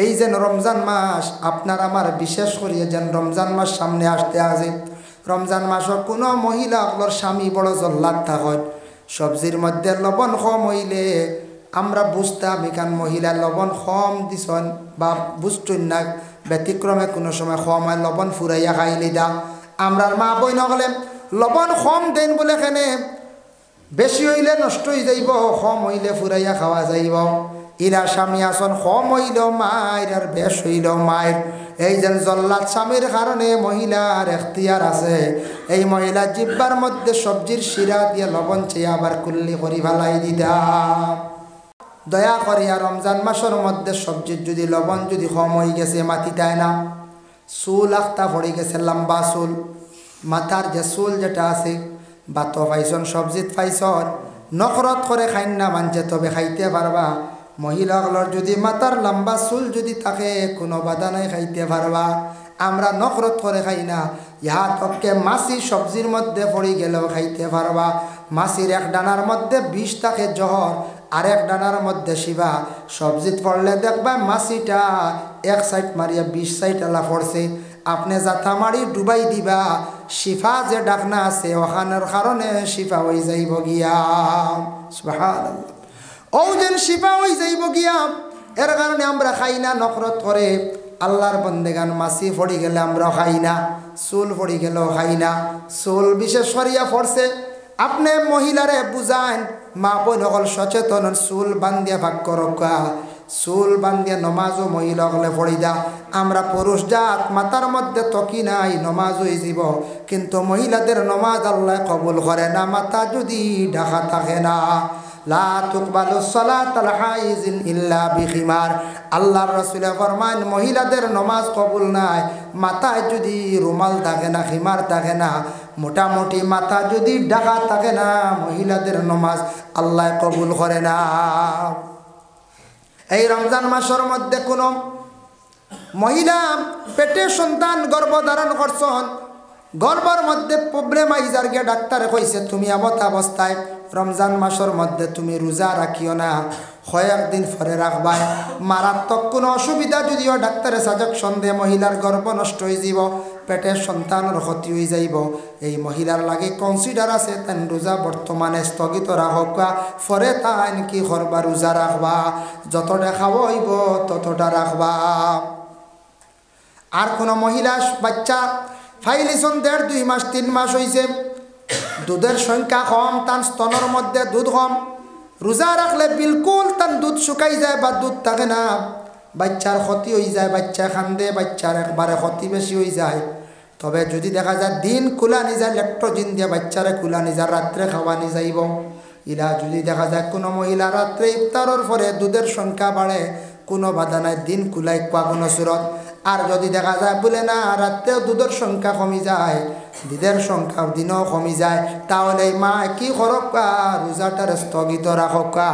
এই যে রমজান মাস আপনার আমার বিশেষ করিয়ে যেন রমজান মাস সামনে আসতে আছে। রমজান মাসও কোনো মহিলা আপনার স্বামী বড় জল্লাদ থাকত, সবজির মধ্যে লবণ কম হইলে আমরা বুঝতাম এখান মহিলা লবণ কম দিছন বা বুঝতেন না, ব্যতিক্রমে কোনো সময় কম হয় লবণ ফুরাইয়া খাইলি দা। আমরার মা বই নগলে লবণ কম দেন বলে এখানে বেশি হইলে নষ্ট হয়ে যাইব, কম হইলে ফুরাইয়া খাওয়া যাইব। ইরা স্বামী আসন কম হইলেও মায়ের আর বেশ হইলেও মায়ের। এই যেন জল্লাদ স্বামীর কারণে মহিলার এখতিয়ার আছে, এই মহিলা জিব্বার মধ্যে সবজির শিরা দিয়ে লবণ চেয়ে আবার কুল্লি করি ফেলাই দিতা। দয়া করিয়া রমজান মাসের মধ্যে সবজির যদি লবণ যদি কম হয়ে গেছে মাটিটায় না, চুল আখতা পড়ে গেছে লম্বা চুল, মাথার যে চুল যেটা আছে বাত পাইছন সবজিত পাইছন, নখরত করে খাইন না মানছে তবে খাইতে পারবা। মহিলাগুলোর যদি মাথার লম্বা চুল যদি থাকে কোনো বাধা নাই খাইতে পারবা। আমরা নখরত করে খাই না, ইহা তককে মাছি সবজির মধ্যে পড়ে গেলেও খাইতে পারবা। মাছির এক ডানার মধ্যে বিষ থাকে জহর, আরেক ডানার মধ্যে শিবা। সবজিত পড়লে দেখবা মাছিটা এক সাইড মারিয়া 20 সাইড আলা পড়ছে, আপনি জাথা মারি ডুবাই দিবা, শিফা যে ডাকনা আছে ওখানের কারণে শিফা হয়ে যাইব গিয়া। সুবহানাল্লাহ, ও যেন শিফা হয়ে যাইব গিয়া। এর কারণে আমরা খাই না, নফরত করে। আল্লাহর বন্দেগান মাছি পড়ি গেলে আমরা খাই না, চুল পড়ি গেলেও খাই না। চুল বিশেষ করিয়া পড়ছে, আপনি মহিলারে বুঝান, মা বোন সকল সচেতন, চুল বান্ধিয়া ভাগ করকা, চুল বান্ধিয়া নমাজও মহিলা হলে পড়ি দা। আমরা পুরুষ জাত মাথার মধ্যে তকি নাই, নমাজ হয়ে যাব, কিন্তু মহিলাদের নমাজ আল্লাহ কবুল করে না মাথা যদি ঢাকা থাকে না। লা তুকবালু সালাতুল হাইজিন ইল্লা বিখিমার। আল্লাহর রাসূল ফরমান মহিলাদের নমাজ কবুল নাই মাথায় যদি রুমাল থাকে না, খিমার থাকে না, মোটামুটি মাথা যদি ঢাকা থাকে না, মহিলাদের নমাজ আল্লাহ কবুল করে না। এই রমজান মাসের মধ্যে কোনো মহিলা পেটে সন্তান গর্ভধারণ করছেন, গর্ভের মধ্যে প্রবলেম আইজার গিয়ে ডাক্তারে কইছে তুমি এমত অবস্থায় রমজান মাসের মধ্যে তুমি রোজা রাখিও না, কয়েকদিন পরে রাখবা। মারাত্মক কোনো অসুবিধা যদিও ডাক্তারে সাজেকশন দিয়ে মহিলার গর্ভ নষ্ট হয়ে যাব, পেটের সন্তানের ক্ষতি হয়ে যাইব, এই মহিলার লাগে কনসিডার আছে তেন রোজা বর্তমানে স্থগিত রাখবা, পরে তাই কি করবা রোজা রাখবা, যতটা খাওয়া হইব ততটা রাখবা। আর কোনো মহিলা বাচ্চা ফাইলিছন 1.5 মাস 3 মাস হয়েছে, দুধের সংখ্যা কম, তার স্তনের মধ্যে দুধ কম, রোজা রাখলে বিলকুল তার দুধ শুকাই যায় বা দুধ থাকে না, বাচ্চার ক্ষতি হয়ে যায়, বাচ্চা কান্দে, বাচ্চার একবারে ক্ষতি বেশি হয়ে যায়। তবে যদি দেখা যায় দিন কুলানি যায়, ল্যাকটোজিন দিয়ে বাচ্চারে কুলানি যায়, রাত্রে খাওয়ানি যাইব। ইলা যদি দেখা যায় কোনো মহিলা রাত্রে ইফতারের পরে দুধের সংখ্যা বাড়ে, কোনো বাধা নাই, দিন কুলাই কোয়া কোনো সুরত। আর যদি দেখা যায় বলে না রাত্রেও দুধের সংখ্যা কমি যায়, দুধের সংখ্যা দিনও কমি যায়, তাহলে মা কি করকা রোজাটার স্থগিত রাখকা,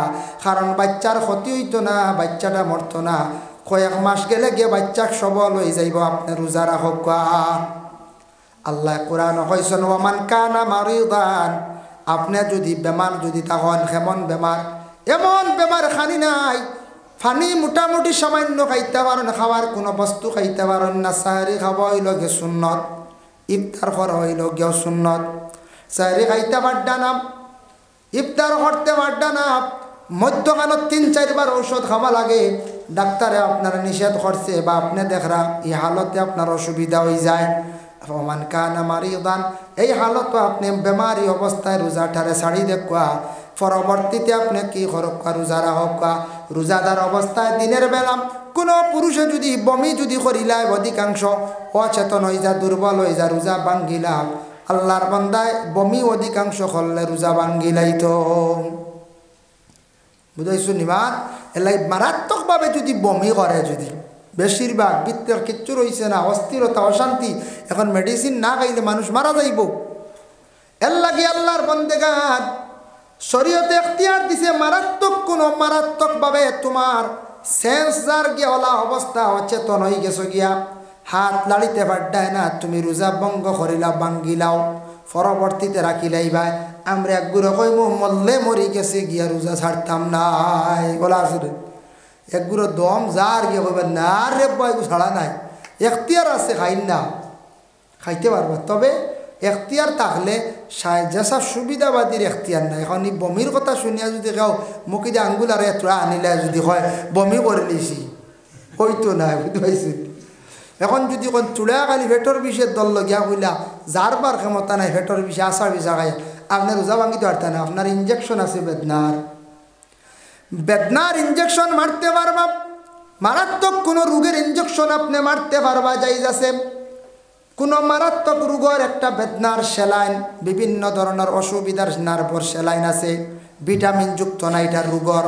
কারণ বাচ্চার ক্ষতি হইতো না, বাচ্চাটা মরতো না, কয়েক মাস গেলে গিয়ে বাচ্চা সবল হয়ে যাইব, আপনি রোজা রাখকা। আল্লাহ কোরআন কইছেন ওয়ামান কানা মারিদান, আপনি যদি বেমার যদি তখন কেমন বেমার, এমন বেমার খানি নাই, ফানি মোটামুটি সামান্য খাইতে পারেন, খাওয়ার কোনো বস্তু খাইতে পারেন না, সাহারি খাওয়া হইল গে সুন্নত, ইফতার করা হইল গিয়েও সুন্নত, সাহারি খাইতে পারডা না, ইফতার করতে পারডা না, মধ্যখানত 3-4 বার ঔষধ খাওয়া লাগে, ডাক্তারে আপনার নিষেধ করছে বা আপনি দেখরা এই হালতে আপনার অসুবিধা হয়ে যায়। ওমান কানা মারিদান, এই হালত আপনি বেমারি অবস্থায় রোজাটারে ছাড়ি দেখা, পরবর্তীতে আপনি কি করকা রোজা রাখকা। রোজাদার অবস্থায় দিনের বেলা কোনো পুরুষে যদি বমি যদি করিলায়, অধিকাংশ অচেতন হয়ে যা, দুর্বল হয়ে যা, রোজা ভাঙ্গিলাম। আল্লাহর বান্দায় বমি অধিকাংশ করলে রোজা ভাঙ্গিলাই তো বুঝাইছো নিবার। এলাই মারাত্মকভাবে যদি বমি করে, যদি বেশিরভাগ বৃত্তের কিচ্ছু রয়েছে না, অস্থিরতা অশান্তি, এখন মেডিসিন না খাইলে মানুষ মারা যাইব। এর লাগে আল্লাহর বন্দেগান শরীয়তে এখতিয়ার দিছে, মারাত্মকভাবে তোমার সেন্স যার গিয়া ওলা অবস্থা অচেতন হয়ে গেছো গিয়া, হাত লাড়িতে পারডায় না, তুমি রোজা ভঙ্গ করিলা ভাঙ্গিলাও, পরবর্তীতে রাখিলাই ভাই। আমরা একগুলো কইমু মরলে মরি গেছে গিয়া রোজা ছাড়তাম নাই বলা আসলে, একগুলো দম যার গিয়ে বলবেন না রে বয় ছাড়া নাই এখতিয়ার আছে খাইন না খাইতে পারবা তবে এখতিয়ার থাকলে যেসব সুবিধাবাদীর এখতিয়ার নাই এখন এই বমির কথা শুনিয়া যদি কেউ মুখে দিয়ে আঙ্গুল আর এত আনিলে যদি হয় বমি করে লিছি হইতো না বুঝতে পাইছি এখন যদি কোন চুড়া খালি ভেটর বিষের দল লগিয়া বইলা যার বার ক্ষমতা নাই ভেটর বিষে আসা বিষা খাই আপনার রোজা ভাঙিতে পারতেন না আপনার ইঞ্জেকশন আছে বেদনার ইঞ্জেকশন মারতে পারবা মারাত্মক কোনো রোগের ইঞ্জেকশন আপনি মারতে পারবা যাইজ আছে কোনো মারাত্মক রোগের একটা বেদনার সেলাইন বিভিন্ন ধরনের অসুবিধার নার্ভর সেলাইন আছে ভিটামিন যুক্ত না এটার রোগর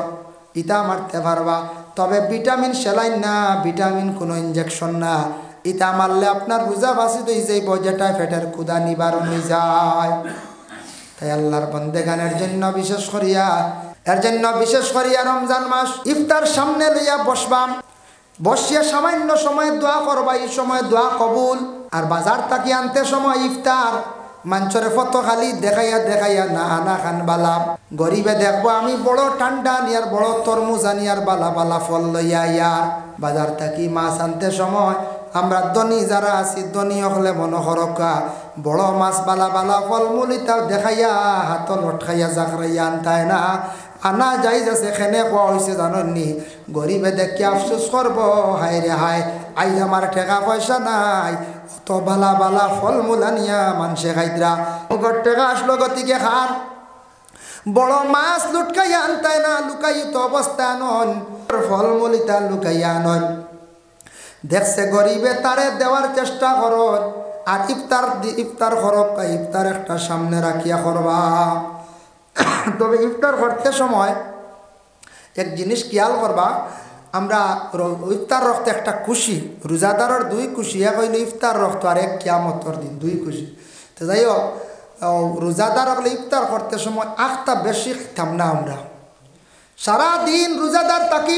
ইটা মারতে পারবা তবে ভিটামিন সেলাইন না ভিটামিন কোনো ইঞ্জেকশন না ইটা মারলে আপনার রোজা বাসিত হয়ে যাইব যেটা পেটের ক্ষুধা নিবারণ হয়ে যায় তাই আল্লাহর বন্দেগানের জন্য বিশেষ করিয়া রমজান মাস ইফতার সামনে লইয়া বসবাম বসিয়া সামান্য সময় দোয়া করবা এই সময় দোয়া কবুল আর বাজার তাকি আনতে সময় ইফতার মাঞ্চরে ফটো খালি দেখাইয়া না আনা খান বালা গরিবে দেখবো আমি বড় ঠান্ডা নিয়ার বড় তরমুজ আনিয়ার বালা বালা ফল লইয়া ইয়ার বাজার থাকি মাছ আনতে সময় আমরা ধনী যারা আছি ধনী হলে মনোহরকা বড় মাছ বালা বালা ফলমূল ইতাও দেখাইয়া হাত লটকাইয়া জাকরাইয়া আনতায় না আনা যাই যাচ্ছে খেনে কোয়া হয়েছে জাননি গরিবে দেখি আফসোস করবো হায় রে হায় আই আমার ঠেকা পয়সা নাই অত বালা বালা ফলমূল আনিয়া মানুষে খাইতরা ওগর টেকা আসলো গতিকে খান বড় মাছ লুটকাইয়া আনতায় না লুকাইত অবস্থা নন ফলমূল ইতা লুকাইয়া নন দেখছে গরিবে তারে দেওয়ার চেষ্টা করো আর ইফতার করক ইফতার একটা সামনে রাখিয়া করবা তবে ইফতার করতে সময় এক জিনিস খেয়াল করবা আমরা ইফতার রক্ত একটা খুশি রোজাদারের দুই খুশি এক হইল ইফতার রক্ত আর এক কিয়ামতর দিন দুই খুশি তো যাই হোক রোজাদার হলে ইফতার করতে সময় আখটা বেশি খাম না আমরা সারাদিন রোজাদার তাকি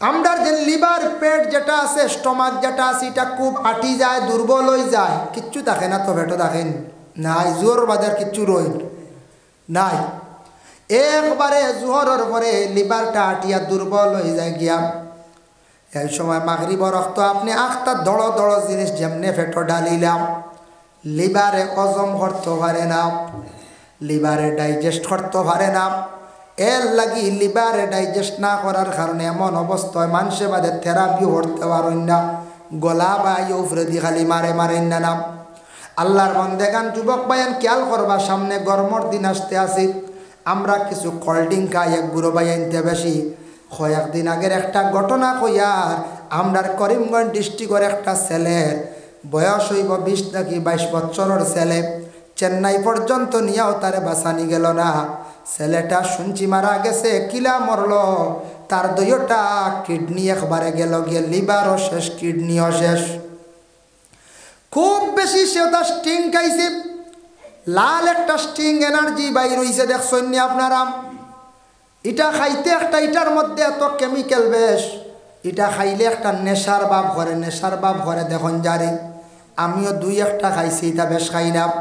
আমরার যে লিভার পেট যেটা আছে স্টমাক যেটা আছে এটা খুব আটি যায় দুর্বল হয়ে যায় কিচ্ছু থাকে না তো ভেটো দেখেন নাই জোর বাজার কিচ্ছু রই নাই একবারে জোহরের পরে লিভারটা আটিয়া দুর্বল হয়ে যায় গিয়া এই সময় মাগরিবর রক্ত আপনি আখটা দড় দড় জিনিস যেমনে ফেটো ডালিলাম লিভারে হজম করতে পারে না লিভারে ডাইজেস্ট করতে পারে না এর লাগি লিভারে ডাইজেস্ট না করার কারণে এমন অবস্থায় মানুষে বাদে থেরাপি করতে পারেন না গলা বা উপরে দিয়ে খালি মারেন না আল্লাহর বন্দেগান যুবক ভাইয়ান খেয়াল করবা সামনে গরমের দিন আসতে আসি আমরা কিছু কোল্ড ড্রিঙ্ক খাই এক গুঁড়ো বাইনতে বেশি কয়েকদিন আগের একটা ঘটনা কইয়ার আমরার করিমগঞ্জ ডিস্ট্রিক্টের একটা ছেলের বয়স হইব 20 থেকে 22 বছরের ছেলে চেন্নাই পর্যন্ত নিয়েও তারে বাঁচানি গেল না ছেলেটা শুনছি মারা গেছে কিলা মরল তার দুইটা কিডনি একবারে গেল গিয়ে লিভারও শেষ কিডনিও শেষ খুব বেশি সে ওটা স্টিং খাইছে লাল একটা স্টিং এনার্জি বাইর হইছে দেখছেন নি আপনারা এটা খাইতে একটা এটার মধ্যে এত কেমিক্যাল বেশ এটা খাইলে একটা নেশার ভাব করে দেখুন জারি আমিও দুই একটা খাইছি এটা বেশ খাইলাম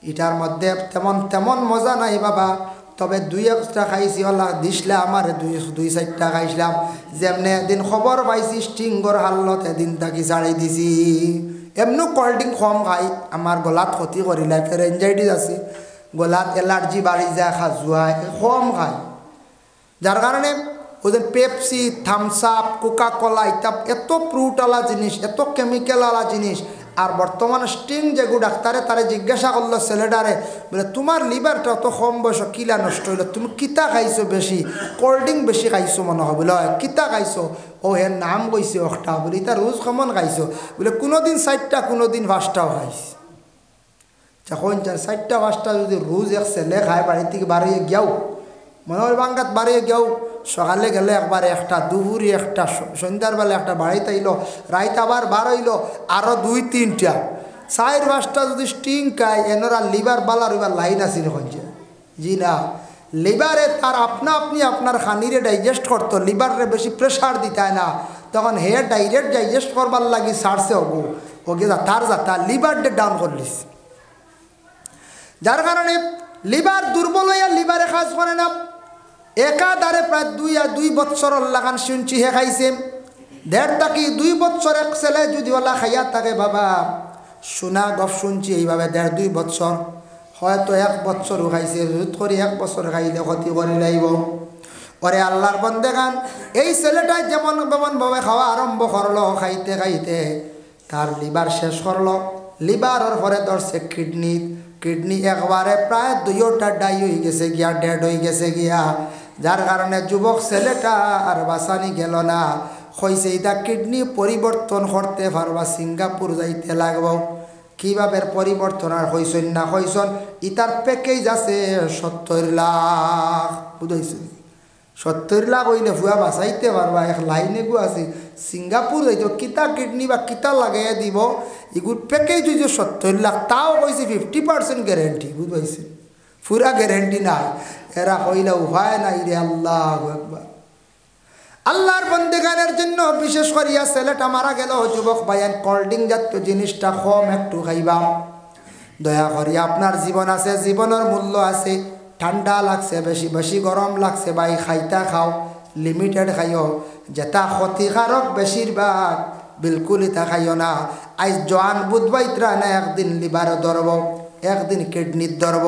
এটার মধ্যে তেমন মজা নাই বাবা তবে দুই একটা খাইছি ওলা দিসলে আমার দুই চারটা খাইছিলাম যেমনি এদিন খবর পাইছি স্টিংগর হাল্লত এদিন তাকি ছাড়ি দিছি এমনি কোল্ড ড্রিঙ্ক কম খাই আমার গলাত ক্ষতি করিলে ফের এনজাইটিস আছে গলাত এলার্জি বাড়ি যায় খাজুয়ায় কম খাই যার কারণে ওদের Pepsi Thums Up Coca Cola ইত্যাদি এত ফ্রুটওয়ালা জিনিস এত কেমিক্যালওয়ালা জিনিস আর বর্তমানে স্টিং যেগু ডাক্তারে তারে জিজ্ঞাসা করলো ছেলেটারে বলে তোমার লিভারটা অত কম বয়স কিলা নষ্ট হইলো তুমি কিতা খাইছো বেশি কোল্ড ড্রিঙ্ক বেশি খাইছো মনে হয় বলে কিতা খাইছো ও এর নাম কইছে একটা বলে এটা রোজ কমন খাইছো বলে কোনোদিন 4টা কোনোদিন 5টাও খাইছে যখন 4টা 5টা যদি রোজ এক ছেলে খায় বাড়ি থেকে বাড়িয়ে গিয়াও মনে হয় বাঙ্গাত বাড়িয়ে গিয়াও সকালে গেলে একবারে একটা দুপুরি একটা সন্ধ্যার বেলা একটা বাড়িতে আইলো রাইত আবার বার হইলো আরও 2-3টা 4-5টা যদি স্টিং খায় এনারা লিভার বালার এবার লাইন আছে এখন জি না লিভারে তার আপনি আপনার খানিরে ডাইজেস্ট করতো লিভারে বেশি প্রেশার দিতে না তখন হে ডাইরেক্ট ডাইজেস্ট করবার লাগি সারছে ওগো ওকে তার যাতা লিভার ডাউন করলিস যার কারণে লিভার দুর্বল হইয়া লিভারে কাজ করে না একাধারে প্রায় 2 বছর লাগান শুনছি হে খাইছে। 1.5 2 বছর এক ছেলে যদি ওলা খাইয়া থাকে বাবা, শোনা গপ শুনছি এইভাবে 1.5 2 বছর, হয়তো 1 বছরও খাইছে। হুট করে 1 বছর খাইলে ক্ষতি করে লাইব। ওরে আল্লাহর বন্দেগান, এই ছেলেটাই যেমন ভাবে খাওয়া আরম্ভ করলো, খাইতে খাইতে তার লিভার শেষ করলো। লিভারের পরে ধরছে কিডনি একবারে প্রায় 2টা ডাই হয়ে গেছে গিয়া, ডেড হয়ে গেছে গিয়া। যার কারণে যুবক ছেলেটা আর বাঁচানি গেল না। হয়েছে এটা কিডনি পরিবর্তন করতে পারবা, সিঙ্গাপুর যাইতে লাগবো। কিভাবে পরিবর্তন আর হইসন না হইসন, ইটার প্যাকেজ আছে 70 লাখ, বুঝাইছে? 70 লাখ হইলে ভুয়া বাঁচাইতে পারবা। এক লাইনে গু আছে সিঙ্গাপুর যাইতো, কিতা কিডনি বা কিতা লাগাইয়া দিব, এগুলো প্যাকেজ হয়েছে 70 লাখ। তাও কইছে 50% গ্যারেন্টি, বুঝাইছে? পুরা গ্যারেন্টি নাই। এরা কইলে উপায় নাই রে। আল্লাহু আকবার। আল্লাহর বন্দেগানের জন্য বিশেষ করিয়া ছেলেটা মারা গেল। যুবক ভাইয়ান, কোল্ড ড্রিঙ্ক জাতীয় জিনিসটা কম একটু খাইবা। দয়া করিয়া, আপনার জীবন আছে, জীবনের মূল্য আছে। ঠান্ডা লাগছে, বেশি বেশি গরম লাগছে, ভাই খাইতা খাও, লিমিটেড খাইও। যেটা ক্ষতিকারক বেশিরভাগ বিলকুল ইতা খাইও না। আজ জোয়ান বুধবাইতরা না, একদিন লিভার ধরব, একদিন কিডনির ধরব,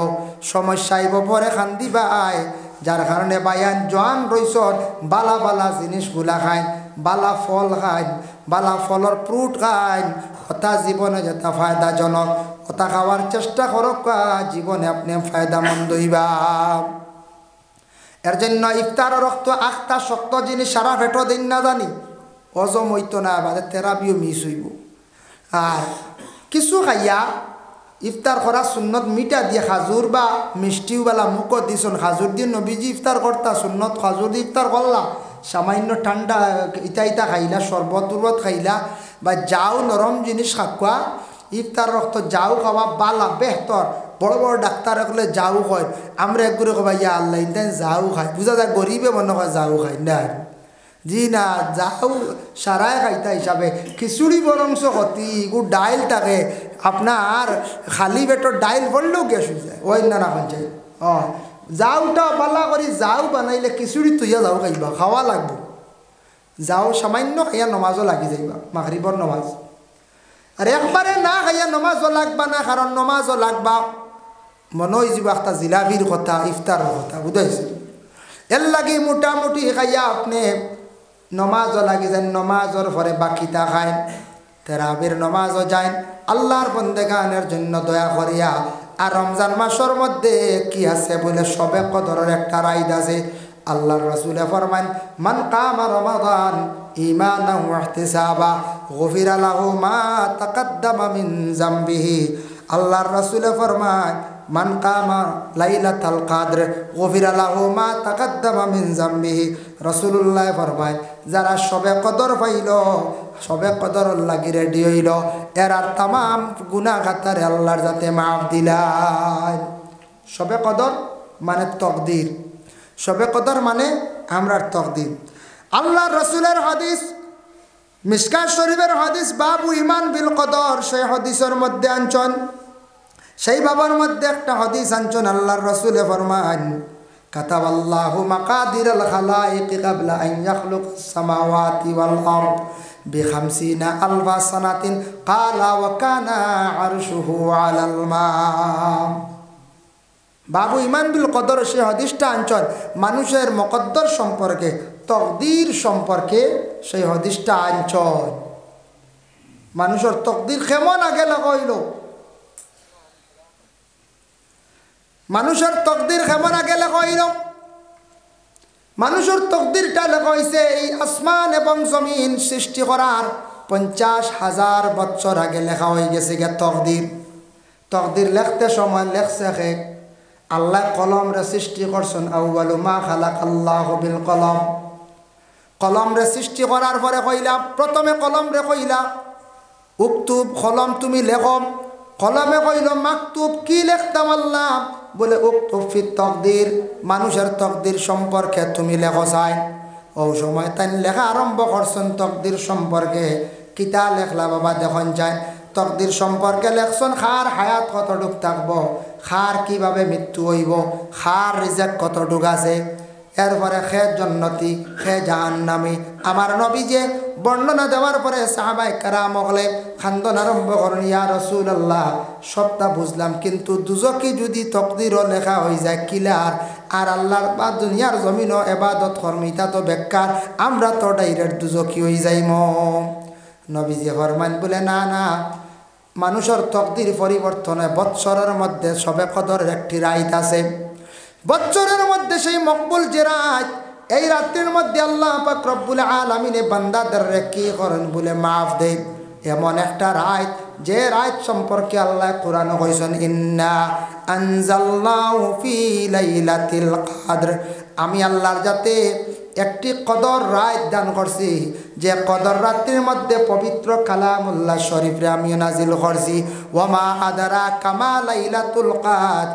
সমস্যা আইব, পরে খান্দি ভাই। যার কারণে ভাইয়ান জোয়ান রইসন, বালা বালা জিনিসগুলা খাইন, বালা ফল খাইন, বালা ফলর ফ্রুট খাইন। ওটা জীবনে যেটা ফায়দাজনক ওটা খাওয়ার চেষ্টা করক, জীবনে আপনি ফায়দামন্দ হইবা। এর জন্য ইফতার রক্ত 8টা শক্ত জিনিস সারা পেটো দিন না জানি, হজম হইতো না, বাদে থেরাপিও মিস হইব। আর কিছু খাইয়া ইফতার করা সুন্নত, মিঠা দিয়ে খাজুর বা মিষ্টিও বেলা মুখ দিছন, খাজুর দিয়ে নবীজি ইফতার করতা সুন্নত, খাজুর দিয়ে ইফতার করলা। সামান্য ঠান্ডা ইটা খাইলা, শরবত তুরবত খাইলা, বা যাও নরম জিনিস খাকুয়া। ইফতার রক্ত যাও খাওয়া বালা বেহতর। বড় বড় ডাক্তার এগুলো যাও খায়, আমরা একগুলো কবা ইয়া আল্লাহ ইন্দান যাও খাই, বুঝা যায় গরিবে মনে হয় যাও খাই না। জি না, যাও সারাই খাইতা হিসাবে। খিচুড়ি বরংস ক্ষতি, গু ডাইল থাকে আপনার, খালি পেটর ডাইল পড়লেও গ্যাস হয়ে যায়, ওই না না চাই। যাওটা বালা করি যাও বানাইলে খিচুড়ি তুইয়া যাও খাইবা, খাওয়া লাগবো। যাও সামান্য খাইয়া নমাজও লাগি যাইবা, মাগরিবর নমাজ। আর একবারে না খাইয়া নমাজও লাগবা না, কারণ নমাজও লাগবা। মনে হয়ে যাব একটা জিলাপির কথা, ইফতারের কথা, বুঝাইছে? এর লাগে মোটামুটি খাইয়া আপনি নমাজও লাগি যান, নমাজের পরে বাকিটা খায়, তেরাবির নমাজও যায়। আল্লাহর বন্দেগানের জন্য দয়া করিয়া। আর রমজান মাসের মধ্যে কি আছে বলে সবে কদরের একটা রাইদ আছে। আল্লাহর রাসূলে ফরমান, মান কামা রমাদান ঈমানান ওয়া ইহতিসাবা গুফিরা লাহু মা তাকাদ্দামা মিন যামবিহি। আল্লাহর রাসূলে ফরমান, মান কামা লাইলাতুল কদর গুফিরা লাহু মা তাকাদ্দামা মিন যামবিহি। রাসূলুল্লাহ ফরমান, যারা সবে কদর পাইল, সবে কদর লাগি রেডি হইল, এরা তামাম গুনাহ খাতারে আল্লাহর যাতে মাফ দিলায়। সবে কদর মানে তকদির, সবে কদর মানে আমরার তকদির। আল্লাহর রাসূলের হাদিস, মিশকাত শরীফের হাদিস, বাবু ইমান বিল কদর, সেই হাদিসের মধ্যে আনছন, সেই বাবার মধ্যে একটা হাদিস আনছন। আল্লাহর রাসূলে ফরমান, কাতাবাল্লাহু মাকাদিরাল খালাইকি ক্বাবলা আন ইয়াখলুকাস সামাওয়াতি ওয়াল আরদ বিখামসিনা আলফা সানাতিন ক্বালা ওয়া কানা আরশুহু আলাল মা। বাবু ইমান বিল কদর, সে হাদিসটা আনছন মানুষের মকদ্দর সম্পর্কে, তকদির সম্পর্কে সেই হাদিসটা আনছন। মানুষের তকদির কেমন আগে লাগাইল, মানুষের তকদির কেমন আগে লাগাইল। মানুষের তকদিরটা লাগাইছে এই আসমান এবং জমিন সৃষ্টি করার 50,000 বছর আগে লেখা হয়ে গেছে গে তকদির। তকদির লেখতে সময় লেখছে আল্লাহ কলম রে সৃষ্টি করছেন। আউয়ালু মা খালাকাল্লাহু বিল কলম। কলম রে সৃষ্টি করার পরে কইলা, প্রথমে কলম রে কইলা উক্তুব, কলম তুমি লেখো। কলমে কইল মাকতুব, কি লিখতাম আল্লাহ? বলে উক্তুব ফিত তকদির, মানুষের তকদির সম্পর্কে তুমি লেখো চাই। ও সময় তাই লেখা আরম্ভ করছেন তকদির সম্পর্কে। কিতা লেখলা বাবা দেখুন যায়, তকদির সম্পর্কে লেখছেন খার হায়াত কতটুক থাকবো, খার কিভাবে মৃত্যু হইব, খার রিজেক্ট কতটুক আছে। এরপরে খে জন্নতি খে জাহান্নামী। আমার নবী যে বর্ণনা দেওয়ার পরে সাহাবায়ে কেরাম হলে খান্দন আরম্ভ করেন, ইয়া রাসূলুল্লাহ সবটা বুঝলাম, কিন্তু দুজকি যদি তকদিরও লেখা হয়ে যায় কিলার, আর আল্লাহর বা দুনিয়ার জমিনও এবাদত কর্মিতা তো বেকার, আমরা তো ডাইরেক্ট দুজকি হয়ে যাইম। নবীজি ফরমান বলে না না, মানুষের তকদির পরিবর্তনে বৎসরের মধ্যে সবে কদরের একটি রাত আছে। বৎসরের মধ্যে সেই মকবুল যে রাত, এই রাত্রির মধ্যে আল্লাহ পাক রব্বুল আলামিনে বান্দাদের কি করেন বলে মাফ দেন। এমন একটা রাত যে রাত সম্পর্কে আল্লাহ কোরআনে কইছেন, ইন্না আনজালনাহু ফি লাইলাতিল কদর, আমি আল্লাহর যাতে একটি কদর রাত দান করছি, যে কদর রাত্রির মধ্যে পবিত্র কালামুল্লাহ শরীফে আমি নাজিল করছি। ওয়ামা আদারা কামা লাইলাতুল কদর,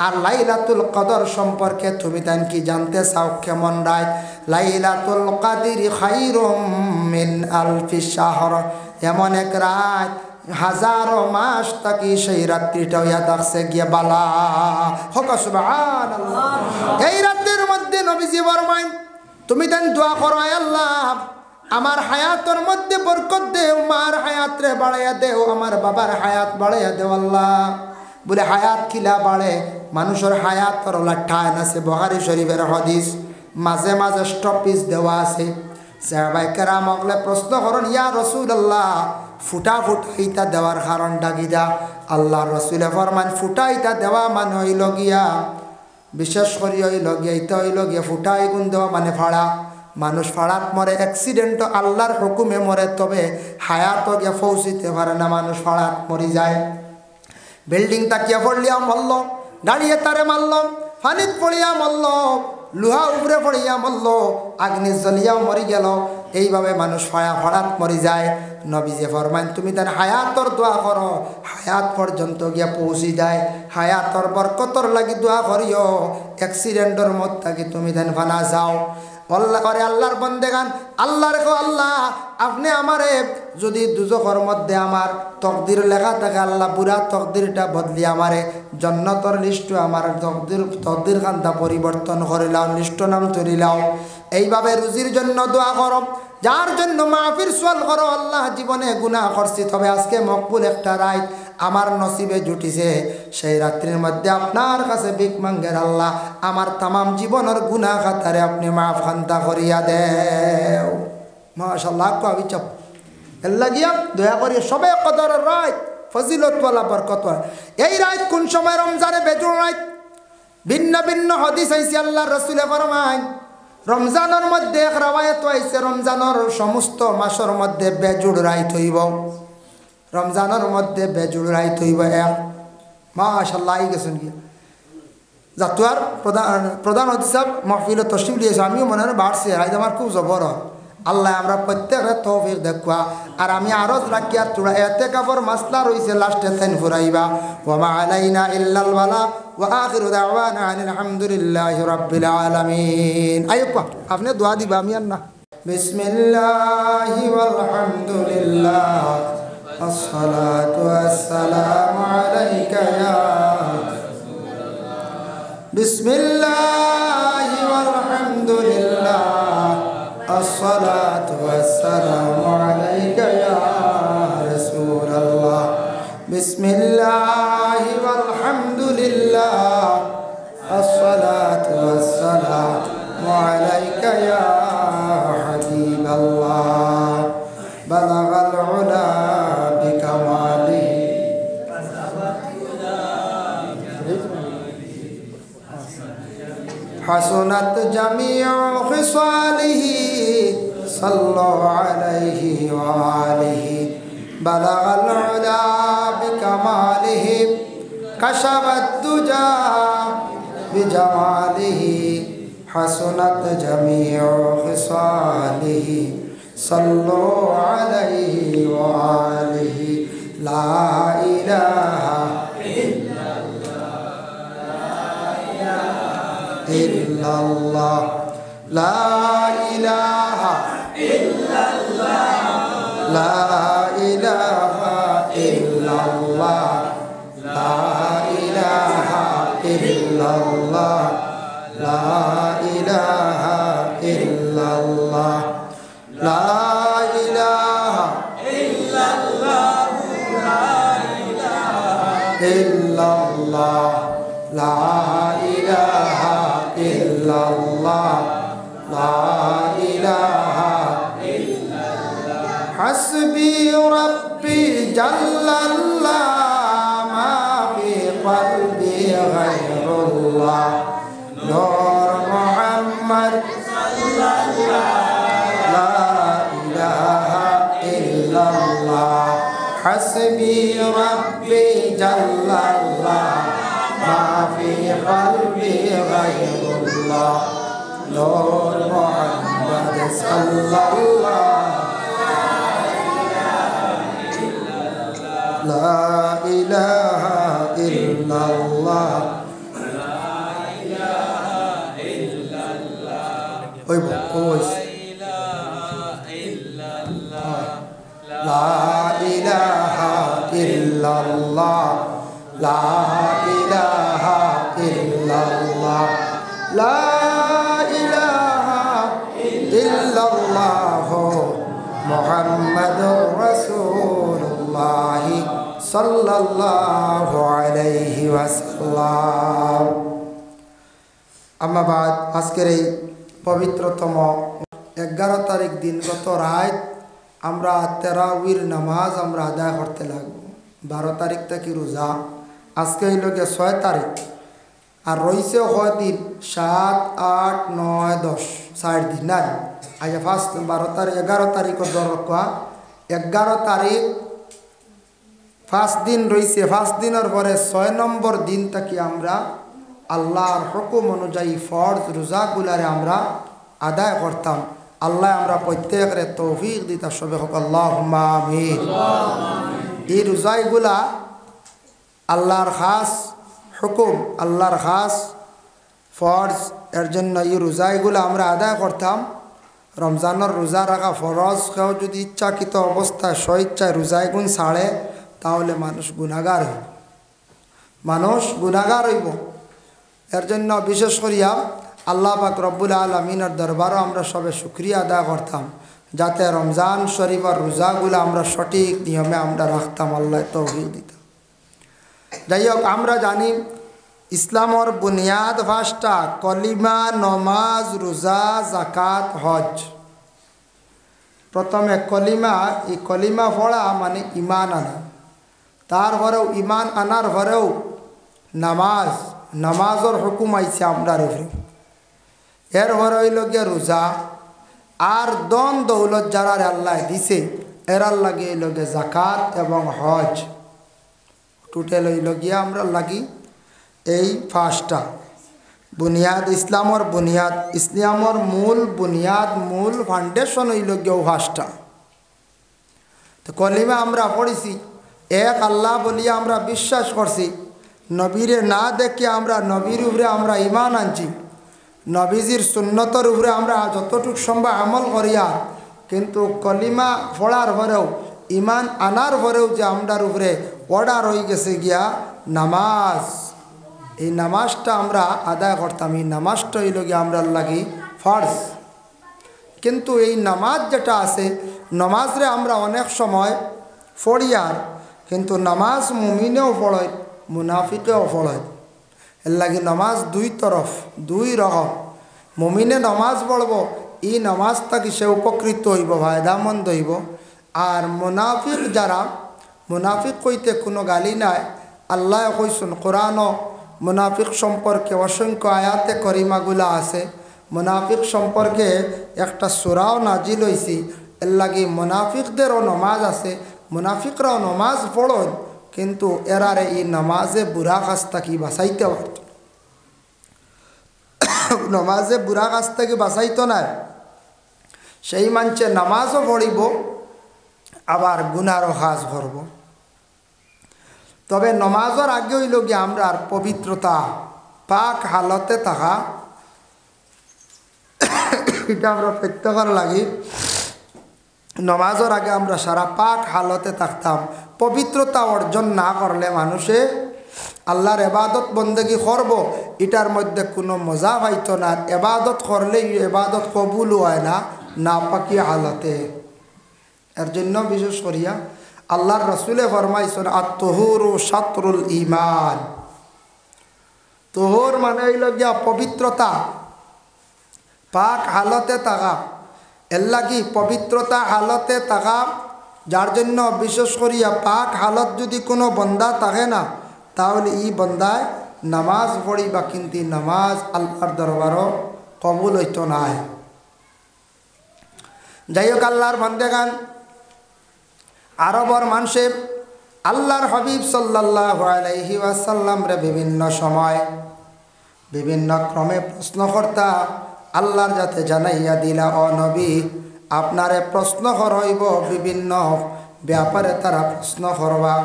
আর লাইলাতুল কদর সম্পর্কে তুমি তান কি জানতে চাও কেমন রাত? লাইলাতুল কদরি খায়রুম মিন আলফি শাহর, এমন এক রাত হাজারো মাস তাকি সেই রাত্রিটা হইয়া থাকছে গিয়ে বালা হোক সুবহানাল্লাহ। এই রাতের মধ্যে নবীজি ফরমায় তুমি দেন দোয়া করো, আল্লাহ আমার হায়াতের মধ্যে বরকত দেও, মার হায়াত রে বাড়াইয়া দেও, আমার বাবার হায়াত বাড়াইয়া দেও আল্লাহ। বলে হায়াত কিলা বাড়ে? মানুষের হায়াতর ঠায় আছে, বুখারী শরীফের হাদিস, মাঝে মাঝে স্টপিস দেওয়া আছে। সাহাবায়ে কেরাম হলে প্রশ্ন করেন, ইয়া রাসূলুল্লাহ ফুটা ফুটাইতা দেওয়ার কারণটা কিটা? আল্লাহ রসুলে ফরমান ফুটাইতা দেওয়া মানে হইল গিয়া, বিশেষ করে হইল গিয়া ইটা হইল গিয়া ফুটাই গুণ দেওয়া মানে ফাড়া। মানুষ ফাড়াত মরে, অ্যাক্সিডেন্ট আল্লাহর হুকুমে মরে, তবে হায়াত গিয়া পৌঁছিতে পারে না, মানুষ ফাড়াত মরি যায়। বিল্ডিং তাকিয়া পড়লিয়া মরল, গাড়িয়ে তারে মারল, পানিত পড়িয়া মরল, লোহা উপরে পড়িয়া মরল, আগ্নি জ্বলিয়াও মরি গেল। এইভাবে মানুষ ফাড়াত মরি যায়। নবীজি ফরমান তুমি তার হায়াতর দোয়া করো, হায়াত পর্যন্ত গিয়া পৌঁছি যায়। হায়াতর বরকতর লাগি দোয়া করিও, অ্যাক্সিডেন্টর মত থাকি তুমি দেন ফানা যাও। আল্লাহ করে আল্লাহর বন্দেগান, আল্লাহ রেখো আল্লাহ আপনি আমারে যদি দুজখের মধ্যে আমার তকদির লেখা থাকে, আল্লাহ পুরা তকদিরটা বদলি আমারে জন্নতর লিস্ট, আমার তকদির খান্তা পরিবর্তন করে লাও, লিস্ট নাম তৈরি লাও। এইভাবে রুজির জন্য দোয়া করো, যার জন্য মাহফির সোয়াল করো, আল্লাহ জীবনে গুনাহ করছি, তবে আজকে মকবুল একটা রাত আমার নসিবে জুটিছে, সেই রাত্রির মধ্যে আপনার কাছে ভিক মাঙ্গের আল্লাহ আমার তামাম জীবনের গুনাহ খাতারে আপনি মাফ খান্তা করিয়া দেও। মাশাআল্লাহ কবি চপ এল্লা গিয়া দয়া করিয়া সবে কদরের রাত ফজিলতওয়ালা বরকতওয়ালা। এই রাত কোন সময়? রমজানে বেজুড় রাত। ভিন্ন ভিন্ন হাদিস আইছে, আল্লাহ রাসূলে ফরমায় রমজানের মধ্যে এক রাওয়ায়াত আইছে, রমজানের সমস্ত মাসের মধ্যে বেজুড় রাত হইব, রমজানের মধ্যে বেজুড় রাত হইব এক। মাশাআল্লাহ আই গেছেন গিয়া জাতুয়ার প্রধান হাদিস সাহেব মাহফিলে তশরিফ দিয়েছে, আমিও মনে হয় বাড়ছে, রাত আমার খুব জবর। আল্লাহ আমরা প্রত্যেকের তৌফিক দেখুয়া। আর আমি আরজ রাখিয়া তোরা ইতিকাফের মাসলা রইছে লাস্টে তাইন ফুরাইবা। ওয়া মা আলাইনা ইল্লাল বালা ওয়া আখিরু দাওয়ানা আনিল হামদুলিল্লাহি রাব্বিল আলামিন। আইয়ুকা আপনি দোয়া দিবা, আমি আর না। বিসমিল্লাহি ওয়াল হামদুলিল্লাহ আসসালাতু ওয়াসসালামু আলাইকা ইয়া রাসূলুল্লাহ। বিসমিল্লাহি ওয়াল হামদুলিল্লাহ الصلاة والسلام عليك يا رسول الله. بسم الله والحمد لله الصلاة والسلام عليك يا حبيب الله. بلغ العلا بكماله حسنت جميع خصاله صلوا عليه وآله. بلغ العلا بكماله كشف الدجى بجماله حسنت جميع خصاله صلوا عليه وآله. لا إله إلا الله لا إله إلا الله لا إله إلا الله لا إله إلا الله لا إله ইল্লাল্লাহ লা ইলাহা ইল্লাল্লাহ লা ইলাহা হাসবি রাব্বি জাল্লাল্লাহ মা ফি কলবি গায়রুল্লাহ নূর মুহাম্মদ সাল্লাল্লাহ লা ইলাহা ইল্লাল্লাহ হাসবি রাব্বি জাল্লাল্লাহ মা ফি কলবি গায়রুল্লাহ নূর মুহাম্মদ সাল্লাল্লাহ لا إله إلا الله لا إله إلا الله لا إله إلا الله لا إله إلا الله لا إله إلا الله محمد رسول الله সাল্লাল্লাহু আলাইহি ওয়াসাল্লাম। আম্মা বাদ, আজকের এই পবিত্রতম 11 তারিখ দিন গত রাত আমরা তারাবির নামাজ আমরা আদায় করতে লাগবো। 12 তারিখ থেকে রোজা, আজকে হইল গিয়ে 6 তারিখ, আর রয়েছে দিন 7, 8, 9, 10 4 দিন না। আজ ফার্স্ট 12 তারিখ 11 তারিখের দর রক্ষা 11 তারিখ 5 দিন রয়েছে। 5 দিনের পরে 6 নম্বর দিন থেকে আমরা আল্লাহর হুকুম অনুযায়ী ফরজ রোজাগুলারে আমরা আদায় করতাম। আল্লাহ আমরা প্রত্যেকের তৌফিক দিতা সবে হোক আল্লাহুম্মা আমিন। এই রোজাগুলা আল্লাহর খাস হুকুম, আল্লাহর খাস ফরজ, এর জন্য এই রোজাগুলা আমরা আদায় করতাম। রমজানের রোজা রাখা ফরজ, কেউ যদি ইচ্ছাকৃত অবস্থায় স্বইচ্ছায় রোজাগুন ছাড়ে তাহলে মানুষ গুনাহগার হইব, মানুষ গুনাহগার হইব। এর জন্য বিশেষ করিয়া আল্লাহ পাক রব্বুল আলামিনের দরবারও আমরা সবে শুকরিয়া আদায় করতাম যাতে রমজান শরীফের রোজাগুলো আমরা সঠিক নিয়মে আমরা রাখতাম, আল্লাহ তৌফিক দিতাম। যাই হোক, আমরা জানি ইসলামের বুনিয়াদ 5টা: কলিমা, নমাজ, রোজা, জাকাত, হজ। প্রথমে কলিমা, এই কলিমা পড়া মানে ইমান আনা, তারপরেও ইমান আনার পরেও নামাজ, নামাজের হুকুম আইছে আমরা উপরে। এরপরে হইল গিয়ে রোজা, আর দন দৌলত যারা আল্লাহ দিছে এরার লাগে হইল গিয়ে জাকাত এবং হজ। টোটাল হইল গিয়া আমরা লাগি এই 5টা বুনিয়াদ, ইসলামর বুনিয়াদ, ইসলামর মূল বুনিয়াদ, মূল ফাউন্ডেশন হইল গিয়ে 5টা। তো কলিমা আমরা পড়েছি, এক আল্লাহ বলিয়া আমরা বিশ্বাস করছি, নবীরে না দেখে আমরা নবীর উপরে আমরা ইমান আনছি, নবীজির সুন্নতর উপরে আমরা যতটুকু সম্ভব আমল করিয়া, কিন্তু কলিমা পড়ার পরেও ইমান আনার পরেও যে আমরার উপরে অর্ডার হয়ে গেছে গিয়া নামাজ, এই নামাজটা আমরা আদায় করতাম। এই নামাজটা হইল গিয়া আমরা লাগি ফরজ। কিন্তু এই নামাজ যেটা আছে, নামাজরে আমরা অনেক সময় পড়িয়ার, কিন্তু নামাজ মুমিনেও পড়য়, মুনাফিকেও পড়য়। এর লাগে নামাজ দুই তরফ, দুই রকম। মুমিনে নামাজ পড়ব, এই নামাজ থাকি সে উপকৃত হইব, ফায়দামন্দ হইব। আর মুনাফিক যারা, মুনাফিক কইতে কোনো গালি নাই। আল্লাহ কইসুন কোরআনও মুনাফিক সম্পর্কে অসংখ্য আয়াতে করিমাগুলা আছে। মুনাফিক সম্পর্কে একটা সূরাও নাজিল হইছি। এর লাগে মুনাফিকদেরও নমাজ আছে, মুনাফিকরাও নমাজ পড়ন, কিন্তু এরারে এই নামাজে বুড়া কাজ থাকি বাঁচাইতে পারত, নমাজে বুড়া কাজ থাকি বাঁচাইতো না। সেই মানছে নামাজও পড়িব, আবার গুনারও কাজ করব। তবে নমাজের আগে হইল গিয়ে আমরা পবিত্রতা, পাক হালতে থাকা, এটা আমরা প্রত্যেকের লাগি। নমাজের আগে আমরা সারা পাক হালতে থাকতাম। পবিত্রতা অর্জন না করলে মানুষে আল্লাহর এবাদত বন্দেগী করব, এটার মধ্যে কোনো মজা পাইতো না। এবাদত করলে এবাদত কবুল হয় না, না পাকি হালতে। এর জন্য বিশেষ করিয়া আল্লাহর রসুলে ফরমাইছেন আত-তুহুরু শাতরুল ঈমান। তুহুর মানে হইল গিয়া পবিত্রতা, পাক হালতে থাকা। এর লাগি পবিত্রতা হালতে থাকা, যার জন্য বিশেষ করিয়া পাক হালত যদি কোনো বন্দা থাকে না, তাহলে ই বন্দায় নামাজ পড়িবা, কিন্তু নামাজ আল্লাহর দরবারও কবুল হইত নাই। যাই হোক, আল্লাহর বান্দেগান, আরবর মানুষে আল্লাহর হাবিব সাল্লাল্লাহু আলাইহি ওয়াসাল্লাম রে বিভিন্ন সময় বিভিন্ন ক্রমে প্রশ্ন করতা। আল্লাহর যাতে জানাইয়া দিলা, ও নবী, আপনারে প্রশ্ন করইব, বিভিন্ন ব্যাপারে তারা প্রশ্ন করবা।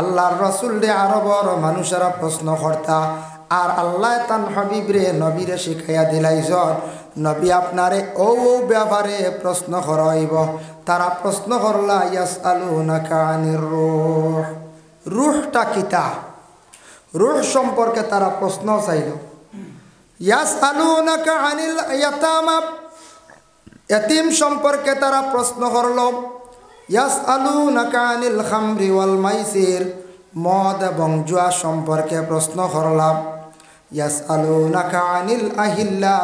আল্লাহর রসুল রে আরবর মানুষেরা প্রশ্ন করতা, আর আল্লাহ তান হাবিব রে নবীরে শিখাইয়া দিলাইছন, নবী আপনারে ও ব্যাপারে প্রশ্ন করইব। তারা প্রশ্ন করলা, ইয়াসআলুনাকা আনির রূহ, রূহটা কিতা? রূহ সম্পর্কে তারা প্রশ্ন চাইল। ইয়াসআলুনাকা আনিল ইয়াতামা, এতিম সম্পর্কে তারা প্রশ্ন করল। ইয়াসআলুনাকা আনিল খামরি ওয়াল মাইসির, মদ এবং জুয়া সম্পর্কে প্রশ্ন করলাম। ইয়াসআলুনাকা আনিল আহিল্লা,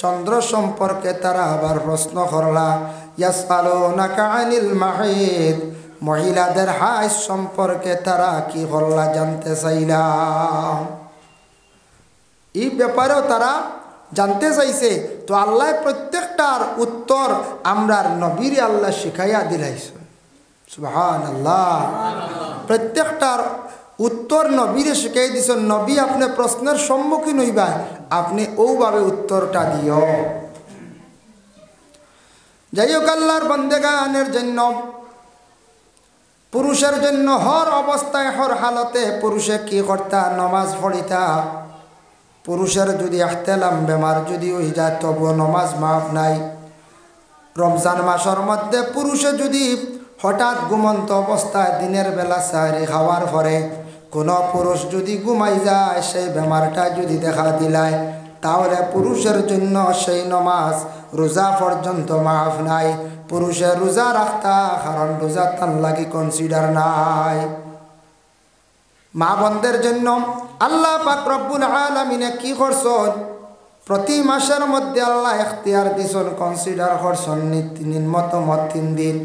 চন্দ্র সম্পর্কে তারা আবার প্রশ্ন করলা। ইয়াসআলুনাকা আনিল মাহিদ, মহিলাদের হাইজ সম্পর্কে তারা কি করলা জানতে চাইলা। এই ব্যাপারেও তারা জানতে চাইছে। তো আল্লাহ প্রত্যেকটার উত্তর আমরার নবীর আল্লাহ শিখাইয়া দিলাইছে। সুবহানাল্লাহ। প্রত্যেকটার উত্তর নবীরে শিখাই দিছেন। নবী আপনি প্রশ্নের সম্মুখীন হইবা, আপনি ওভাবে উত্তরটা দিও। যাই হোক, আল্লাহর বান্দেগানের জন্য, পুরুষের জন্য হর অবস্থায় হর হালতে পুরুষে কি করতা? নমাজ পড়িতা। পুরুষের যদি ইহতিলাম বেমার যদি হয়ে যায়, তবুও নমাজ মাফ নাই। রমজান মাসের মধ্যে পুরুষে যদি হঠাৎ ঘুমন্ত অবস্থায় দিনের বেলা সাহরি খাওয়ার পরে কোনো পুরুষ যদি ঘুমাই যায়, সেই বেমারটা যদি দেখা দিলায়, তাহলে পুরুষের জন্য সেই নমাজ রোজা পর্যন্ত মাফ নাই। পুরুষের রোজা রাখতা, কারণ রোজা তার লাগি কনসিডার নাই। মা বোনদের জন্য আল্লাহ পাক রব্বুল আলামিনে কি করছেন? প্রতি মাসের মধ্যে আল্লাহ এখতিয়ার দিছেন, কনসিডার করছেন নিম্নতম 3 দিন,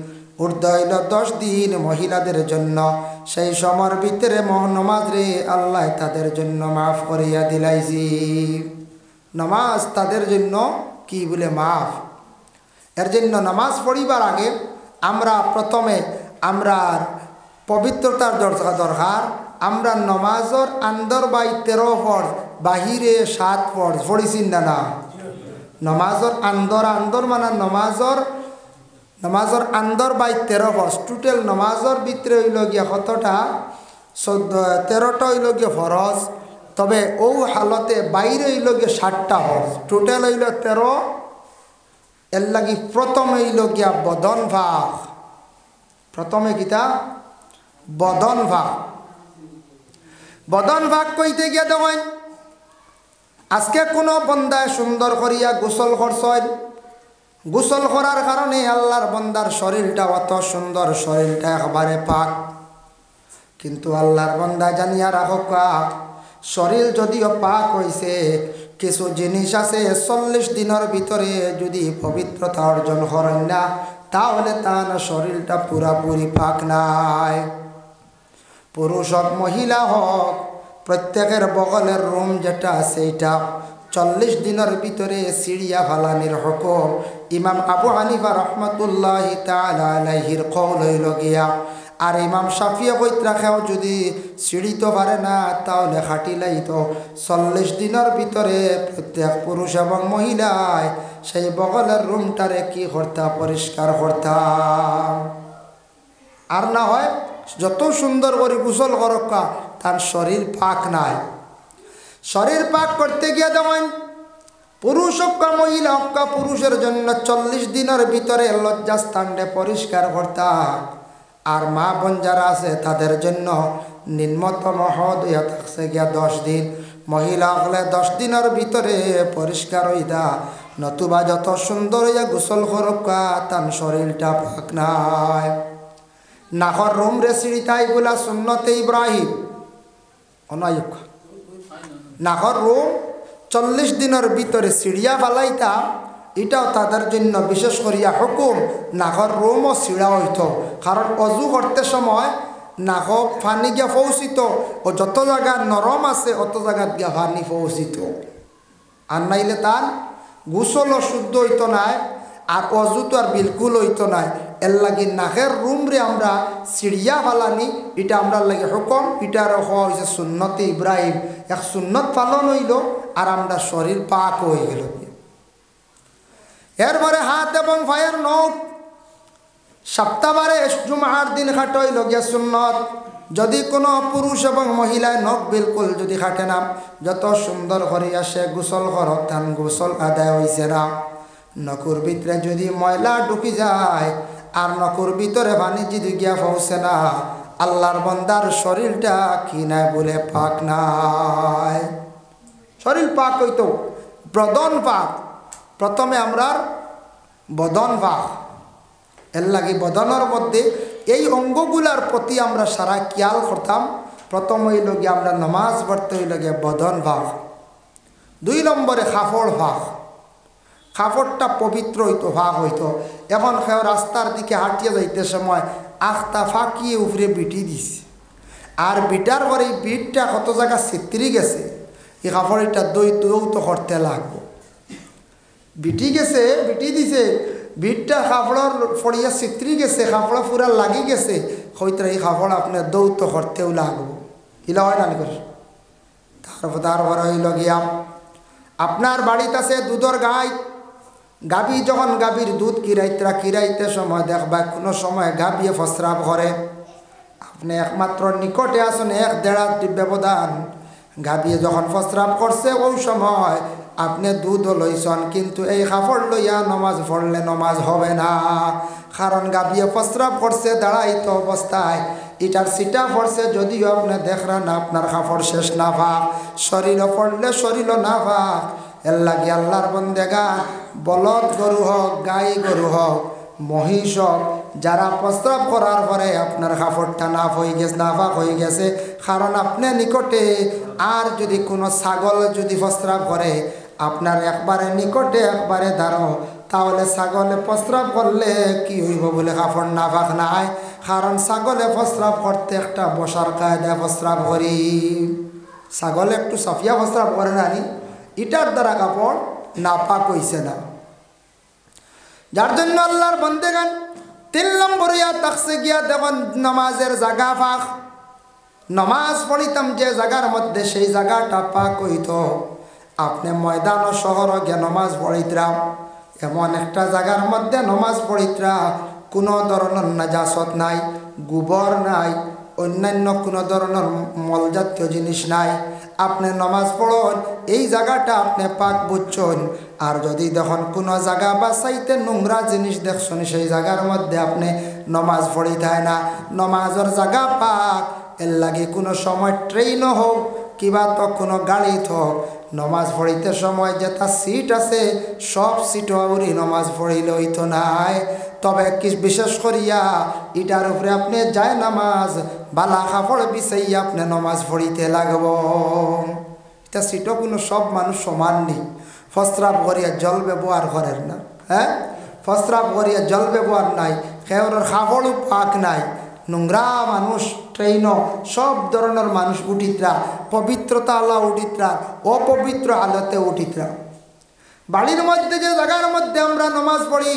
ঊর্ধ্ব হইল 10 দিন মহিলাদের জন্য। সেই সময়ের ভিতরে নমাজ রে আল্লাহ তাদের জন্য মাফ করিয়া দিলাইছি। নামাজ তাদের জন্য কি বলে মাফ। এর জন্য নামাজ পড়িবার আগে আমরা প্রথমে আমরা পবিত্রতার দরকার। আমরা নমাজর আন্দর বাই 13 ফরজ, বাহিরে 7 ফরজ পড়িছি না? নমাজর আন্দর মানে নমাজর আন্দর বাই 13 ফরজ। টোটাল নমাজর ভিতরে হইল গিয়া কতটা? 13টা হইল গিয়া ফরজ। তবে ও হালতে বাইরে হইল গিয়া 7টা ফরজ। টোটাল হইল 13। এর লাগি প্রথমে হইল গিয়া বদন ভাগ। প্রথমে কিতা? বদন ভাগ। বদন ভাগ কইতে গিয়া দেখেন, আজকে কোনো বন্দায় সুন্দর করিয়া গোসল করছেন। গোসল করার কারণে আল্লাহর বন্দার শরীরটা অত সুন্দর, শরীরটা একবারে পাক। কিন্তু আল্লাহর বন্দা জানিয়া রাখো, শরীর যদিও পাক হইছে, কিছু জিনিস আছে 40 দিনের ভিতরে যদি পবিত্রতা অর্জন করেন না, তাহলে তার শরীরটা পুরাপুরি পাক নাই। পুরুষ হোক মহিলা হোক, প্রত্যেকের বগলের রুম যেটা সেইটা 40 দিনের ভিতরে সিঁড়িয়া ফালানির হুকুম ইমাম আবু হানিফা রহমতুল্লাহি তাআলা আলাইহির কওল হইল গিয়া। আর ইমাম শাফিঈ কইত রাখেও যদি সিঁড়িতে পারে না, তাহলে খাটিলাই তো 40 দিনের ভিতরে প্রত্যেক পুরুষ এবং মহিলায় সেই বগলের রুমটারে কি করতা? পরিষ্কার করতাম। আর না হয় যত সুন্দর করে গোসল করক্কা, তার শরীর পাক নাই। শরীর পাক করতে গিয়ে দেবেন পুরুষ হোক মহিলা হোক, পুরুষের জন্য 40 দিনের ভিতরে লজ্জাস্থানটা পরিষ্কার করতাম। আর মা বোন যারা আছে তাদের জন্য নিম্নতম হদ হইয়া থাকছে গিয়া 10 দিন। মহিলা হলে 10 দিনের ভিতরে পরিষ্কার হইতা, নতুবা যত সুন্দর হইয়া গোসল করক্কা, তার শরীরটা পাক নাই। নাখর রুম রে সিঁড়িতা এগুলা সুন্নতে ইব্রাহিম অনায়ক নাখর রুম 40 দিনের ভিতরে সিঁড়িয়া ফালাইতা এটাও তাদের জন্য বিশেষ করিয়া হুকুম নাখর রুমও সিঁড়া হইত কারণ অজু করতে সময় নাখ ফানি গিয়া পৌঁছিত ও যত জায়গা নরম আছে অত জায়গাত গিয়া ফানি পৌঁছিত আর নাইলে তার গোসলও শুদ্ধ হইতো নাই আর অজু তো আর বিলকুল হইতো নাই এর লাগে নাকের রুম রে আমরা সিঁড়িয়া ফালানি এটা আমরা লাগে হুকুম এটার হওয়া হয়েছে সুন্নতে ইব্রাহিম এক সুন্নত পালন হইল আর আমরা শরীর পাক হয়ে গেল এরপরে হাত এবং পায়ের নখ সপ্তাহবারে জুমার দিন খাটইল গিয়া সুন্নত যদি কোনো পুরুষ এবং মহিলায় নখ বিলকুল যদি খাটে না যত সুন্দর করে আসে গোসল করত ধান গোসল আদায় হয়েছে না নকুর ভিতরে যদি ময়লা ঢুকি যায় আর নকুর ভিতরে পানি যদি গিয়া পৌঁছে না আল্লাহর বান্দার শরীরটা কি নাই বলে পাক নাই শরীর পাক হইতো বদন পাক প্রথমে আমরা বদন পাক এর লাগে বদনের মধ্যে এই অঙ্গগুলার প্রতি আমরা সারা খেয়াল করতাম প্রথম হইল গিয়ে আমরা নামাজ পড়তে হইল গিয়ে বদন ভাগ 2 নম্বরে কাপড় ভাগ কাপড়টা পবিত্র হইতো ভাগ হইতো এখন কেউ রাস্তার দিকে হাঁটিয়ে যাইতে সময় আখটা ফাঁকিয়ে উপরে বিটি দিছে আর বিটার পরে এই বিটটা কত জায়গা ছিত্রি গেছে এই কাপড়টা দৌত করতে লাগবো বিটি গেছে বিটি দিছে বিটটা কাপড়ের ফড়িয়া ছিত্রি গেছে কাপড় পুরা লাগি গেছে হয়তো এই কাপড় আপনার দৌত করতেও লাগবো ইলা হয় না করে তারপরে হইল গিয়া আপনার বাড়িতে আছে দুধের গাই গাবি যখন গাভীর দুধ কিরাইতে সময় দেখবা কোনো সময় গাভিয়ে ফসরাব করে আপনি একমাত্র নিকটে আসুন 1-1.5 ব্যবধান গাভিয়ে যখন ফসরাব করছে ওই সময় আপনি দুধ লইছেন কিন্তু এই কাপড় লইয়া নমাজ পড়লে নমাজ হবে না কারণ গাভিয়ে ফসরাব করছে দাঁড়াইত অবস্থায় এটার সিটা পড়ছে যদিও আপনি দেখলেন না আপনার কাপড় শেষ না ভাগ শরীরও পড়লে শরীরও না ভাগ এর লাগে আল্লাহর বন্দেগা বলদ গরু হোক গাই গরু হোক মহিষ হোক যারা প্রস্রাব করার পরে আপনার কাপড়টা নাফ হয়ে গেছে নাফাক হয়ে গেছে কারণ আপনার নিকটে আর যদি কোনো ছাগল যদি প্রস্রাব করে আপনার একবারে নিকটে একবারে দাঁড়ো তাহলে ছাগলে প্রস্রাব করলে কি হইব বলে কাপড় নাফাক নাই কারণ ছাগলে প্রস্রাব করতে একটা বসার কায়দা প্রস্রাব করি ছাগলে একটু সাফিয়া প্রস্রাব করে নানি এটার দ্বারা কাপড় নাপাক হইছে না যার জন্য আল্লাহর বন্দেগান 3 নম্বরে তাকসে গিয়া দেখুন নামাজের জায়গা পাক নামাজ পড়িতাম যে জায়গার মধ্যে সেই জায়গাটা পাক হইত আপনি ময়দান ও শহর গিয়ে নামাজ পড়িতরা এমন একটা জায়গার মধ্যে নামাজ পড়িতরা কোনো ধরনের নাজাসত নাই গোবর নাই অন্যান্য কোনো ধরনের মলজাতীয় জিনিস নাই আপনি নামাজ পড়ুন এই জায়গাটা আপনি পাক বুঝছেন আর যদি দেখুন কোনো জায়গা বা চাইতে নোংরা জিনিস দেখছেন সেই জায়গার মধ্যে আপনি নামাজ পড়িতে না নামাজের জায়গা পাক এর লাগে কোনো সময় ট্রেনও হোক কিবা তো কোনো গাড়িত হোক নামাজ পড়িতে সময় যেটা সিট আছে সব সিট আবরি নামাজ পড়িলে হইতো নাই তবে কি বিশেষ করিয়া এটার উপরে আপনি যায় নামাজ বালা কাপড় বিছাইয়া আপনি নামাজ পড়িতে লাগব এটা সিটও কোনো সব মানুষ সমান নেই প্রস্রাব করিয়া জল ব্যবহার করেন না হ্যাঁ প্রস্রাব করিয়া জল ব্যবহার নাই কেউর কাপড়ও পাক নাই নোংরা মানুষ ট্রেনও সব ধরনের মানুষ উঠিতরা পবিত্রতা আল্লাহ উঠিতরা অপবিত্র আলোতে উঠিতরা বাড়ির মধ্যে যে জায়গার মধ্যে আমরা নামাজ পড়ি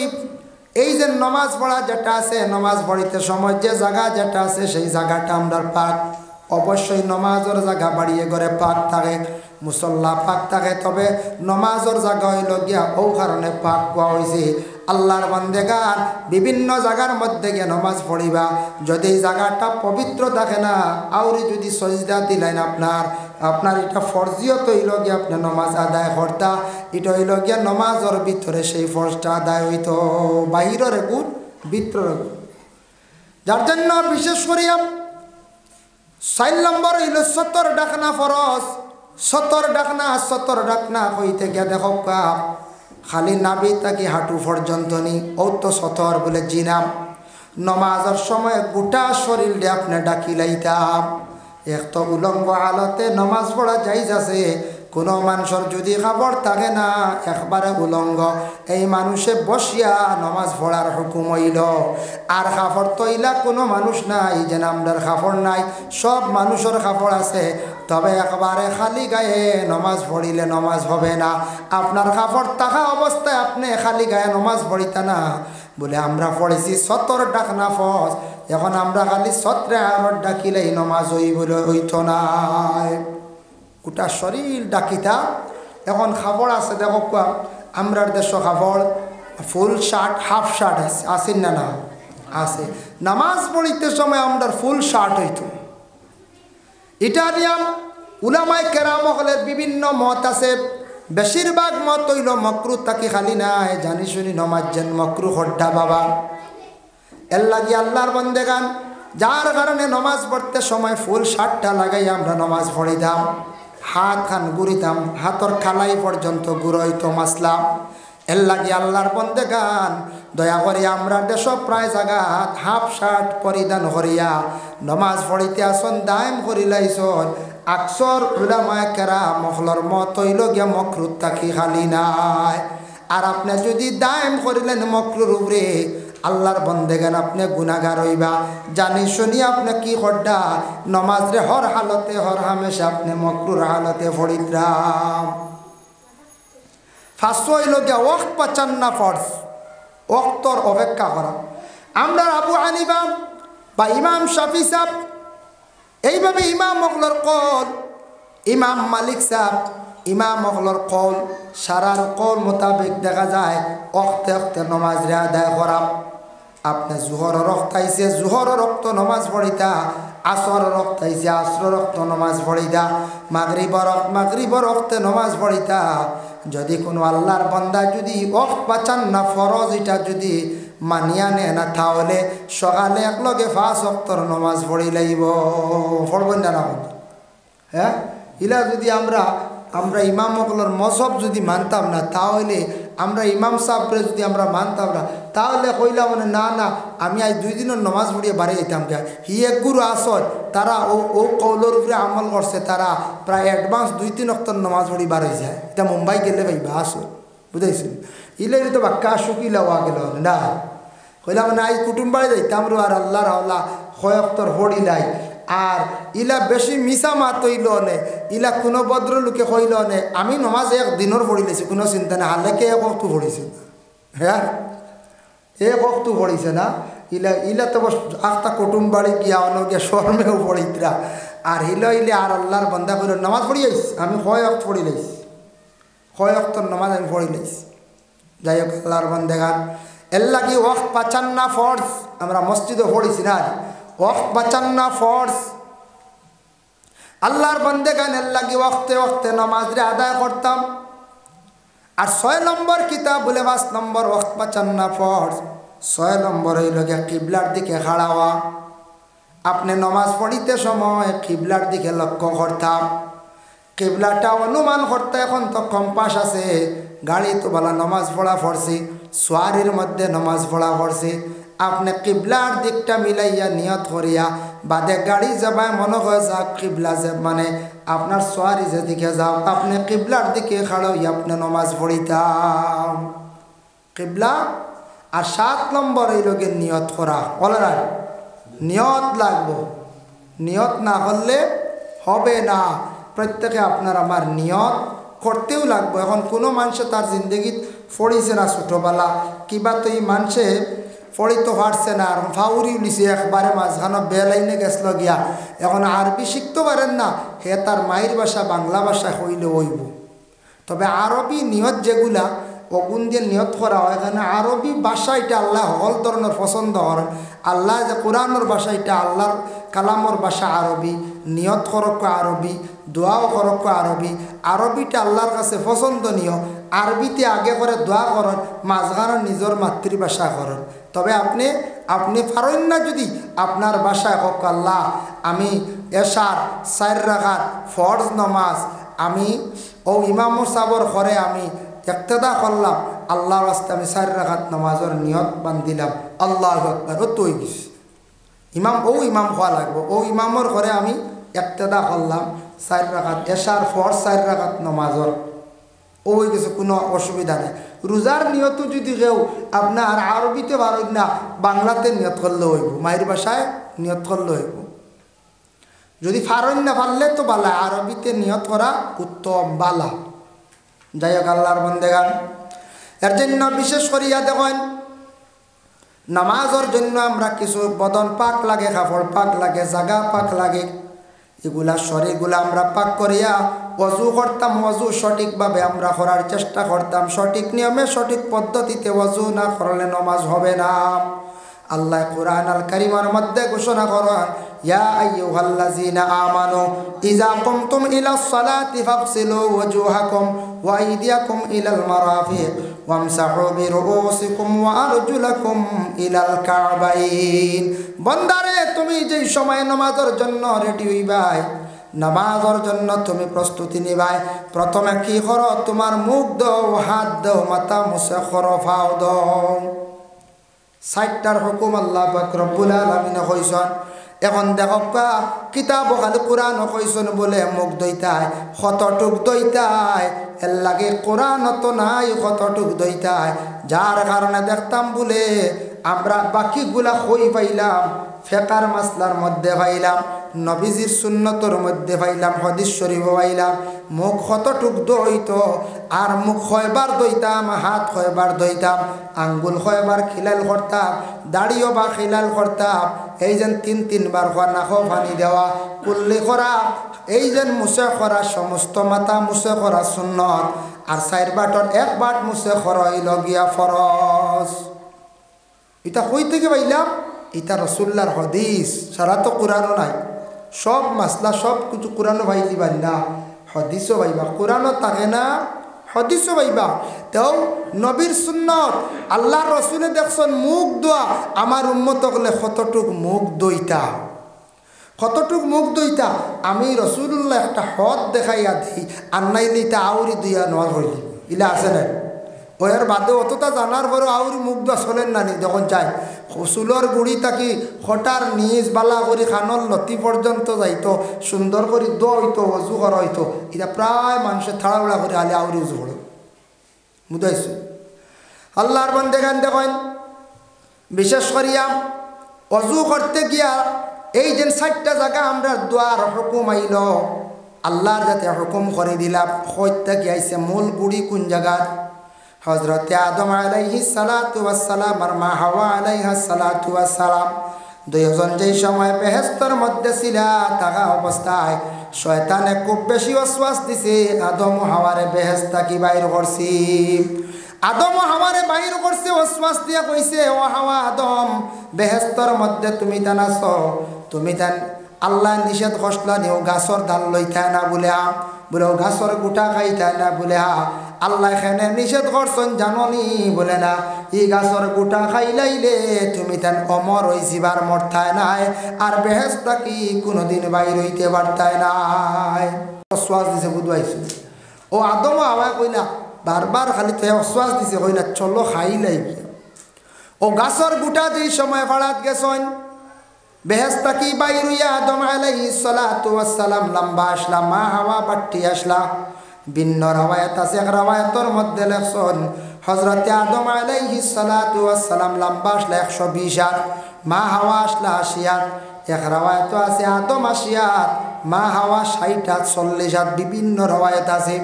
এই যে নামাজ পড়া যেটা আছে নামাজ পড়িতে সময় যে জায়গা যেটা আছে সেই জায়গাটা আমরা পাক অবশ্যই নামাজের জায়গা বাড়িয়ে করে পাক থাকে মুসল্লা পাক থাকে তবে নামাজের জায়গা হইল গিয়া ও কারণে পাক কোয়া হয়েছে আল্লাহর বান্দেগান বিভিন্ন জায়গার মধ্যে গিয়ে নামাজ পড়িবা যদি জায়গাটা পবিত্র থাকে না আউরি যদি সজদা দিলেন আপনার এটা ফরজিয়ত হইল গিয়ে আপনি নামাজ আদায় করতা এটা হইল গিয়া নামাজের ভিতরে সেই ফরজটা আদায় হইত বাহিরের গুণ ভিতরের গুণ যার জন্য বিশেষ করিয়া 4 নম্বর হইল সতর ডাকনা ফরজ সতর ডাকনা হইতে গিয়া দেখো খালি নাবি তাকে হাঁটু পর্যন্ত নি ও তো সতর বলে জিনাম নমাজের সময় গোটা শরীর দিয়ে আপনি ডাকি লাইতাম। এক তো উলঙ্গ হালতে নমাজ পড়া যাইজ আছে, কোনো মানুষের যদি খবর থাকে না একবারে উলঙ্গ, এই মানুষে বসিয়া নমাজ পড়ার হুকুম হইল। আর খাফর তৈলা কোনো মানুষ নাই, যে নামদার খাফর নাই, সব মানুষের খাফর আছে, তবে একবারে খালি গায়ে নমাজ পড়িলে নমাজ হবে না। আপনার খাফর থাকা অবস্থায় আপনি খালি গায়ে নমাজ পড়িতা না। বলে আমরা পড়েছি 70 ডাক নাফজ, এখন আমরা খালি 17 ডাকিলেই নমাজ হইতো না, গোটা শরীর ডাকিতা। এখন খাবার আছে দেখো, আমরার দেশ খাবার ফুল শার্ট হাফ শার্ট আসেন না, না আছে। নামাজ পড়িতে সময় আমরা ফুল শার্ট হইতো। এটা নিয়ম উলামায়ে কেরাম হলের বিভিন্ন মত আছে। বেশিরভাগ মত হইল মকরু তাকে খালি নাই, জানি শুনি নমাজ যেন মকরু হড্ডা বাবা। এর লাগি আল্লাহর বন্দেগান, যার কারণে নমাজ পড়তে সময় ফুল শার্টটা লাগাই আমরা নমাজ পড়িতাম, হাত খান গুড়িতাম, হাতর খালাই পর্যন্ত গুড়াইতো মাসলাম। এর লাগি আল্লাহর বন্দেগান দয়া করে আমরা দেশ প্রায় জায়গাত হাফ শার্ট পরিধান করিয়া নমাজ পড়িতে আসন দায়ম করিলাইছন। আকসর উলামায়ে কেরাম মহলর মত হইল গিয়া মকরুত তাকি খালি নাই। আর আপনি যদি দায়ম করিলেন মকরুর উপরে, আল্লাহর বন্দেগান আপনি গুনাহগার হইবা। জানি শুনি আপনি কি করডা নমাজ রে হর হালতে হর হামেশা আপনি মকরুর হালতে পড়িতাম। ফার্স্ট হইল গিয়া ওয়াক্ত পাচান না ফরজ, ওয়াক্তর অপেক্ষা করা। আমরা আবু হানিফা বা ইমাম শাফি সাহেব, এইভাবে ইমাম মখলর কল, ইমাম মালিক সাহেব, ইমাম মখলর কল, সারার কল মোতাবেক দেখা যায় অক্তে অক্তে নমাজ রে আদায় করা। আপনি জুহর রক্ত আইছে জুহর রক্ত নমাজ পড়িতা, আসর রক্ত আইছে আসর রক্ত নমাজ পড়িতা, মাগরিব রক্তে নমাজ পড়িতা। যদি কোনো আল্লাহর বান্দা যদি ওয়াক্ত পাচান না ফরজ এটা যদি মানিয়া নেয় না, তাহলে সকালে একলগে 5 ওয়াক্তর নমাজ পড়ি লাইব। পড়বেন না না? হ্যাঁ, ইলা যদি আমরা ইমাম মকলর মজহব যদি মানতাম না, তাহলে আমরা ইমাম সাহেবরে যদি আমরা মানতাম না, তাহলে কইলাম মানে না না আমি আজ 2 দিনের নমাজ পড়িয়ে বাড়ি যেতাম কে। হি এক গুরু আসর, তারা ও কৌলর উপরে আমল করছে, তারা প্রায় অ্যাডভান্স 2-3 ওয়াক্তর নমাজ পড়ি বার হয়ে যায়। এটা মুম্বাই গেলে ভাইবা আসর, বুঝাইছেন? ইলে তো বাক্কা শুকিলা হওয়া গেল না, কইলাম মানে আজ কুটুম বাড়ি যাইতাম রো, আর আল্লাহর আল্লাহ কয়েকতর হড়িলাই। আর ইলা বেশি মিশা মাত হইল নে, ইলা কোনো ভদ্র লোকে কইল নে আমি নমাজ 1 দিনের পড়ি লেছি, কোনো চিন্তা না, হালেকে 1 ওয়াক্ত পড়িছে। হ্যাঁ, 1 ওয়াক্ত পড়িছে না। ইলা তো আখতা কুটুম বাড়ি গিয়া অনগে শর্মেও পড়িতরা। আর ইলে আর আল্লাহর বান্দা কইল নামাজ পড়ি আইস, আমি কয় ওয়াক্ত পড়ি লাইছি, কয় ওয়াক্তর নামাজ আমি পড়ি লাইছি। যাই হোক আল্লাহর বান্দেগান, এর লাগি ওয়াক্ত পাচান না ফরজ। আমরা মসজিদে পড়িছি না, ওয়াক্ত বাঁচান না ফরজ। আল্লাহর বান্দেগান এর লাগি ওয়াক্তে ওয়াক্তে নামাজ রে আদায় করতাম। আর 6 নম্বর কিতাব বলে 5 নম্বর ওয়াক্ত বাঁচান না ফরজ। 6 নম্বর হইল গিয়া কিবলার দিকে খাড়া হওয়া। আপনি নামাজ পড়িতে সময় কিবলার দিকে লক্ষ্য করতাম, কিবলাটা অনুমান করতে। এখন তো কম্পাস আছে, গাড়ি তো বলা নামাজ পড়া পড়ছি, সোয়ারির মধ্যে নামাজ পড়া পড়ছি। আপনি কিবলার দিকটা মিলাইয়া নিয়ত করিয়া বাদে গাড়ি যাবায় মনে হয় যাক কিবলা যে মানে আপনার সোয়ারি যেদিকে যাও, আপনি কিবলার দিকে খাড়াইয়া আপনি নমাজ পড়িতাম কিবলা। আর 7 নম্বর এই লোকে নিয়ত করা, বলার নিয়ত লাগবো, নিয়ত না করলে হবে না। প্রত্যেকে আপনার আমার নিয়ত করতেও লাগবো। এখন কোনো মানুষে তার জিন্দগিত পড়িছে না ছোটোবেলা, কিবা তো এই মানুষে পড়িতে পারছে না, আর ফাউরি উলিছে একবারে মাঝখানো বেলাইনে গেছিল গিয়া, এখন আরবি শিখতে পারেন না, হে তার মায়ের ভাষা বাংলা ভাষা হইলে হইব। তবে আরবি নিয়ত যেগুলা অগুন দিয়ে নিয়ত করা হয়, এখানে আরবি ভাষা এটা আল্লাহ সকল ধরনের পছন্দ করেন। আল্লাহ যে কোরআনের ভাষা এটা আল্লাহর কালামর ভাষা আরবি, নিয়ত করক আরবি, দোয়াও করক আরবি। আরবিটা আল্লাহর কাছে পছন্দনীয়। আরবিতে আগে করে দোয়া করেন, মাঝখানে নিজের মাতৃভাষা করেন। তবে আপনি পারেন না যদি আপনার ভাষায় হোক আল্লাহ আমি এশার 4 রাকাত ফরজ নমাজ আমি ও ইমাম সাবর ঘরে আমি ইক্তেদা করলাম, আল্লাহর রাস্তে আমি 4 রাকাত নামাজের নিয়ত বান্ধিলাম, আল্লাহু আকবার, ও তো হয়ে গেছে। ইমাম হওয়া লাগবে, ও ইমামর ঘরে আমি ইক্তেদা করলাম 4 রাকাত, এশার পর 4 রাকাত নামাজের, ও হয়ে গেছে, কোনো অসুবিধা নেই। রোজার নিয়ত যদি কেউ আপনার আরবিতে পারেন না, বাংলাতে নিয়ত করলে হইব, মায়ের ভাষায় নিয়ত করলে হইব। যদি পারেন না, পারলে তো বালা, আরবিতে নিয়ত করা উত্তম, বালা। যাই হোক আল্লাহর বান্দাগণ, এর জন্য বিশেষ করিয়া দেখেন নামাজের জন্য আমরা কিছু বদন পাক লাগে, কাপড় পাক লাগে, জাগা পাক লাগে, এগুলা শরীরগুলা আমরা পাক করিয়া ওযু করতাম। ওযু সঠিকভাবে আমরা করার চেষ্টা করতাম, সঠিক নিয়মে সঠিক পদ্ধতিতে ওযু না করলে নামাজ হবে না। আল্লাহ কুরআন আল কারীমের মধ্যে ঘোষণা করেন, ইয়া আইয়ুহাল্লাযীনা আমানু ইযা কুমতুম ইলাস সালাতি ফাগসিলু ওয়াজুহাকুম ওয়া আইদিয়াকুম ইলাল মারাফিক ওয়ামসাহু বিরুউসিকুম ওয়া আরজুলাকুম ইলাল কাবাইন। বান্দারে, তুমি যেই সময় নামাজের জন্য রেডি হইবাই, নামাজের জন্য তুমি প্রস্তুতি নিবাই, প্রথমে কি করো? তোমার মুখ দাও, হাত দাও, মাথা মুছে করো, পাও দাও। 60টার হুকুম আল্লাহ পাক রব্বুল আলামিন কইছেন। এখন দেখো কিতাব খালি কোরআন কইছেন বলে মুখ দইতায়, কতটুক দইতায়, এর লাগে কোরআন তো নাই, কতটুক দইতায়। যার কারণে দেখতাম বলে আমরা বাকিগুলা কই পাইলাম, ফেকার মাসলার মধ্যে পাইলাম, নবীজির সুন্নতর মধ্যে পাইলাম, হাদিস শরীফ পাইলাম। মুখ কতটুক দইত, আর মুখ কয়বার দইতাম, হাত কয়বার দইতাম, আঙ্গুল কয়বার খিলাল করতাম, দাড়িও বা খিলাল করতাম, এই যেন 3-3 বার নাকো পানি দেওয়া, কুল্লি করা, এই যেন মুছে করা, সমস্ত মাথা মুছে করা সুন্নত, আর 4 বাটর 1 বাট মুছে করই লগিয়া ফরজ। এটা কই থেকে পাইলাম? এটা রাসূলুল্লাহর হাদিস, সারা তো কোরআনও নাই। সব মাসলা সব কিছু কোরআনও পাইলি পারি না, হাদিসও পাইবা। কোরআনও থাকে না, হাদিসও পাইবা। তেও নবীর সুন্নত, আল্লাহর রসুলে দেখছেন মুখ দোয়া, আমার উম্মত হলে কতটুক মুখ দইতা, কতটুক মুখ দইতা। আমি রসুল্লাহ একটা হদ দেখাইয়া দিই, আর নাইলে এটা আউরি দুইয়া নোয়ার হইলি, ইলা আছে না? ওর বাদে অতটা জানার পরেও আউরি মুখ দোয়া চলেন না নি, যখন চাই চুলোর গুড়ি থাকি হঠার নিজ বালা করি খানর লতি পর্যন্ত যাইতো, সুন্দর করে দোয়া হইতো, অজু করা হইতো। এটা প্রায় মানুষের থাড়াউড়া করে আলে আউরি উজু করো, বুঝাইছো? আল্লাহর বান্দাগণ দেখেন, বিশেষ করিয়া অজু করতে গিয়া এই যে 4টা জায়গা আমরা দোয়ার হুকুম আইল, আল্লাহর যাতে হুকুম করে দিলাম, হইতে গিয়াছে মূল গুড়ি কোন জায়গার? হযরতে আদম আলাইহিস সালাতু ওয়াস সালাম আর মা হাওয়া আলাইহাস সালাতু ওয়াস সালাম দুইজন যেই সময় বেহেশতের মধ্যে ছিল, থাকা অবস্থায় শয়তানে খুব বেশি ওয়াসওয়াস দিছে, আদম ও হাওয়ারে বেহেশত থেকে বাইর করছি। আদম ও হাওয়ারে বাইর করছে, ওয়াসওয়াস দিয়া কইছে, ও হাওয়া আদম, বেহেশতের মধ্যে তুমি তানাছো, তুমি তান আল্লাহ নিষেধ করলা নিও গাছর ডাল লইতা না বলে, বলে ও গাছর গুটা খাইতা না বলে, আল্লাহ এখানে নিষেধ করছেন জাননি বলে না, এই গাছর গুটা খাইলাইলে তুমি তান অমর হই জীবার মরতায় নাই, আর বেহেশত কি কোনোদিন বাইর হইতে পারতায় নাই। অশ্বাস দিছে, বুঝবাইছো? ও আদম হাওয়া কইলা বারবার খালি তো অশ্বাস দিছে, কইলা চলো খাইলাই। ও গাছর গুটা যেই সময় ফাড়াত গেছেন, বেহেশত কি বাইর হইয়া আদম আলাইহিস সালাতু ওয়াস সালাম লম্বা আসলা, মা হাওয়া বাট্টি আসলা। ভিন্ন রাওয়ায়াত আছে, এক রাওয়ায়াতের মধ্যে লেখছেন হযরতে আদম আলাইহিস সালাতু ওয়াস সালাম লম্বা আসলা 120 হাত, মা হাওয়া আসলা 80 হাত। এক রাওয়ায়াত আছে আদম 80 হাত, মা হাওয়া 60 হাত 40 হাত, বিভিন্ন রাওয়ায়াত আছে।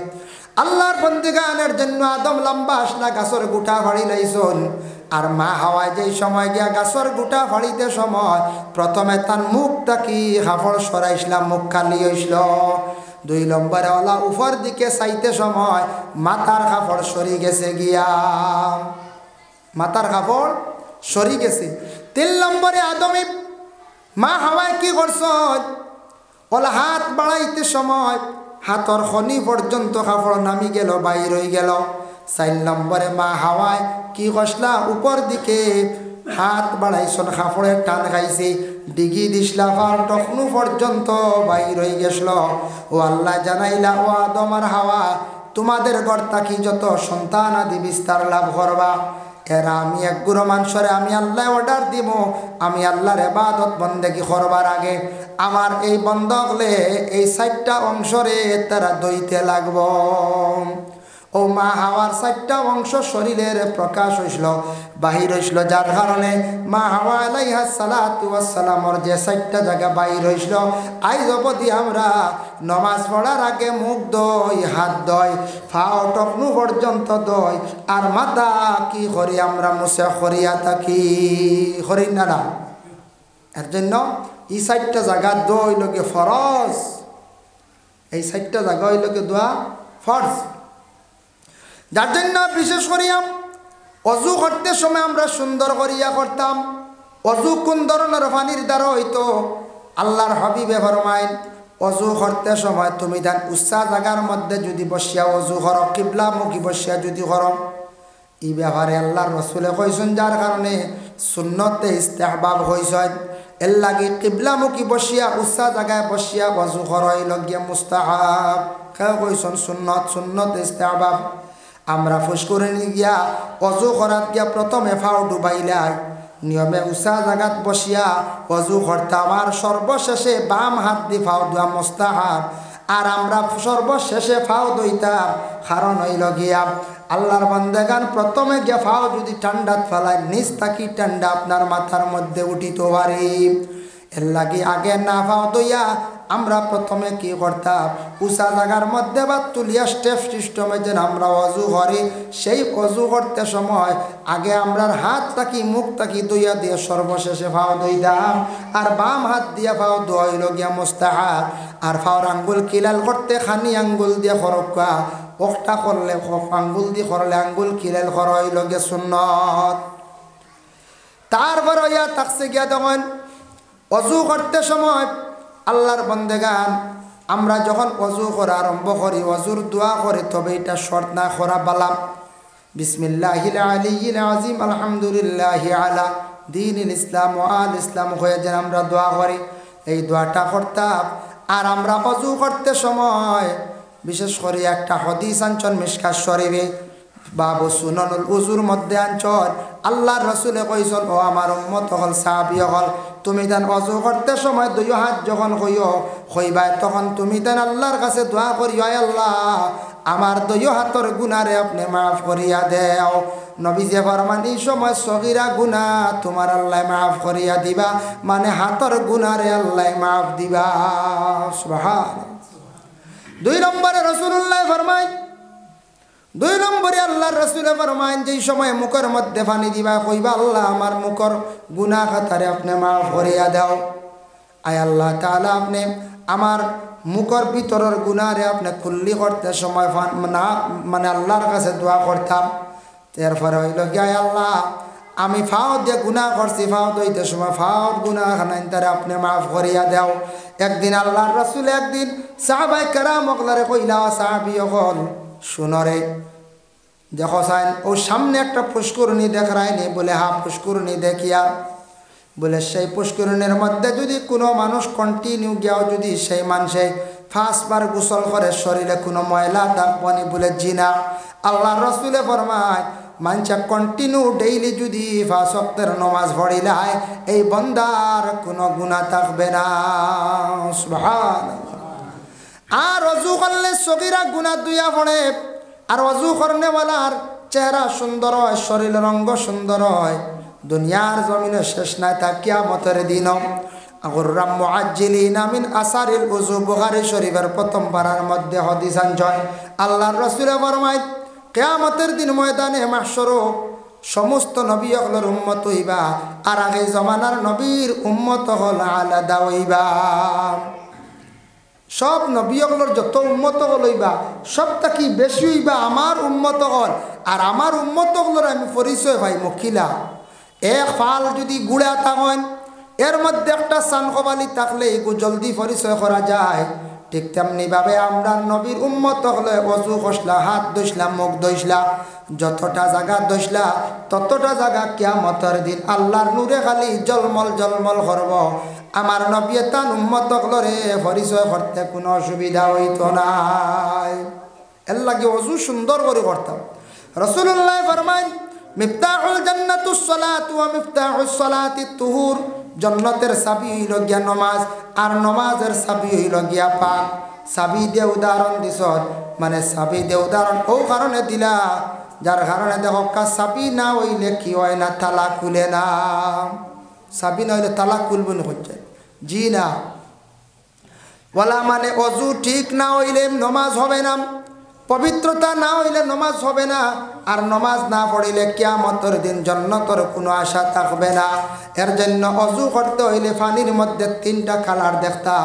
আল্লাহর বন্দেগানের জন্য আদম লম্বা আসলা, গাছর গুটা ফাড়ি লাইছন, আর মা হাওয়ায় যেই সময় গিয়া গাছর গুটা ফাড়িতে সময় প্রথমে তার মুখটা কি কাপড় সরাইছিলাম, মুখ খালি হইছিল। 2 নম্বরে ওলা উপর দিকে চাইতে সময় মাথার কাপড় সরি গেছে গিয়া, মাথার কাপড় সরি গেছে। 3 নম্বরে আদমে মা হাওয়ায় কি করছ, ওলা হাত বাড়াইতে সময় হাতর খনি পর্যন্ত কাপড় নামি গেল, বাইর হয়ে গেল। 4 নম্বরে মা হাওয়ায় কি কষলা, উপর দিকে হাত বাড়াইছন, কাপড়ের টান খাইছে, ডিগি দিসলা ফার টকনু পর্যন্ত বাইর হয়ে গেছিল। ও আল্লাহ জানাইলা, ও আদম আর হাওয়া, তোমাদের ঘর থাকি যত সন্তান আদি বিস্তার লাভ করবা এরা আমি এক গুরু মানুষরে আমি আল্লাহ অর্ডার দিব আমি আল্লাহর ইবাদত বন্দেগী করবার আগে আমার এই বন্ধকলে এই 4টা অংশরে তারা দইতে লাগব ও মা হাওয়ার 4টা অংশ শরীরের প্রকাশ হইছিল বাহির হইছিল যার কারণে মা হাওয়া আলাইহিস সালাতু ওয়াস সালামর যে 4টা জায়গা বাহির হইছিল আজ অবধি আমরা নমাজ পড়ার আগে মুখ দই হাত দই পাও টকনু পর্যন্ত দই আর মাথা কি করি আমরা মুছে করিয়া থাকি করি না এর জন্য এই 4টা জায়গা দই লোকে ফরজ এই 4টা জায়গা হইলকে দোয়া ফরজ যার জন্য বিশেষ করিয়া অজু করতে সময় আমরা সুন্দর করিয়া করতাম অজু কোন ধরনের পানির দ্বারা হইতো আল্লাহর হাবিবে ফরমাইন অজু করতে সময় তুমি ধান উচ্চা জায়গার মধ্যে যদি বসিয়া অজু করো কিবলামুখী বসিয়া যদি করো এই ব্যাপারে আল্লাহর রসুলে কইছেন যার কারণে সুন্নতে ইস্তেহবাব হইছেন এর লাগে কিবলামুখী বসিয়া উচ্চা জায়গায় বসিয়া অজু করই লগিয়া মুস্তাহাব কেউ কইছেন সুন্নত ইস্তেহবাব আমরা ফুসকুরনি গিয়া অজু করাত গিয়া প্রথমে ফাও ডুবাইলাই নিয়মে উষা জায়গাত বসিয়া অজু করতাম আর সর্বশেষে বাম হাত দিয়ে ফাও দোয়া মুস্তাহাব আর আমরা সর্বশেষে ফাও দইতাম কারণ হইল গিয়া আল্লাহর বান্দাগান প্রথমে গিয়া ফাও যদি ঠান্ডাত ফেলায় নিচ থাকি ঠান্ডা আপনার মাথার মধ্যে উঠিতে পারে এর লাগে আগে না ফাও দইয়া আমরা প্রথমে কি করতাম উষা জায়গার মধ্যে বা তুলিয়া স্টেপ সিস্টেমে যেন আমরা অজু করি সেই অজু করতে সময় আগে আমরা হাত থাকি মুখ থাকি দইয়া দিয়ে সর্বশেষে ফাও দইতাম আর বাম হাত দিয়া ফাও দইল গিয়া মুস্তাহাব আর ফাওর আঙ্গুল কিলাল করতে খানি আঙ্গুল দিয়ে খরকা ওটা করলে আঙ্গুল দিয়ে করলে আঙ্গুল কিলাল করা হইল গিয়া সুন্নত তারপর ইয়া থাকছে গিয়া তখন অজু করতে সময় আল্লাহর বন্দেগান আমরা যখন অজু করা আরম্ভ করি অজুর দোয়া করি তবে এটা শর্ত না করা বালাম বিসমিল্লাহিল আলিয়্যিল আযীম আলহামদুলিল্লাহি আলা দীনিল ইসলাম ওয়া আল ইসলাম হয়ে যেন আমরা দোয়া করি এই দোয়াটা করতাম আর আমরা অজু করতে সময় বিশেষ করে একটা হাদিস আনছেন মিশকাত শরীফে বাবু সুনানুল উজুর মধ্যে আনছেন আল্লাহর রাসূলে কইছেন ও আমার উম্মত হল সাহাবী হল তুমি দেন অজু করতে সময় দুই হাত যখন হইবাই তখন তুমি দেন আল্লাহর কাছে দোয়া করিও আয় আল্লাহ আমার দুই হাতের গুনারে আপনি মাফ করিয়া দেও নবীজি ফরমান এই সময় সগীরা গুনাহ তোমার আল্লাহ মাফ করিয়া দিবা মানে হাতের গুনারে আল্লাহ মাফ দিবা সুবহানাল্লাহ 2 নম্বরে রাসূলুল্লাহ ফরমায় 2 নম্বরে আল্লাহর রাসূলে ফরমায় যেই সময় মুখের মধ্যে পানি দিবা কইবা আল্লাহ আমার মুখের গুনাহ খাতারে আপনি মাফ করিয়া দাও আয় আল্লাহ তাআলা আপনি আমার মুখের ভিতরের গুনাহরে আপনি কুল্লি করতে সময় না মানে আল্লাহর কাছে দোয়া করতাম এরপরে হইল কি আয় আল্লাহ আমি ফাও দিয়ে গুনাহ করছি ফাও দইতে সময় ফাও গুনাহ খানাইন তারে আপনি মাফ করিয়া দাও একদিন আল্লাহর রাসূল একদিন সাহাবায়ে কেরাম ওগলারে কইলা সাহাবী হল শুনরে দেখো সাইন ও সামনে একটা পুষ্করণী দেখায়নি বলে হ্যাঁ পুষ্করণী দেখিয়া বলে সেই পুষ্করণীর মধ্যে যদি কোনো মানুষ কন্টিনিউ গিয়াও যদি সেই মানুষে 5 বার গোসল করে শরীরে কোনো ময়লা থাকবনি বলে জিনা আল্লাহর রাসূলে ফরমায় মানুষ কন্টিনিউ ডেইলি যদি 5 ওয়াক্তের নামাজ পড়িলায় এই বান্দার কোনো গুনাহ থাকবে না সুবহানাল্লাহ আর অজু করলে সগীরা গুনাহ দুইয়া পড়ে আর অজু করনেওয়ালার চেহারা সুন্দর হয় শরীরের অঙ্গ সুন্দর হয় দুনিয়ার জমিনে শেষ নাই তা কিয়ামতের দিন আগুররাম মুআজ্জিলিনা মিন আসারিল উযু বুখারী শরীফের প্রথম পারার মধ্যে হাদিস আনছেন আল্লাহর রাসূল ফরমায় কিয়ামতের দিন ময়দানে মাহশর সমস্ত নবী হলর উম্মত হইবা আর আগে জমানার নবীর উম্মত হল আলাদা হইবা সব নবীগুলোর যত উম্মত হইবা সবটা কি বেশি হইবা আমার উম্মত হল আর আমার উম্মত হলোর আমি পরিচয় পাই মখিলা এক ফাল যদি গুড়া থাকেন এর মধ্যে একটা সানকবালি থাকলে এগু জলদি পরিচয় করা যায় ঠিক তেমনি ভাবে আমরা নবীর উম্মত হলে অজু কষলা হাত দইসলা মুখ দইসলা যতটা জায়গা দইসলা ততটা জায়গা কিয়ামতের দিন আল্লাহর নূরে খালি জলমল জলমল করব আমার নবী তান উম্মত হলরে পরিচয় করতে কোনো অসুবিধা হইতো না এর লাগে অজু সুন্দর করে করতাম। রাসূলুল্লাহ ফরমায় মিফতাহুল জান্নাতুস সালাতু ওয়া মিফতাহুস সালাতিত তুহুর, জান্নাতের চাবি হইল গিয়া নমাজ, আর নমাজের চাবি হইল গিয়া পাক। চাবি দিয়ে উদাহরণ দিছ, মানে চাবি দিয়ে উদাহরণ ও কারণে দিলা, যার কারণে দেখো চাবি না হইলে কি হয় না, তালা খুলে না। চাবি না হইলে তালা খুলব না হচ্ছে, জি না। বলা মানে অজু ঠিক না হইলে নমাজ হবে না, পবিত্রতা না হইলে নমাজ হবে না, আর নমাজ না পড়িলে কিয়ামতের দিন জান্নাতের কোনো আশা থাকবে না। এর জন্য অজু করতে হইলে পানির মধ্যে 3টা কালার দেখতা।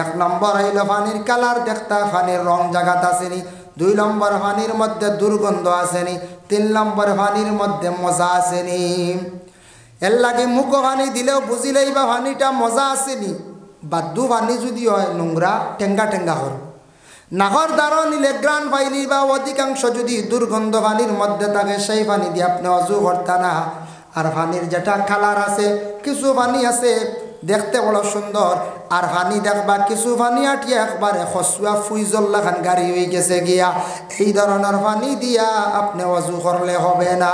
1 নম্বর হইল পানির কালার দেখতা, পানির রং জাগাত আসেনি। 2 নম্বর পানির মধ্যে দুর্গন্ধ আসেনি। 3 নম্বর পানির মধ্যে মজা আসেনি। এর লাগে মুখ পানি দিলেও বুঝিলেই বা পানিটা মজা আসেনি। বাদ্যু পানি যদি হয় নোংরা টেঙ্গা টেঙ্গা হল, নাহর দ্বারা নিলে গ্রান পাইলি বা অধিকাংশ যদি দুর্গন্ধ পানির মধ্যে থাকে, সেই পানি দিয়ে আপনি অজু করতা না। আর পানির যেটা কালার আছে, কিছু পানি আছে দেখতে বড় সুন্দর, আর পানি দেখবা কিছু পানি আটিয়া একবারে খসুয়া ফুইজল্লা খান গাড়ি হয়ে গেছে গিয়া, এই ধরনের পানি দিয়া আপনি অজু করলে হবে না।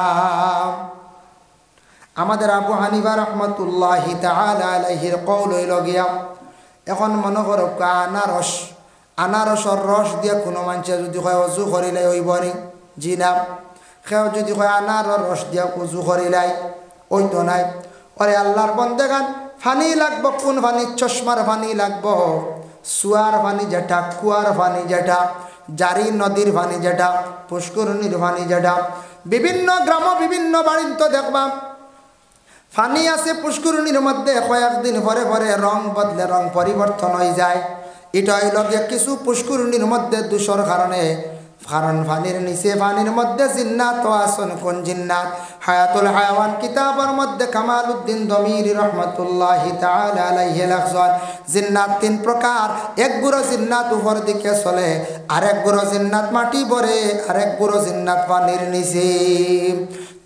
আমাদের আবু হানিফা রহমতুল্লাহি তাআলা আলাইহির কওল হইল গিয়া, এখন মনে করো আনারস, আনারসর রস দিয়ে কোনো মানুষে যদি হয় অজু করিলাই হইব নি? জি না। সেও যদি হয় আনারর রস দিয়া উজু করিলাই, ওই তো নাই। ওরে আল্লাহর বন্দেগান, পানি লাগবো কোন পানি? চশমার পানি লাগবো, সুয়ার পানি যেটা, কুয়ার পানি যেটা, জারি নদীর পানি যেটা, পুষ্করণীর পানি যেটা। বিভিন্ন গ্রাম বিভিন্ন বাড়িতে তো দেখবা পানি আছে পুষ্করণীর মধ্যে, কয়েকদিন পরে পরে রং বদলে, রং পরিবর্তন হয়ে যায়। এটা হইল গিয়ে কিছু পুষ্করণীর মধ্যে দূষর কারণে। কারণ পানির নিচে, পানির মধ্যে জিন্নাত আসন। কোন জিন্নাত? হায়াতুল হায়াওয়ান কিতাবের মধ্যে কামালউদ্দিন দমিরি রহমতুল্লাহি তাআলা আলাইহি লিখছেন, জিন্নাত 3 প্রকার। এক গুঁড়ো জিন্নাত উপর দিকে চলে, আরেক গুঁড়ো জিন্নাত মাটি ভরে, আরেক গুঁড়ো জিন্নাত পানির নিচে।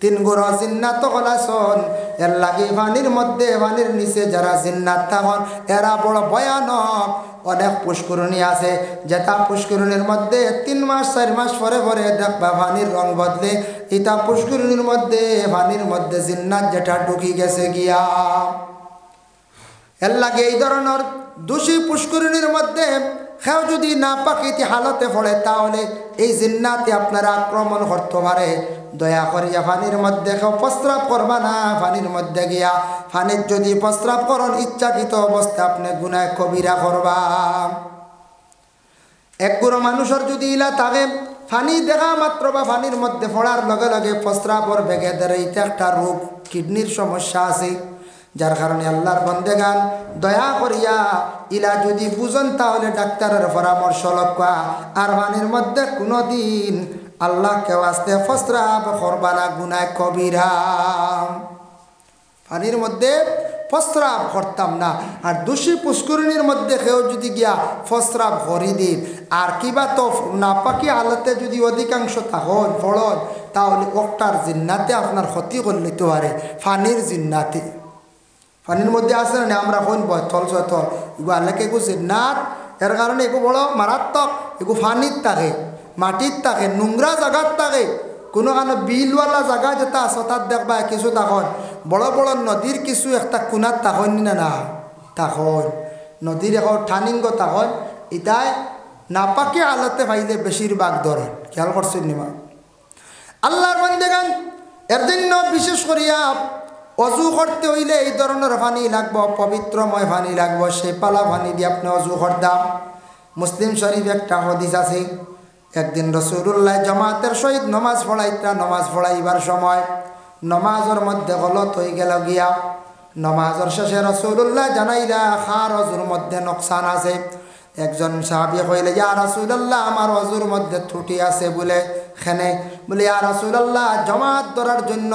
3 গুঁড়ো জিন্নাত হলাছন। এর লাগে পানির মধ্যে, পানির নিচে যারা জিন্নাত থাকন এরা বড় ভয়ানক। অনেক পুষ্করণী আছে, যেটা পুষ্করণীর মধ্যে 3 মাস 4 মাস পরে পরে দেখবা পানির রং বদলে। এটা পুষ্করণীর মধ্যে, পানির মধ্যে জিন্নাত যেটা ঢুকি গেছে গিয়া। এর লাগে এই ধরনের দোষী পুষ্করণীর মধ্যে কেউ যদি না পাকিতি হালতে পড়ে, তাহলে এই জিন্নাতে আপনারা আক্রমণ করতে পারে। দয়া করিয়া পানির মধ্যে কেউ প্রস্রাব করবা না। পানির মধ্যে গিয়া পানির যদি প্রস্রাব করেন, ইচ্ছাকৃত অবস্থা আপনি গুনাহ কবিরা করবা। এক গুঁড়ো মানুষের যদি ইলা থাকে, পানি দেখা মাত্র বা পানির মধ্যে পড়ার লগে লগে প্রস্রাবর বেগে ধরে, এটা একটা রোগ, কিডনির সমস্যা আছে। যার কারণে আল্লাহর বন্দেগান দয়া করিয়া ইলা যদি বুঝেন, তাহলে ডাক্তারের পরামর্শ লক্ষ্য। আর পানির মধ্যে কোনোদিন আল্লাহকে ওয়াস্তে প্রস্রাব করবা না, গুনাহ কবিরা। পানির মধ্যে প্রস্রাব করতাম না। আর দোষী পুষ্করণীর মধ্যে কেউ যদি গিয়া প্রস্রাব করি দিন, আর কিবা তো নাপাকি হালতে যদি অধিকাংশ তখন ফলন, তাহলে ওটার জিন্নাতে আপনার ক্ষতি করে নিতে পারে। পানির জিন্নাতে, পানির মধ্যে আছে না, আমরা কোন থল সথল এগু আল্লাহকে এগু জিন্নাত। এর কারণে এগু বড় মারাত্মক। এগু পানির থাকে, মাটির থাকে, নোংরা জায়গার থাকে। কোনো কারণে বিলওয়ালা জায়গা যেটা আছে তার দেখবা কিছু তখন বড় বড় নদীর কিছু একটা কোনার তখন না না তখন নদীর এখন ঠানিঙ্গ তখন এটাই নাপাকে আলাতে পাইলে বেশিরভাগ ধরে। খেয়াল করছেন নিমা আল্লাহর বান্দাগান। এর জন্য বিশেষ করিয়া অজু করতে হইলে এই ধরনের পানি লাগবো, পবিত্রময় পানি লাগবো। সেই পালা পানি দিয়ে আপনি অজু করতাম। মুসলিম শরীফ একটা হাদিস আছে, একদিন রাসূলুল্লাহ জামাতের সহিত নমাজ পড়াইতা। নমাজ পড়াইবার সময় নমাজের মধ্যে গলত হয়ে গেল গিয়া। নমাজের শেষে রাসূলুল্লাহ জানাইলা খার অজুর মধ্যে নকসান আছে। একজন সাহাবী কইলে, ইয়া রাসূলুল্লাহ, আমার অজুর মধ্যে ত্রুটি আছে বলে। খেনে বলে ইয়া রাসূলুল্লাহ জামাত ধরার জন্য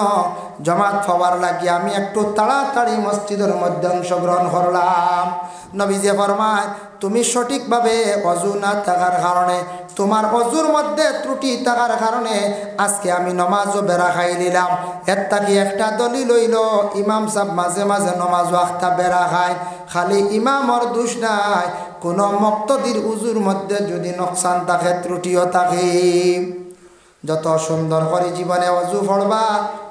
জামাত পাওয়ার লাগি আমি একটু তাড়াতাড়ি মসজিদের মধ্যে অংশগ্রহণ করলাম। নবীজি ফরমায় তুমি সঠিকভাবে ওযু না থাকার কারণে তোমার ওযুর মধ্যে ত্রুটি থাকার কারণে আজকে আমি নামাজও বেড়া খাই নিলাম। এর থাকি একটা দলিল হইল ইমাম সাহেব মাঝে মাঝে নামাজ ওয়াক্তা বেড়া খায়, খালি ইমামর দোষ নাই, কোনো মুক্তদির উজুর মধ্যে যদি নকশান থাকে ত্রুটিও থাকে। যত সুন্দর করে জীবনে ওযু পড়বা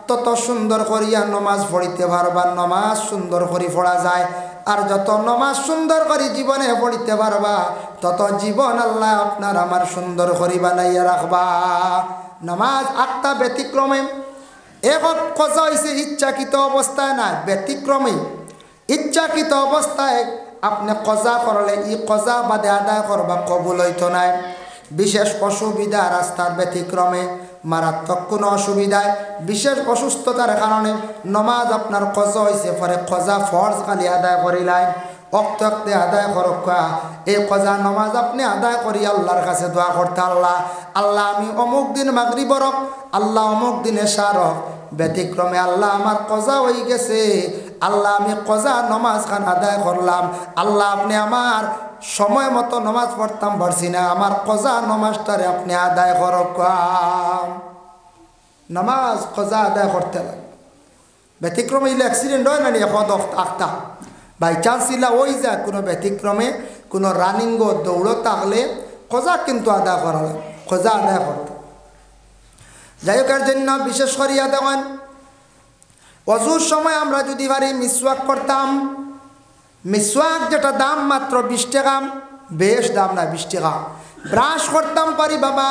তত সুন্দর করিয়া নমাজ পড়িতে পারবা, নমাজ সুন্দর করে পড়া যায়। আর যত নমাজ সুন্দর করে জীবনে পড়িতে পারবা তত জীবন আল্লাহ আপনার আমার সুন্দর করে বানাইয়া রাখবা। নামাজ আটটা ব্যতিক্রমে এক কজা হয়েছে ইচ্ছাকৃত অবস্থায় না, ব্যতিক্রমে ইচ্ছাকৃত অবস্থায় আপনি কজা করলে ই কজা বাদে আদায় করবা কবুল হইতো নাই। বিশেষ অসুবিধা রাস্তার ব্যতিক্রমে, মারাত্মক কোনো অসুবিধায়, বিশেষ অসুস্থতার কারণে নমাজ আপনার কজা হয়েছে, পরে কজা ফরজ খালি আদায় করিলাই অক্তে অক্তে আদায় করকা। এই কজা নমাজ আপনি আদায় করি আল্লাহর কাছে দোয়া করতে, আল্লাহ আল্লাহ আমি অমুক দিন মাগরিব রক, আল্লাহ অমুক দিন এশা রক, ব্যতিক্রমে আল্লাহ আমার কজা হয়ে গেছে, আল্লাহ আমি কজা নমাজ খান আদায় করলাম, আল্লাহ আপনি আমার সময় মতো নমাজ পড়তাম পারছি না, আমার কজা নমাজটারে আপনি আদায় করকা। নামাজ কজা আদায় করতে লাগে। ব্যতিক্রমে ইলে অ্যাক্সিডেন্ট হয় না নি এখন আখতা বাই চান্স ইলা ওই যায় কোনো ব্যতিক্রমে কোনো রানিংও দৌড়ো থাকলে কজা কিন্তু আদায় করা লাগে, কজা আদায় করতে। যাই হোক এর জন্য বিশেষ করিয়া দেখেন অজুর সময় আমরা যদি পারি মিসওয়াক করতাম, মিসওয়াক যেটা দাম মাত্র 20 টাকা, বেশ দাম না 20 টাকা। ব্রাশ করতাম পারি বাবা,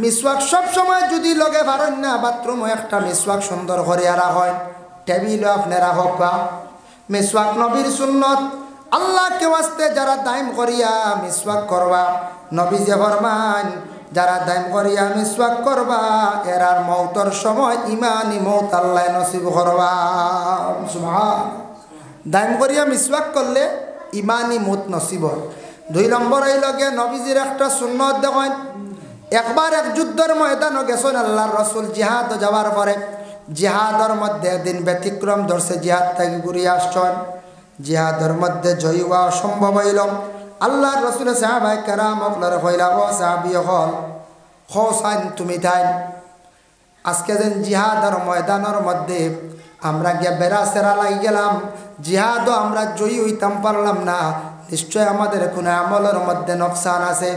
মিসওয়াক সব সময় যদি লগে পারেন না বাথরুমও একটা মিসওয়াক সুন্দর করে আরা হয়, টেবিলও আপনারা হোক। মিসওয়াক নবীর সুন্নত, আল্লাহকে ওয়াস্তে যারা দাইম করিয়া মিসওয়াক করবা, নবী যে ফরমান যারা দাইম করিয়া মিসওয়াক করবা এরার মৌতর সময় ইমানি মৌত আল্লাহ নসিব করবা। সুবহান, দাইম করিয়া মিসওয়াক করলে ইমানি মৌত নসিব হয়। 2 নম্বর এই লগে নবীজির একটা সুন্নত দেখেন, একবার এক যুদ্ধের ময়দানে গেছেন আল্লাহর রাসূল জিহাদ যাওয়ার পরে, জিহাদের মধ্যে দিন ব্যতিক্রম ধরছে, জিহাদ থেকে ঘুরিয়ে আসছেন, জিহাদের মধ্যে জয়ী হওয়া অসম্ভব হইল। আল্লাহর রাসূলের সাহাবায়ে কেরাম হকলরে কইলা, ও সাহাবী হল হোসাইন তুমি তাই আজকে যেন জিহাদের ময়দানের মধ্যে আমরা গিয়ে বেড়া সেরা লাগি গেলাম, জিহাদও আমরা জয়ী হইতাম পারলাম না, নিশ্চয় আমাদের কোনো আমলের মধ্যে নকশান আছে।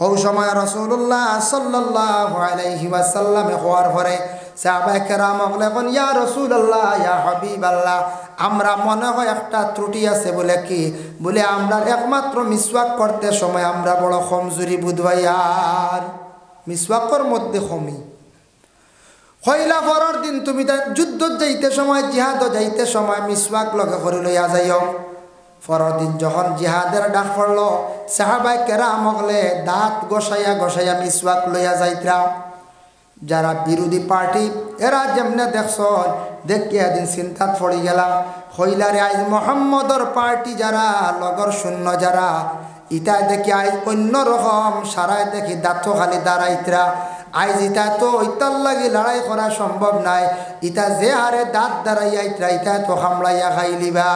ওই সময় রাসূলুল্লাহ সাল্লাল্লাহু আলাইহি ওয়াসাল্লাম হওয়ার পরে সাহাবায়ে কেরাম বলেন, ইয়া রাসূলুল্লাহ ইয়া হাবিবাল্লাহ, আমরা মনে হয় একটা ত্রুটি আছে। বলে কি? বলে আমরা একমাত্র মিসওয়াক করতে সময় আমরা বড় কমজোরি বুঝবাই, আর মিসওয়াকের মধ্যে কমি হইলা। পরের দিন তুমি যুদ্ধ যাইতে সময়, জিহাদ যাইতে সময় মিসওয়াক লগে করে লইয়া যাইও। পরের দিন যখন জিহাদের ডাক পড়ল, সাহাবায়ে কেরাম হলে দাঁত গসাইয়া গসাইয়া মিসওয়াক লইয়া যাইতরা। যারা বিরোধী পার্টি এরা যেমনে দেখছ দেখিয়া দিন চিন্তাত পড়ি গেলাম, হইলারে আজ মোহাম্মদর পার্টি যারা লগর শূন্য যারা ইটা দেখি আজ অন্যরকম, সারায় দেখি দাঁত খালি দাঁড়াইতরা। আইজ ইটা তো ইতার লাগি লড়াই করা সম্ভব নাই, ইটা যে হারে দাঁত দাঁড়াইয়া ইতরা ইটা তো হামলাইয়া খাইলিবা,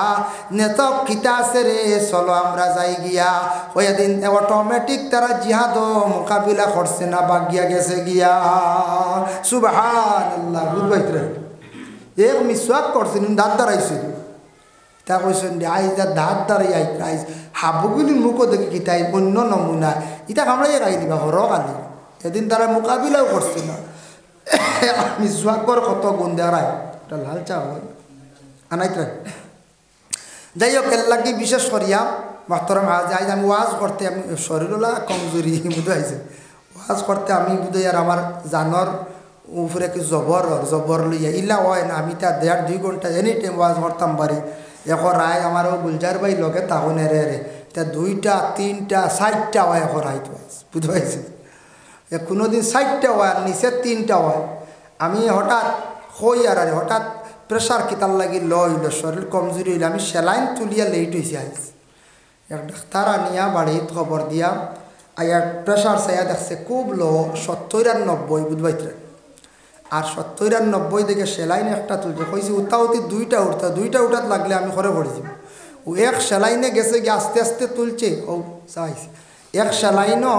নেতক কিতা আছে রে, চলো আমরা যাই গিয়া। ওই দিন অটোমেটিক তারা জিহাদ মোকাবিলা করছে না, বাগিয়া গেছে গিয়া। সুবহানাল্লাহ, বুঝবাইতরা এক মিসওয়াক করছেন দাঁত দাঁড়াইছিল, তা কইছেন আইজ দাঁত দাঁড়াইয়া ইতরা আইজ হাবুগুলি মুখও দেখি কিতা অন্য নমুনা, ইটা কামড়াইয়া খাইলিবা হর কালি। এদিন তারা মোকাবিলাও করছে না, মিসওয়াকর কত গুণ দেয়, এটা লাল চা হয় আনাইতে। যাই হোক এর লাগি বিশেষ করিয়া মাহতরম আজ আজ আমি ওয়াজ করতে, আমি শরীরলা কমজোরি বুঝে আইছে, ওয়াজ করতে আমি বুঝে আর আমার জানর উপরে কি জবর লইয়া ইলা হয় না। আমি তা 1.5-2 ঘন্টা এনি টাইম ওয়াজ করতাম পারি। এখন রায় আমার গুলজার ভাই লগে তাহলে রে তা 2টা 3টা 4টা হয় এখন রায় ওয়াজ বুঝে পাইছে। কোনো দিন 4টা হয় আর নিচে 3টা হয়। আমি হঠাৎ হই আর হঠাৎ প্রেশার কিতার লাগি ল হইল, শরীর কমজোরি হইল, আমি সেলাইন তুলিয়া লেট হয়েছি। আইস এক ডাক্তার আনিয়া বাড়িত খবর দিয়া আয়ার প্রেশার চাইয়া দেখছে খুব লো 70 আর 90 বুঝবাইতে আর 70 আর 90 দেখে সেলাইনে একটা তুলছে কইছি উতাউতি দুইটা উঠাত লাগলে আমি ঘরে পড়েছি ও এক সেলাইনে গেছে গিয়ে আস্তে আস্তে তুলছে ও চাইছে এক সেলাইনও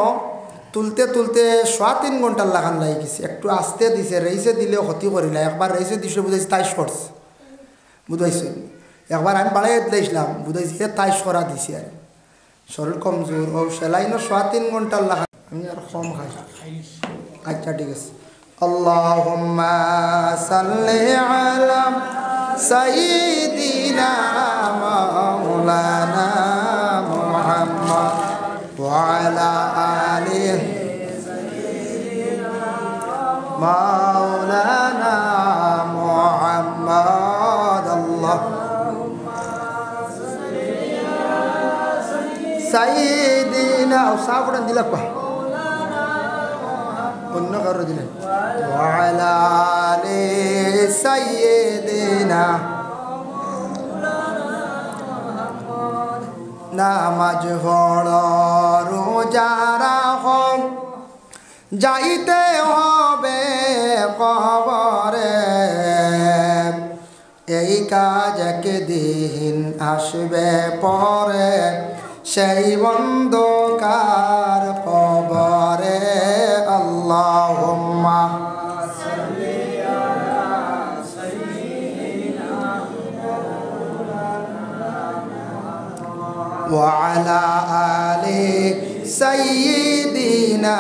তুলতে তুলতে 3.5 ঘন্টার লাগান লাগি গেছে একটু আস্তে দিছে রেইসে দিলেও ক্ষতি করিলা একবার রেইসে দিছে বুঝাইছি তাইশ করছে বুঝাইছি একবার আমি বাড়াই দিয়েছিলাম বুঝাইছি তাইশ করা দিছি আর শরীর কমজোর ও সেলাইনও 3.5 ঘন্টার লাগান আমি আর কম খাই আচ্ছা ঠিক আছে আল্লাহুম্মা সাল্লি আলা সাইয়্যিদিনা মাওলানা মুহাম্মদ ওয়া আলা আলিহি মাওলানা মুহাম্মদ আল্লাহুম্মা সাল্লি আলা সাইয়্যিদিনা সাবরান দিলাকা অন্য কারো দিলেন ওয়া আলা আলিহি সাইয়্যিদিনা নামাজ পড়ো রোজা রাখো যাইতে হবে কবরে এই কাজ একদিন আসবে পরে সেই অন্ধকার কবরে আল্লাহুম্মা সাল্লি আলা সাইয়্যিদিনা ওয়া আলা আলি সাইয়্যিদিনা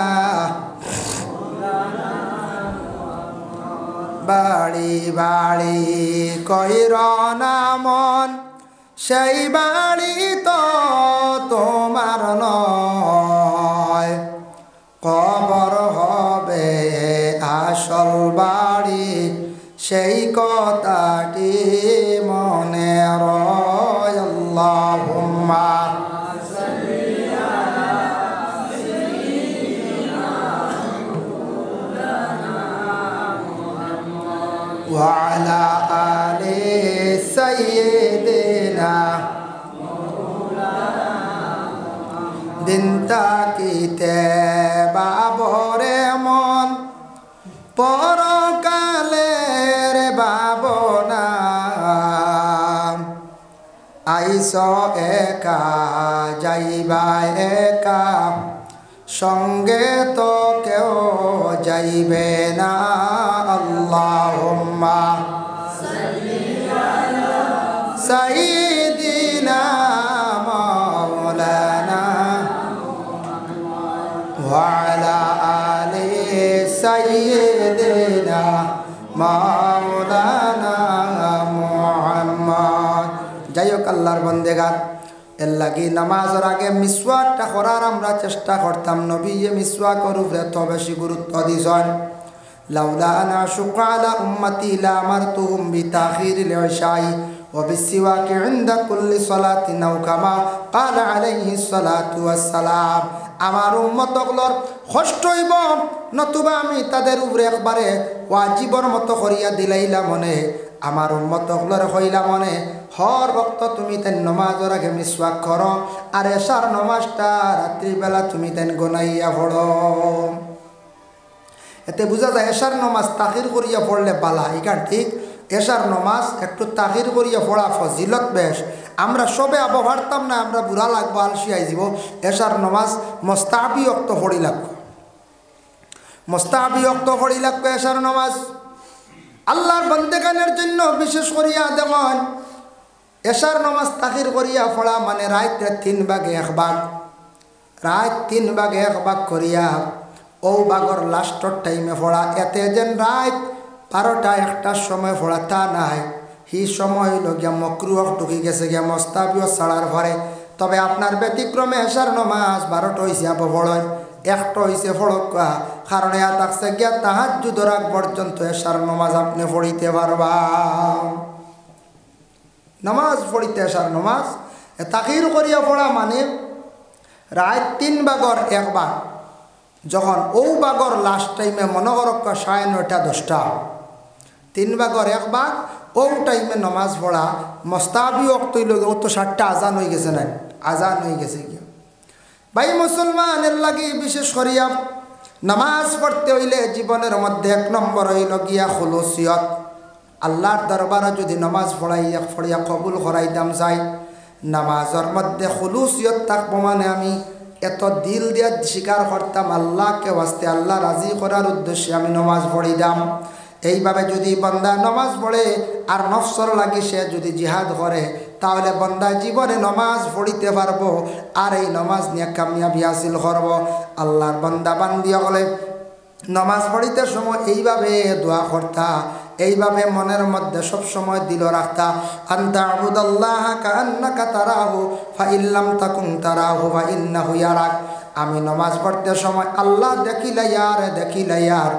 বাড়ি বাড়ি কইর না মন সেই বাড়ি তো তোমার নয় কবর হবে আসল বাড়ি সেই কথাটি মনে রয় আল্লাহুম্মা সাল্লি আলা সাইয়্যিদিনা ওয়া আলা আলি সাইয়্যিদিনা দিন তাকিতে বাবরে মন পরকালের ভাবনা আইস একা যাইবা একা সঙ্গে তো কেউ যাইবে না আল্লাহুম্মা সাল্লি আলা সাইয়্যিদিনা মাওলানা ওয়া আলা আলি সাইয়্যিদিনা মাওলানা মুহাম্মদ যাই হোক আল্লাহর বান্দেগার এর লাগি নামাজের আগে মিসওয়াকটা করার আমরা চেষ্টা করতাম নবী মিসওয়াকের উপরে তো বেশি গুরুত্ব দিছেন লাউলা আনা শুকরা আলা উম্মতি লা আমারতুহুম বিতাখিরিল ইশাই ওয়া বিসওয়াকি ইনদা কুল্লি সালাতিন আও কামা ক্বালা আলাইহিস সালাতু ওয়াস সালাম আমার উম্মতগুলোর কষ্ট হইব নতুবা আমি তাদের উপরে একবারে ওয়াজিবর মতো করিয়া দিলাইলা মনে আমার উম্মতগুলোর হইলা মনে হর বক্ত তুমি তেন নমাজের আগে মিসওয়াক করো আর এশার নমাজটা রাত্রিবেলা তুমি তেন গোনাইয়া পড়ো এতে বোঝা যায় এশার নমাজ তাখির করিয়া পড়লে বালা ইকান ঠিক এশার নমাজ একটু তাখির করিয়া পড়া ফজিলত বেশ আমরা সবে আবো পারতাম না আমরা বুড়া লাগবো আলসি আইজিব এশার নমাজ মোস্তাহাবি অক্ত পড়ি লাগবো মোস্তাহাবি অক্ত পড়ি লাগবো এশার নমাজ আল্লাহর বান্দেগানের জন্য বিশেষ করিয়া দেখুন এশার নমাজ তাখির করিয়া পড়া মানে রাত 3 ভাগে 1 ভাগ রাত 3 ভাগে 1 ভাগ করিয়া ও ভাগর লাস্টর টাইমে পড়া এতে যেন রাত 12টা 1টার সময় পড়া তা নাই হি সময় হইল গিয়া মকরুহ ঢুকি গেছে গিয়া মোস্তাহাবিও ছাড়ার পরে তবে আপনার ব্যতিক্রমে এশার নমাজ 12টা হয়েছে আবো পড়েন 1টা হয়েছে পড়ক কারণ ইয়া থাকছে গিয়া তাহাজ্জুদের আগ পর্যন্ত এশার নমাজ আপনি পড়িতে পারবা নামাজ পড়িতে এশার নমাজ তাখির করিয়া পড়া মানে রাত 3 ভাগর 1 ভাগ যখন ও ভাগর লাস্ট টাইমে মনে করক 9:30 10টা 3 ভাগর 1 ভাগ ও টাইমে নমাজ পড়া মোস্তাহাবি ওয়াক্ত হইল ও তো 7টা আজান হয়ে গেছে না আজান হয়ে গেছে কি ভাই মুসলমানের লাগি বিশেষ করিয়া নামাজ পড়তে হইলে জীবনের মধ্যে 1 নম্বর হইল গিয়া খুলুসিয়ত। আল্লাহর দরবারে যদি নামাজ পড়িয়া কবুল করাইতাম চাই, নামাজের মধ্যে খুলুসিয়ত থাকবো, মানে আমি এত দিল দিয়া স্বীকার করতাম আল্লাহকে ওয়াস্তে আল্লাহ রাজি করার উদ্দেশ্যে আমি নামাজ পড়িতাম। এইভাবে যদি বান্দা নামাজ পড়ে আর নফসর লাগি সে যদি জিহাদ করে, তাহলে বান্দা জীবনে নামাজ পড়িতে পারবো আর এই নামাজ নিয়ে কামিয়াবি হাসিল করব। আল্লাহর বান্দা বান্দি হলে নামাজ পড়িতে সময় এইভাবে দোয়া করতা, এইভাবে মনের মধ্যে সব সময় দিল রাখতা, আনতা আবুদাল্লাহ কান্নাকা তারাহু ফাইল্লাম তাকুন তারাহু ফাইন্নাহু ইয়ারাক। আমি নামাজ পড়তে সময় আল্লাহ দেখিলাইয়ার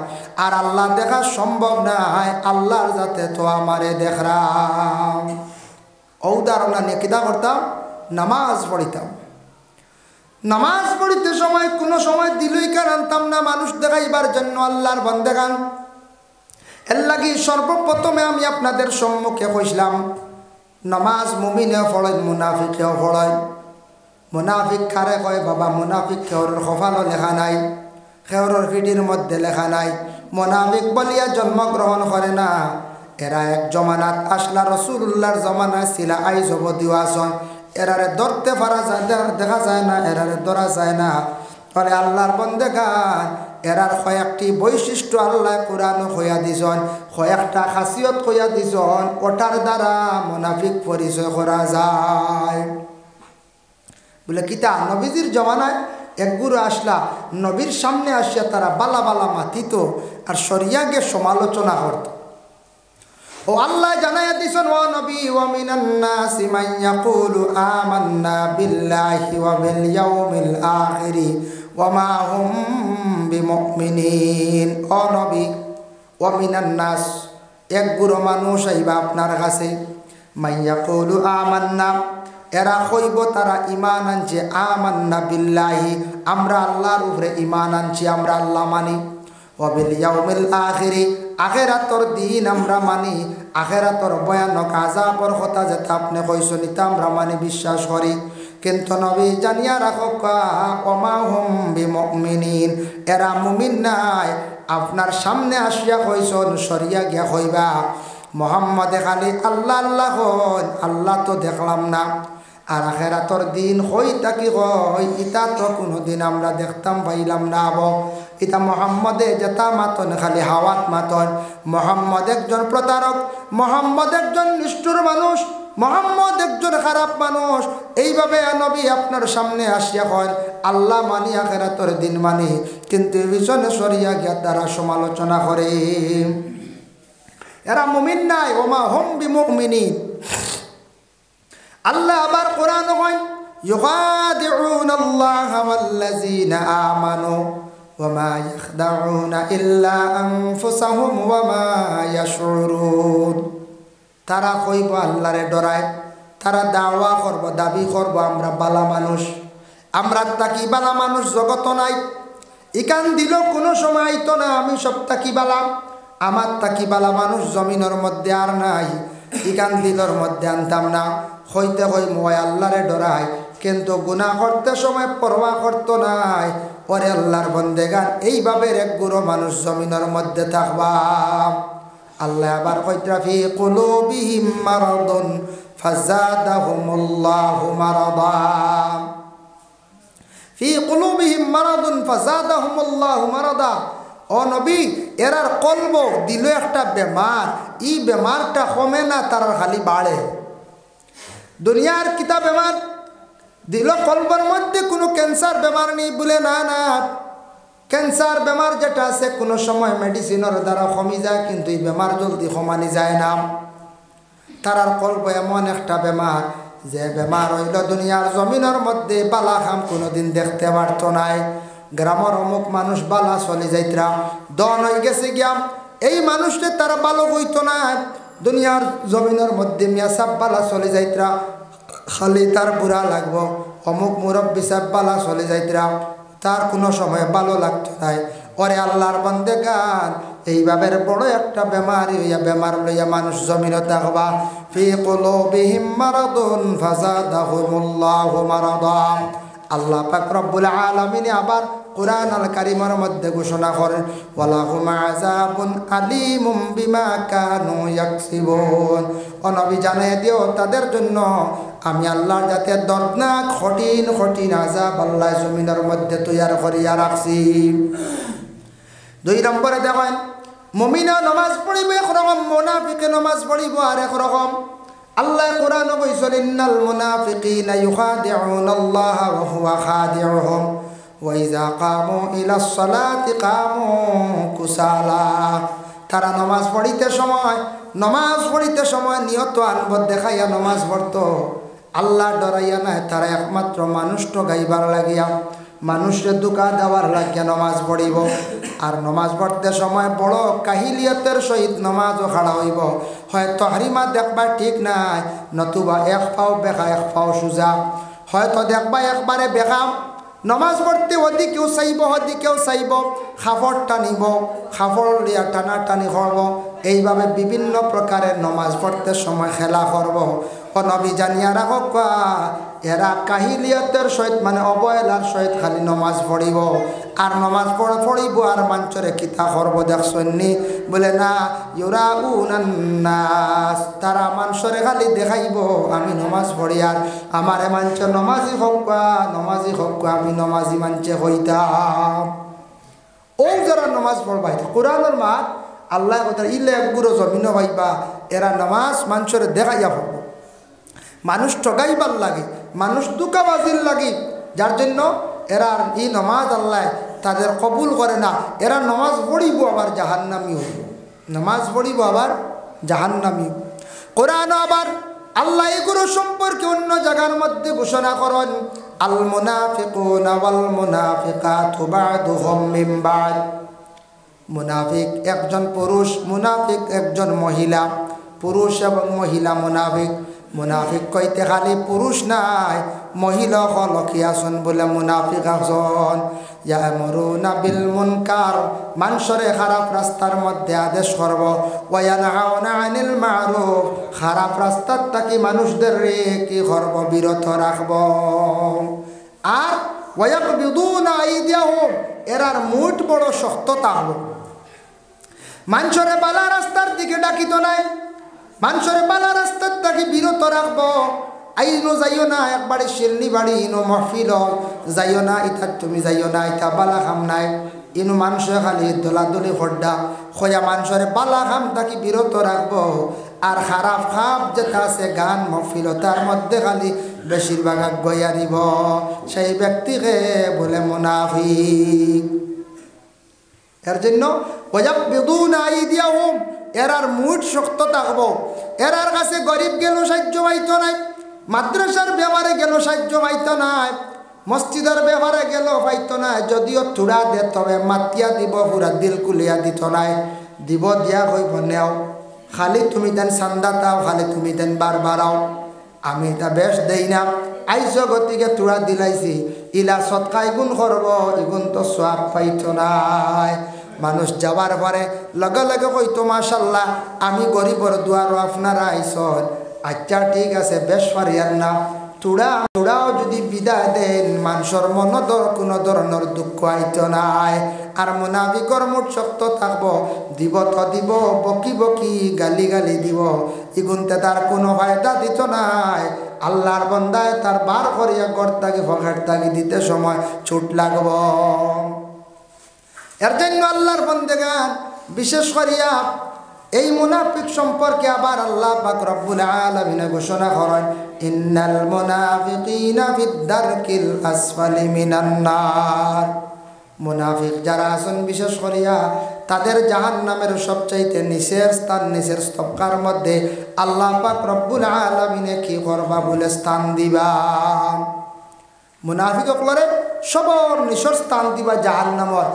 আর আল্লাহ দেখা সম্ভব নাই, আল্লাহর যাতে তো আমারে দেখরাম। উদাহরণ নিয়ে কিতা করতাম, নামাজ পড়িতাম। নামাজ পড়িতে সময় কোনো সময় দিলই কার আনতাম না মানুষ দেখাইবার জন্য, আল্লাহর বান্দেগান। এর লাগি সর্বপ্রথমে আমি আপনাদের সম্মুখে কইলাম, নামাজ মুমিনেও পড়েন, মুনাফিকেও পড়েন। মুনাফিক কারে কয় বাবা? মুনাফিক খেওরের কপালও লেখা নাই, খেওরের পিঠির মধ্যে লেখা নাই। মুনাফিক বলিয়া জন্মগ্রহণ করে না, এরা এক জমানাত আসলা, রসুল্লাহর জমানা ছিল, আইজ অবধিও আসন। এরারে ধরতে পারা যায়, দেখা যায় না, এরারে ধরা যায় না। ফলে আল্লাহর বন্দেগান এরার কয়েকটি বৈশিষ্ট্য আল্লাহ কোরআন হইয়া দিছন, কয়েকটা খাসিয়ত হইয়া দিছন, ওটার দ্বারা মুনাফিক পরিচয় করা যায়। বলে কিতা? নবীজির জমানায় এক গুরু আসলা, নবীর সামনে আসিয়া তারা বালা বালা মাতিত আর শরিয়াকে সমালোচনা করত। ও আল্লাহ জানাইয়া দিছেন, ও নবী, ওয়া মিনান নাসি মান ইয়াকুলু আমান্না বিল্লাহি ওয়া বিল ইয়াউমিল আখিরি ওয়া মা হুম বিমুমিনিন। ও নবী, ওয়া মিনান নাস, এক গুরু মানুষ আইবা আপনার কাছে, মান ইয়াকুলু আমান্না, এরা কইব তারা ঈমান আনছে, আমান্না বিল্লাহি, আমরা আল্লাহর উপরে ঈমান আনছি, আমরা আল্লাহ মানি, ওয়া বিল ইয়াউমিল আখিরি, আখিরাতর দিন আমরা মানি, আখিরাতর ভয়ানক আযাবর কথা যেটা আপনি কইছেন তা আমরা মানি, বিশ্বাস করি। কিন্তু নবী জানিয়া রাখো, ওমা হুম বিমুমিনিন, এরা মুমিন নাই। আপনার সামনে আসিয়া কইছেন, সরিয়া গিয়া কইবা মুহাম্মদে খালি আল্লাহ আল্লাহ কন, আল্লাহ তো দেখলাম না। আর আখিরাতর দিন হইতা কি হয়, ইটা তো কোনোদিন আমরা দেখতাম পাইলাম না। ইতা মুহাম্মদে যেটা মাতন খালি হাওয়াত মাতন। মুহাম্মদ একজন প্রতারক, মুহাম্মদ একজন নিষ্ঠুর মানুষ, মুহাম্মদ একজন খারাপ মানুষ। এইভাবে নবী আপনার সামনে আসিয়া হয় আল্লাহ মানি, আখিরাতর দিন মানি, কিন্তু পিছনে সরিয়া গিয়া তারা সমালোচনা করে। এরা মুমিন নাই, ওমা হুম বিমুমিনিন। আল্লাহ আবার কোরআন হয়, ইউখাদিউনাল্লাহ ওয়াল্লাযীনা আমানু ওয়া মা ইয়াখদাউনা ইল্লা আনফুসাহুম ওয়া মা ইয়াশউরুন। তারা কইব আল্লাহরে ডরায়, তারা দাওয়া করব, দাবি করব আমরা বালা মানুষ, আমরা তাকি বালা মানুষ জগত নাই, ইকান দিল কোনো সময় আইতো না, আমি সব তাকি বালা, আমার তাকি বালা মানুষ জমিনের মধ্যে আর নাই, ইকান দিলর মধ্যে আনতাম না। হইতে হই মই আল্লাহরে ডরাই, কিন্তু গুনাহ করতে সময় পরোয়া করতো নাই। ওরে আল্লাহর বন্দেগান, এইভাবে এক গুরু মানুষ জমিনের মধ্যে থাকবা। আল্লাহ আবার কইতা, ফি কুলুবিহিম মারাদুন ফাযাদাহুমুল্লাহু মারাদা, ফি কুলুবিহিম মারাদুন ফাযাদাহুমুল্লাহু মারাদা। ও নবী, এরার কলব দিল একটা বেমার, এই বেমারটা কমে না, তার খালি বাড়ে। দুনিয়ার কিতা বেমার দিল, কলবের মধ্যে কোনো ক্যান্সার বেমার নেই বলে না, না, ক্যান্সার বেমার যেটা আছে কোনো সময় মেডিসিনের দ্বারা কমি যায়, কিন্তু এই বেমার জলদি কমানি যায় না। তারার কলব এমন একটা বেমার, যে বেমার হইল দুনিয়ার জমিনের মধ্যে বালা খাম কোনোদিন দেখতে পারতো নাই। গ্রামের অমুক মানুষ বালা চলে যাইতরা, দন হয়ে গেছে গিয়া, এই মানুষটা তারা ভালো হইতো না। দুনিয়ার জমিনের মধ্যে মিয়া সাব বালা চলে যাইতরা, খালি তার বুড়া লাগবো। অমুক মুরব্বী সাব বালা চলে যাইতরা, তার কোনো সময় ভালো লাগতো নাই। ওরে আল্লাহর বান্দেগান, এইভাবে বড় একটা বেমার হইয়া, বেমার লইয়া মানুষ জমিনে থাকবা। ফি কুলুবিহিম মারাদুন ফাযাদাহুমুল্লাহু মারাদা। আল্লাহ পাক রব্বুল আলামিন আবার কুরআন আল কারীমের মধ্যে ঘোষণা করেন ওয়ালাহুম আযাবুন আলীমুম বিমা কানু ইয়াকসিবুন। ও নবী জানিয়ে দিও তাদের জন্য আমি আল্লাহর যাতে দর্দনাক কঠিন কঠিন আযাব আল্লাহ জমিনের মধ্যে তৈয়ার করিয়া রাখছি। 2 নম্বরে দেখেন মুমিনা নামাজ পড়িবে একরকম, মুনাফিকে নামাজ পড়িব আর একরকম। আল্লাহ কোরআনে কইছেন ইন্নাল মুনাফিকিনা ইউখাদিউনাল্লাহা ওয়া হুয়া খাদিউহুম ওয়া ইযা কামু ইলাস সালাতি কামু কুসালা। তারা নামাজ পড়িতে সময় নিয়ত আনব দেখাইয়া নামাজ পড়তো, আল্লাহ ডরাইয়া নাই। তারা একমাত্র মানুষ ঠগাইবার লাগিয়া, মানুষের দুকা দেওয়ার লাগিয়া নামাজ পড়িব। আর নামাজ পড়তে সময় বড় কাহিলিয়তের সহিত নামাজও খাড়া হইব। হয়তো হারিমা দেখবা ঠিক নাই, নতুবা এক পাও বেখা এক পাও সোজা। হয়তো দেখবা একবারে বেখা, নামাজ পড়তে ওদিকেও চাইব, খাফড় টানিব, খাফড় লিয়া টানাটানি করব। এইভাবে বিভিন্ন প্রকারের নামাজ পড়তে সময় খেলা করব। ও নবী জানিয়া রাখক এরা কাহিলিয়তের সহিত মানে অবহেলার সহিত খালি নমাজ পড়িব। আর নমাজ পড়িব আর মাঞ্চরে কিতা করব দেখছনি বলে না ইউরাউনান নাস, তারা মানুষরে খালি দেখাইব আমি নমাজ পড়ি আর আমারে মাঞ্চ নমাজি হোক আমি নমাজি মাঞ্চে হইতাম। ও যারা নমাজ পড়বাই কোরআনের মাত আল্লাহ কথা ইলে একগুড়ো জমিন পাইবা এরা নামাজ মানুষরে দেখাইয়া পড়ব। মানুষ ঠগাইবার লাগে, মানুষ দুকাবাজির লাগে, যার জন্য এরা এই নমাজ আল্লাহ তাদের কবুল করে না। এরা নমাজ পড়িব আবার জাহান্নামী হইব, নমাজ পড়িব আবার জাহান্নামী। কোরআন আবার আল্লাহ এগুলো সম্পর্কে অন্য জায়গার মধ্যে ঘোষণা করেন আল মুনাফিকুনা ওয়াল মুনাফিকাতু বা'দুহুম মিন বা'দ। মুনাফিক একজন পুরুষ, মুনাফিক একজন মহিলা, পুরুষ এবং মহিলা মুনাফিক। মুনাফিক কইতে খালি পুরুষ নাই, মহিলা হলকিয়াছন বলে মুনাফিক আছন। ইয়ামুরুনা বিল মুনকার, মানুষরে খারাপ রাস্তার মধ্যে আদেশ করব। ওয়া ইয়ানহাউনা আনিল মারুফ, খারাপ রাস্তার থাকি মানুষদের কি করব বিরত রাখব। আর ওয়া ইয়াকবিদুনা আইদিয়াহুম, এরার মুঠ বড় শক্ত থাকব। মানুষরে বালা রাস্তার দিকে ডাকিত নাই, মানুষের বালা রাস্তার থেকে বিরত রাখবো। আইনো যাইও না একবারে শিলনি বাড়ি, ইনো মহফিল যাইও না, ইটা তুমি যাইও না, ইটা বালা খাম নাই। ইনো মানুষের খালি দোলাদলি হড্ডা খোয়া মানুষের বালা খাম তাকে বিরত রাখবো। আর খারাপ খাপ যেটা আছে গান মহফিল তার মধ্যে খালি বেশিরভাগ গইয়া দিব, সেই ব্যক্তিকে বলে মুনাফিক। এর জন্য ওয়ায়াকবিদুনা আইদিয়াহুম, এরার মুঠ শক্ত থাকবো। এরার কাছে গরিব গেল সাহায্য পাইতো নাই, মাদ্রাসার ব্যবহারে গেল সাহায্য পাইতো নাই, মসজিদের ব্যবহারে গেল পাইতো নাই। যদিও থোড়া দে তবে মাতিয়া দিব, পুরা দিল কুলিয়া দিত নাই। দিব দিয়া হইব নেও, খালি তুমি দেন চান্দা তাও, খালি তুমি দেন বারবারাও। আমি এটা বেশ দেই না, আইস গতিকে থোড়া দিলাইছি, ইলা সৎকা ইগুণ করব, ইগুণ তো সোয়াব পাইতো নাই। মানুষ যাওয়ার পরে লগে লগে কইতো মাশাল্লাহ আমি গরিবর দুয়ারও আপনারা আইসন, আচ্ছা ঠিক আছে বেশ পারিয়ার না। তোড়াও যদি বিদায় দেন মানুষের মনত কোনো ধরনের দুঃখ আইতো নাই। আর মুনাফিকর মুঠ শক্ত থাকবো, দিব তো দিব, বকি বকি গালি গালি দিব, ইগুনতে তার কোনো ফায়দা দিত নাই। আল্লাহর বন্দায় তার বার করিয়া গড় তাকে পকেট তাকে দিতে সময় ছুট লাগব। এর জন্য আল্লাহর বন্দেগান বিশেষ করিয়া এই মুনাফিক সম্পর্কে আবার আল্লাহ পাক রব্বুল আলামিন ঘোষণা করেন ইন্নাল মুনাফিকিনা ফিদ দারকিল আসফালি মিনান নার। মুনাফিক যারা আছেন বিশেষ করিয়া তাদের জাহান্নামের সবচাইতে নিচের স্থান, নিচের স্তবকার মধ্যে আল্লাহ পাক রব্বুল আলামিনে কি করবা বলে স্থান দিবা। মুনাফিকসকলরে সবর নিচর স্থান দিবা জাহান্নামর,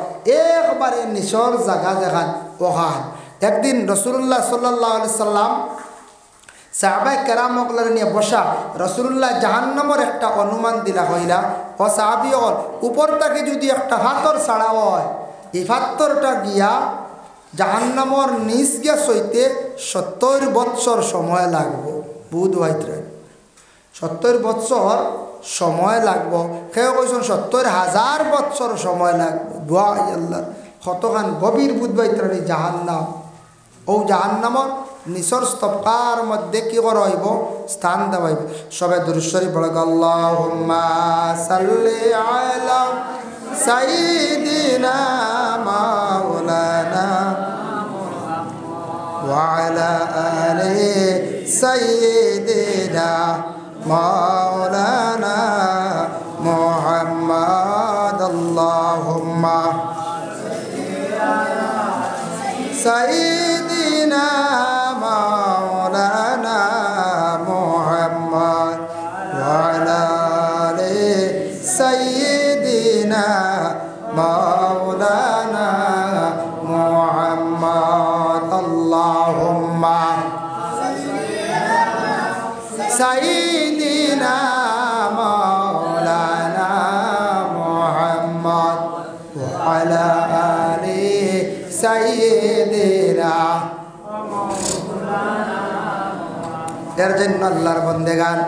একবারে নিচর জায়গা জায়গান ওখান। একদিন রাসূলুল্লাহ সাল্লাল্লাহু আলাইহি সাল্লাম সাহাবায়ে কেরামসকলরে নিয়ে বসা, রাসূলুল্লাহ জাহান্নামের একটা অনুমান দিলা হইলা। ও সাহাবীগণ উপর থেকে যদি একটা পাথর ছাড়া হয়, এই পাথরটা গিয়া জাহান্নামের নিচ গিয়া সইতে 70 বৎসর সময় লাগবে। বুধ ভাইত্রে 70 বৎসর সময় লাগবো, কেউ কইছেন 70,000 বছর সময় লাগবে। দোয়া আল্লাহ কতখান গভীর বুধবাইত্রানি জাহান্নাম, ও জাহান্নামর নিচর স্তবকার মধ্যে কি করা হইব, স্থান দেওয়া হইব। সবে দুরূদ শরীফ পড়ে আল্লাহুম্মা সাল্লি আলা সাইয়্যিদিনা মাওলানা ওয়া আলা আলি সাইয়্যিদিনা মাওলানা মুহাম্মদ। আল্লাহুম্মা সাইয়্যিদিনা মাওলানা মুহাম্মদ ওয়া আলা আলি সাইয়্যিদিনা মাওলানা মুহাম্মদ। আল্লাহুম্মা সাইয়্যিদিনা মাওলানা মুহাম্মদ ওয়া আলা আলি সাইয়্যিদিনা। এর জন্য আল্লাহর বন্দেগান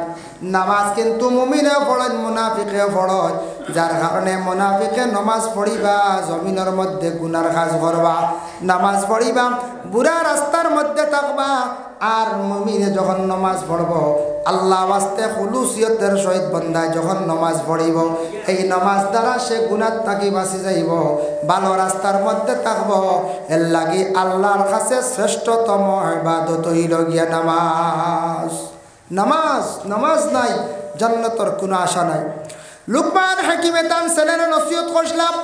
নামাজ কিন্তু মুমিনে পড়েন, মুনাফিকে পড়েন, যার কারণে মুনাফিকে নামাজ পড়িবা জমিনের মধ্যে গুনার কাজ করবা, নামাজ পড়িবা বুড়া রাস্তার মধ্যে থাকবা। আর মুমিনে যখন নামাজ পড়ব আল্লাহ ওয়াস্তে খুলুসিয়তের সহিত বন্দায় যখন নামাজ পড়িব, এই নামাজ দ্বারা সে গুনার থাকি বাঁচি যাইব, ভালো রাস্তার মধ্যে থাকব। এর লাগি আল্লাহর কাছে শ্রেষ্ঠতম ইবাদত হইল গিয়া নামাজ। নামাজ নামাজ নাই জান্নাতের কোনো আশা নাই। লুকমান হাকিমে তান ছেলের নসিহত করলাম,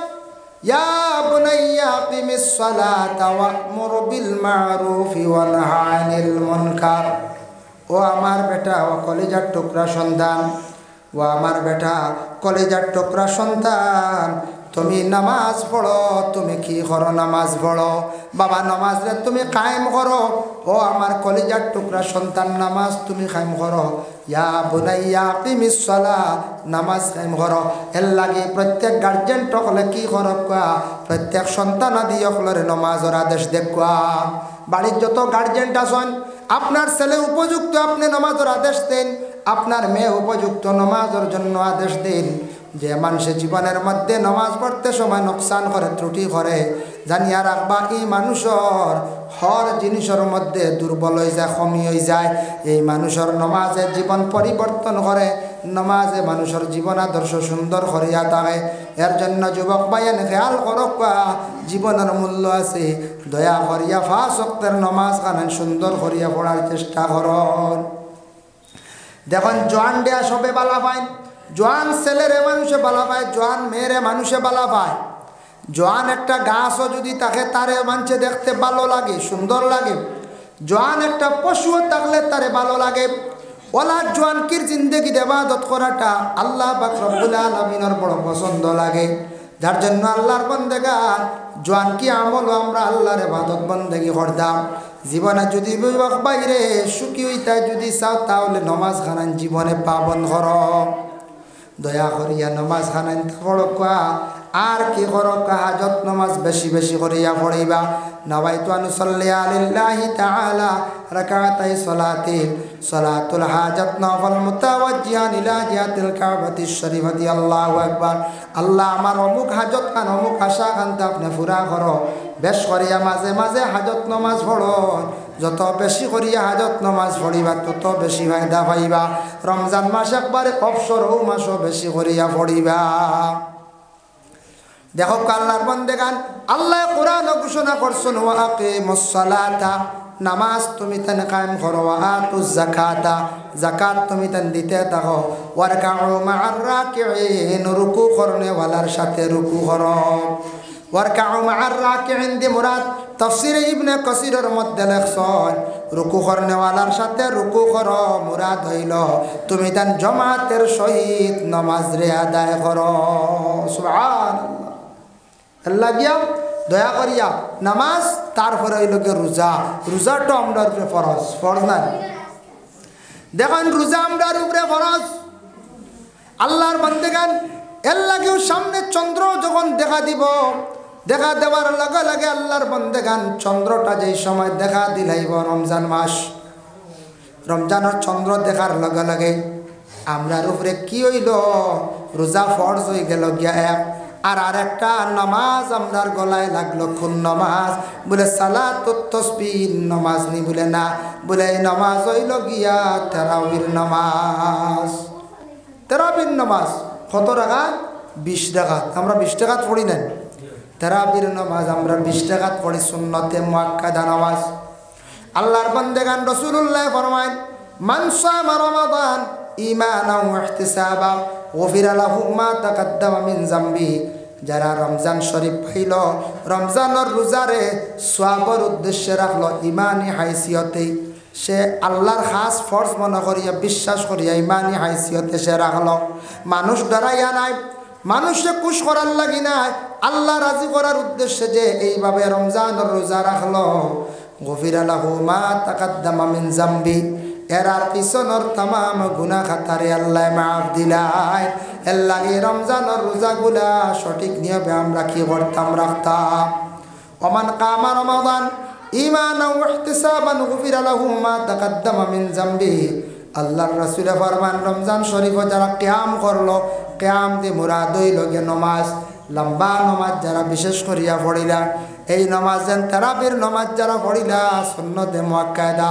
ইয়া বুনাইয়া আকিমিস সালাতা ওয়া'মুর বিল মা'রুফি ওয়া নাহি আনিল মুনকার। ও আমার বেটা, ও কলিজার টুকরা সন্তান, ও আমার বেটা কলিজার টুকরা সন্তান, তুমি নামাজ পড়ো। তুমি কি করো? নামাজ পড়ো বাবা, নামাজ রে তুমি কায়েম করো। ও আমার কলিজার টুকরা সন্তান, নামাজ তুমি কায়েম করো। ইয়া বুনাইয়া আকিমিস সালাত, নামাজ কায়েম করো। এর লাগে প্রত্যেক গার্জেন টকলে কি করো কোয়া, প্রত্যেক সন্তান আদি অকলরে নামাজের আদেশ দেখুয়া। বাড়ির যত গার্জেন আছেন, আপনার ছেলে উপযুক্ত আপনি নামাজের আদেশ দেন, আপনার মেয়ে উপযুক্ত নামাজের জন্য আদেশ দিন। যে মানুষে জীবনের মধ্যে নামাজ পড়তে সময় নোকসান করে, ত্রুটি করে, জানিয়া রাখবা এই মানুষের হর জিনিসের মধ্যে দুর্বল হয়ে যায়, কমি হয়ে যায়। এই মানুষের নামাজে জীবন পরিবর্তন করে, নামাজে মানুষের জীবন আদর্শ সুন্দর করিয়া থাকে। এর জন্য যুবক ভাইয়েন খেয়াল করক, জীবনের মূল্য আছে, দয়া করিয়া 5 ওয়াক্তের নামাজ কানেন সুন্দর করিয়া পড়ার চেষ্টা করুন। দেখুন জোয়ান দেয়া সবে বালা পায়, জোয়ান ছেলেরে মানুষে বালা পায়, জোয়ান মেয়েরে মানুষে বালা পায়। জোয়ান একটা গাছও যদি থাকে তারে মানুষে দেখতে ভালো লাগে, সুন্দর লাগে। জোয়ান একটা পশুও থাকলে তারে ভালো লাগে। ওলা জোয়ানকির জিন্দেগি ইবাদত করাটা আল্লাহ পাক রব্বুল আলামিনের বড় পছন্দ লাগে। যার জন্য আল্লাহর বান্দাগান জোয়ানকি আমল আমরা আল্লাহর ইবাদত বন্দেগি করতাম। জীবনে যদি বিবাহ বাইরে সুখী হইতা যদি চাও, তাহলে নামাজ খানান জীবনে পাবন কর। দয়া করিয়া নামাজ খানান পড়কা, আর কি করকা হাজত নামাজ বেশি বেশি করিয়া পড়িবা। নাওয়াইতু আন উসাল্লি লিল্লাহি তাআলা রাকাতাই সালাতিন সালাতুল হাজাত নফল মুতাওয়াজ্জিহান ইলা জিহাতিল কাবাতিশ শরীফাতি। আল্লাহু আকবার। আল্লাহ আমার অমুক হাজত খান, অমুক আশা খানতে আপনি পুরা করো। বেশ করিয়া মাঝে মাঝে হাজত নামাজ পড়ো। যত বেশি করিয়া হাজত নামাজ পড়িবা তত বেশি ফায়দা পাইবা। রমজান মাস একবারে অবসর ও মাসও বেশি করিয়া পড়িবা। দেখো আল্লাহর বান্দাগান, আল্লাহ কোরআন ঘোষণা করছেন, ওয়া আকিমুস সালাতা, নামাজ তুমি তেন কায়েম করো। ওয়া আতুজ যাকাতা, যাকাত তুমি তেন দিতে থাকো। ওয়ারকাউ মা'আর রাকিঈন, রুকু করনে ওয়ালার সাথে রুকু করো। ওয়ারকাউ মা'আর রাকিঈন দি মুরাদ তাফসীরে ইবনে কাসিরের মধ্যে লেখছেন, রুকু করনে ওয়ালার সাথে রুকু করো মুরাদ হইল তুমি তেন জামাতের সহিত নামাজ রে আদায় করো। সুবহানাল্লাহ। আল্লাহ গিয়া দয়া করিয়া নামাজ, তারপরে হইল গিয়ে রোজা। রোজাটা আমরার উপরে ফরজ, ফরজ না? দেখেন রোজা আমরার উপরে ফরজ। আল্লাহর বান্দাগান এর লাগেও সামনে চন্দ্র যখন দেখা দিব, দেখা দেওয়ার লগে লগে আল্লাহর বান্দাগান চন্দ্রটা যেই সময় দেখা দিলাইব রমজান মাস, রমজানের চন্দ্র দেখার লগে লগে আমরার উপরে কি হইল রোজা ফরজ হয়ে গেল গিয়া এক আর আরেকটা নামাজ আমরার গলায় লাগলো কোন নামাজ বলে সালাতুত তাসবিহ নামাজ নি বলে না বলে এই নামাজ হইল গিয়া তারাবির নামাজ। তারাবির নামাজ কত রাকাত 20 রাকাত আমরা 20 রাকাত পড়ি না তারাবির নামাজ আমরা 20 রাকাত পড়ি সুন্নতে মুআক্কাদা নামাজ। আল্লাহর বান্দাগান রাসূলুল্লাহ ফরমায় মান সামা রমাদান ঈমানান ওয়া ইহতিসাবা গফিরা লাহু মা তাকাদ্দামা মিন যামবি। যারা রমজান শরীফ পাইল রমজানের রোজারে সওয়াবের উদ্দেশ্যে রাখলো ইমানি হাইসিয়তে সে আল্লাহর খাস ফরজ মনে করিয়া বিশ্বাস করিয়া ইমানি হাইসিয়তে সে রাখলো। মানুষ ডরাইয়া নাই মানুষে খুশ করার লাগি নাই আল্লাহ রাজি করার উদ্দেশ্যে যে এইভাবে রমজানের রোজা রাখলো গফিরা লাহু মা তাকাদ্দামা মিন যামবি এরার পিছনের তাম গুনাহ খাতারে আল্লাহ মাফ দিলাই। এর লাগে রমজানের রোজাগুলা সঠিক নিয়মে আমরা কি করতাম রাখতাম। ওমান কামা রমাদান ঈমানান ওয়া ইহতিসাবান গফিরা লাহু মা তাকাদ্দামা মিন যামবি। আল্লাহর রাসূল ফরমান রমজান শরীফ যারা কিয়াম করলো কিয়াম দি মুরাদ হইল গে নামাজ লম্বা নামাজ যারা বিশেষ করিয়া পড়িলা এই নামাজ যেন তারাবির নামাজ যারা পড়িলা সুন্নতে মুআক্কাদা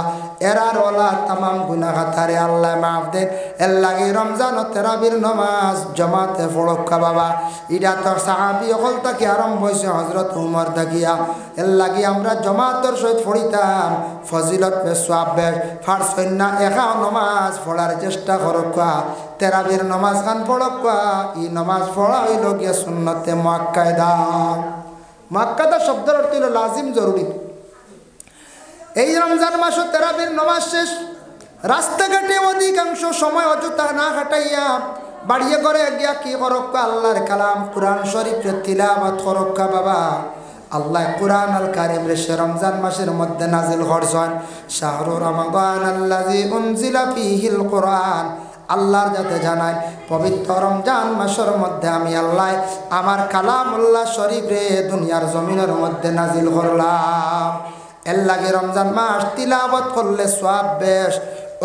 এরার ওলা তামাম গুনাহ খাতারে আল্লাহ মাফ দেন। এর লাগে রমজান ও তারাবির নামাজ জামাতে পড়কা বাবা এটা তো সাহাবী হল থেকে আরম্ভ হয়েছে হযরত উমর দাগিয়া। এর লাগে আমরা জামাতের সহিত পড়িতাম ফজিলত বে সওয়াব বে ফারজ না একা নামাজ পড়ার চেষ্টা করকা তারাবির নামাজ খান পড়কা এই নামাজ পড়া হইল গিয়া সুন্নতে মুআক্কাদা। মুআক্কাদা শব্দের অর্থ হলো লাজিম জরুরি। এই রমজান মাস তারাবির নামাজ শেষ রাস্তাঘাটে অধিকাংশ সময় অযথা না কাটাইয়া বাড়িয়ে করে গিয়া কি করক্কা আল্লাহর কালাম কুরআন শরীফের তিলাওয়াত করক্কা বাবা। আল্লাহ কুরআন আল কারীম রে রমজান মাসের মধ্যে নাজিল করছেন শাহরু রমাদান আল্লাযী উনজিলা ফীহিল কুরআন। আল্লাহর যাতে জানায় পবিত্র রমজান মাসের মধ্যে আমি আল্লাহ আমার কালামুল্লাহ শরীফ রে দুনিয়ার জমিনের মধ্যে নাজিল করলাম। এর লাগে রমজান মাস তিলাওয়াত করলে সওয়াব বেশ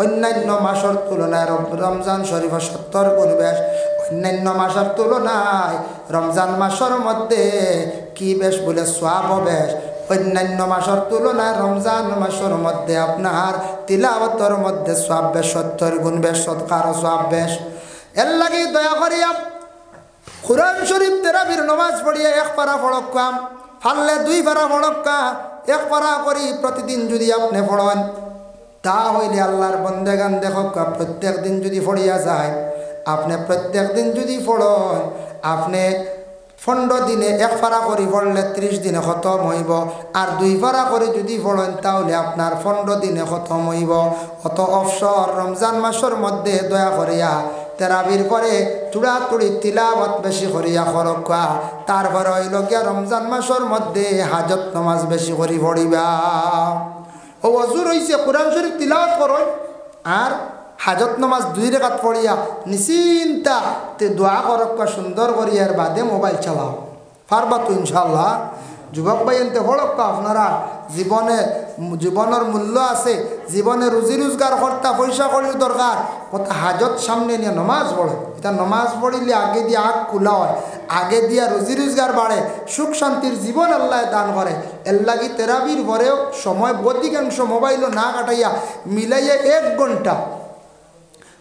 অন্যান্য মাসের তুলনায় রমজান শরীফ 70 গুণ বেশ। অন্যান্য মাসের তুলনায় রমজান মাসের মধ্যে কি বেশ বলে সওয়াব বেশ অন্যান্য মাসের তুলনায় রমজান মাসের মধ্যে আপনার তিলাওয়াতের মধ্যে সওয়াব বেশ 70 গুণ বেশ সদকার সওয়াব বেশ। এর লাগে দয়া করিয়া কুরআন শরীফ তারাবির নামাজ পড়িয়া এক পারা পড়কাম ফাললে 2 পারা পড়কা এক পারা করি প্রতিদিন যদি আপনি পড়েন তা হইলে আল্লাহর বন্দেগান দেখো প্রত্যেক দিন যদি পড়িয়া যায় আপনি প্রত্যেক দিন যদি পড়েন আপনি 15 দিনে এক পারা করে পড়লে 30 দিনে খতম হইব আর 2 পারা করে যদি পড়েন তাহলে আপনার 15 দিনে খতম হইব। অত অবসর রমজান মাসের মধ্যে দয়া করিয়া তারাবির পরে চূড়াচুড়ি তিলাওয়াত বেশি করিয়া করকা তারপরে হইল গিয়া রমজান মাসের মধ্যে হাজত নামাজ বেশি করি পড়িবা। ও ওযু রইছে কুরআন শরীফ তিলাওয়াত করুন আর হাজত নামাজ 2 রাকাত পড়িয়া নিশ্চিন্তা তে দোয়া করকা সুন্দর করিয়ার বাদে মোবাইল চালাও পারবা তো ইনশাআল্লাহ। যুবক ভাই এনতে হড়কা আপনারা জীবনের মূল্য আছে জীবনে রুজি রোজগার করতে পয়সা করির দরকার কথা হাজত সামনে নিয়ে নমাজ পড়ে এটা নমাজ পড়িলে আগে দিয়ে আগ খোলা হয় আগে দিয়া রুজি রোজগার বাড়ে সুখ শান্তির জীবন আল্লাহ দান করে। এর লাগি তারাবির পরেও সময় অধিকাংশ মোবাইলও না কাটাইয়া মিলাইয়া 1 ঘন্টা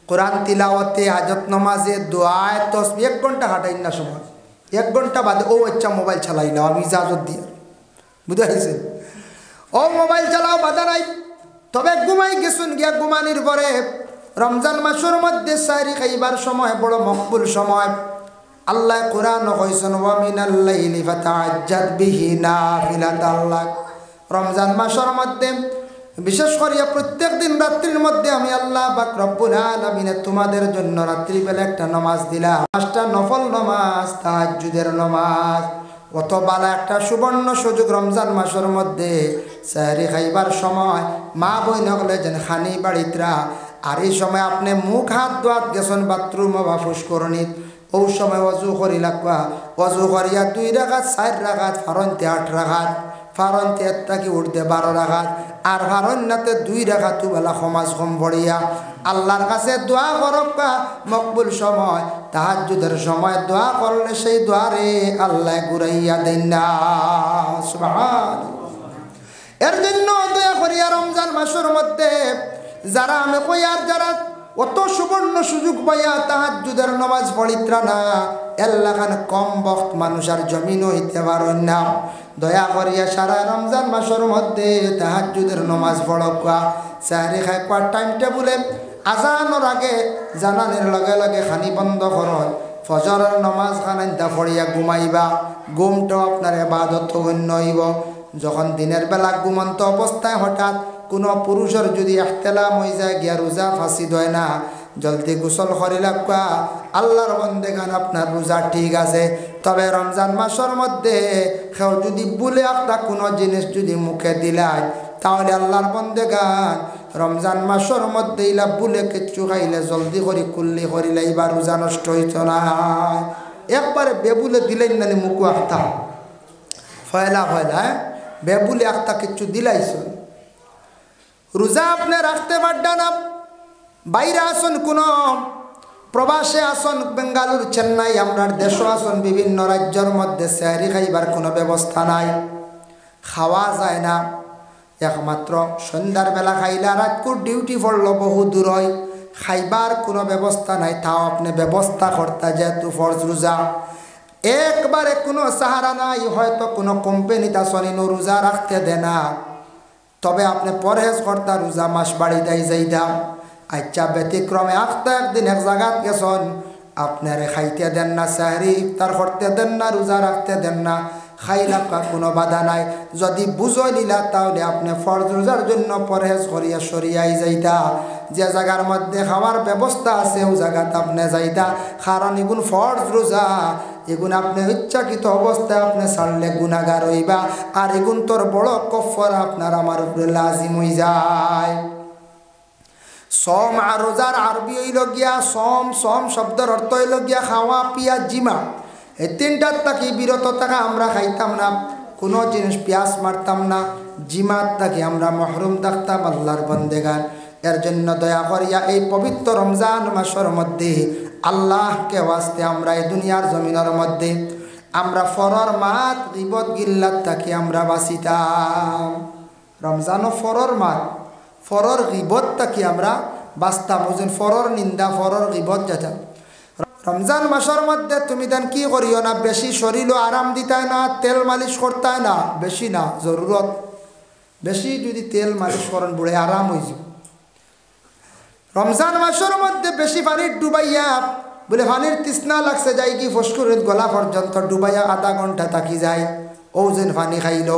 কোরআন তিলাওয়াতে হাজত নামাজে দোয়ায় তাসবিহ 1 ঘন্টা কাটাই না সময় 1 ঘন্টা বাদে ও আচ্ছা মোবাইল চালাইলাম আমি ইজাজত দিয়ে বুঝাইছেন ও মোবাইল চালাও বাধা নাই তবে ঘুমাই গেছুন গিয়া ঘুমানির পরে রমজান মাসের মধ্যে সাহরি খাইবার সময় বড় মকবুল সময় আল্লাহ কোরআন কইছেন ওয়া মিনাল লাইলি ফাতাআজ্জাদ বিহি নাফিলাতাল লাক। রমজান মাসের মধ্যে বিশেষ করিয়া প্রত্যেক দিন রাত্রির মধ্যে আমি আল্লাহ পাক রব্বুল আলামিন তোমাদের জন্য রাত্রিবেলা একটা নামাজ দিলাম 5টা নফল নামাজ তাহাজ্জুদের নামাজ। কত ভালো একটা সুবর্ণ সুযোগ রমজান মাসের মধ্যে সাহরি খাইবার সময় মা বই নগলে যেন খানি বাড়িতরা আর এই সময় আপনি মুখ হাত ধোয়াত গেছেন বাথরুম বা ফুসকরণিত ও সময় অজু করি লাগবা অজু করিয়া 2 রাকাত 4 রাকাত ফারন্তে 8 রাকাত ফারন্তে 1 কি উঠতে 12 রাকাত আর ভারণ্যাতে 2 রাকাত বেলা সমাজ কম পড়িয়া আল্লাহর কাছে দোয়া করবা মকবুল সময় তাহাজ্জুদের সময় দোয়া করলে সেই দোয়ারে আল্লাহ ঘুরাইয়া দেন না সুবহানাল্লাহ। এর জন্য দয়া করিয়া রমজান মাসের মধ্যে যারা আমি কই আর যারা অত সুবর্ণ সুযোগ পাইয়া তাহাজ্জুদের নামাজ পড়িত্রা না এলাকান কম বক্ত মানুষ আর জমিন হইতে পারেন না। দয়া করিয়া সারা রমজান মাসের মধ্যে তাহাজ্জুদের নামাজ পড়বা সাহরি খাইবা টাইম টেবুলে আজানোর আগে জানানের লগে লগে খানি বন্ধ করো ফজরের নামাজ খানাইন্দা পড়িয়া ঘুমাইবা ঘুমটাও আপনার ইবাদত গণ্য হইব। যখন দিনের বেলা ঘুমন্ত অবস্থায় হঠাৎ কোনো পুরুষের যদি ইহতিলাম হয়ে যায় গিয়া রোজা ফাঁসিদ হয় না জলদি গোসল করিলা আল্লাহর বন্দেগান আপনার রোজা ঠিক আছে। তবে রমজান মাসের মধ্যে কেউ যদি ভুলে একটা কোনো জিনিস যদি মুখে দিলাই তাহলে আল্লাহর বন্দেগান রমজান মাসের মধ্যে ইলা ভুলে কিচ্ছু খাইলে জলদি করে কুল্লি করিলে এবার রোজা নষ্ট হইত না। একবারে বেবুলে দিলেন না মুখু একটা ফয়লা ফয়লা বেবুলে একটা কিচ্ছু দিলাইছ রোজা আপনি রাখতে পারডা না। বাইরে আসুন কোনো প্রবাসে আসুন বেঙ্গালুর চেন্নাই আপনার দেশও আসুন বিভিন্ন রাজ্যের মধ্যে সেহরি খাইবার কোনো ব্যবস্থা নাই খাওয়া যায় না। একমাত্র সন্ধ্যার বেলা খাইলা রাতকুর ডিউটি পড়লো বহু দূর হয় খাইবার কোনো ব্যবস্থা নাই তাও আপনি ব্যবস্থা করতে যেহেতু ফরজ রোজা একবারে কোনো সাহারা নাই হয়তো কোনো কোম্পানিতে আসনিনো রোজা রাখতে দে না তবে আপনি পরহেজ কর্তা রোজা মাস বাড়ি দেয় যাইতাম আচ্ছা ব্যতিক্রমে আখতা একদিন এক জায়গাত গেছেন আপনারে খাইতে দেন না সাহরি ইফতার করতে দেন না রোজা রাখতে দেন না খাইলা কোনো বাধা নাই যদি বুঝই নিলা তাহলে আপনি ফরজ রোজার জন্য পরহেজ করিয়া সরিয়াই যাইতা যে জায়গার মধ্যে খাওয়ার ব্যবস্থা আছে ও জায়গাতে আপনি যাইতা কারণ এগুন ফরজ রোজা এগুন আপনি ইচ্ছাকৃত অবস্থায় আপনি ছাড়লে গুনাহগার হইবা আর এগুন তোর বড় কফর আপনার আমার উপরে লাজিম হয়ে যায়। সম আর রোজার আরবি হইল গিয়া সম সম শব্দের অর্থ হইল গিয়া খাওয়া পিয়া জিমা এই তিনটার তাকে বিরত থাকা আমরা খাইতাম না কোনো জিনিস পেঁয়াজ মারতাম না জিমাত তাকে আমরা মহরুম থাকতাম আল্লাহর বন্দেগান। এর জন্য দয়া করিয়া এই পবিত্র রমজান মাসের মধ্যে আল্লাহকে ওয়াস্তে আমরা এই দুনিয়ার জমিনের মধ্যে আমরা ফরর মাত গিবত গিল্লাত তাকে আমরা বাঁচিতাম। রমজানও ফরর মাত ফরর গিবত তাকে আমরা বাঁচতাম ওজন ফরর নিন্দা ফরর গিবত যেতাম। রমজান মাসের মধ্যে তুমি দেন কি করিও না বেশি শরীরও আরাম দিতায় না তেল মালিশ করতায় না বেশি না জরুরত বেশি যদি তেল মালিশ করেন বুড়ে আরাম হয়ে যাব। রমজান মাসের মধ্যে বেশি পানির ডুবাইয়া বলে পানির তৃষ্ণা লাগছে যাই কি ফসকুরের গলা পর্যন্ত ডুবাইয়া আধা ঘন্টা থাকি যায় ও যেন পানি খাইল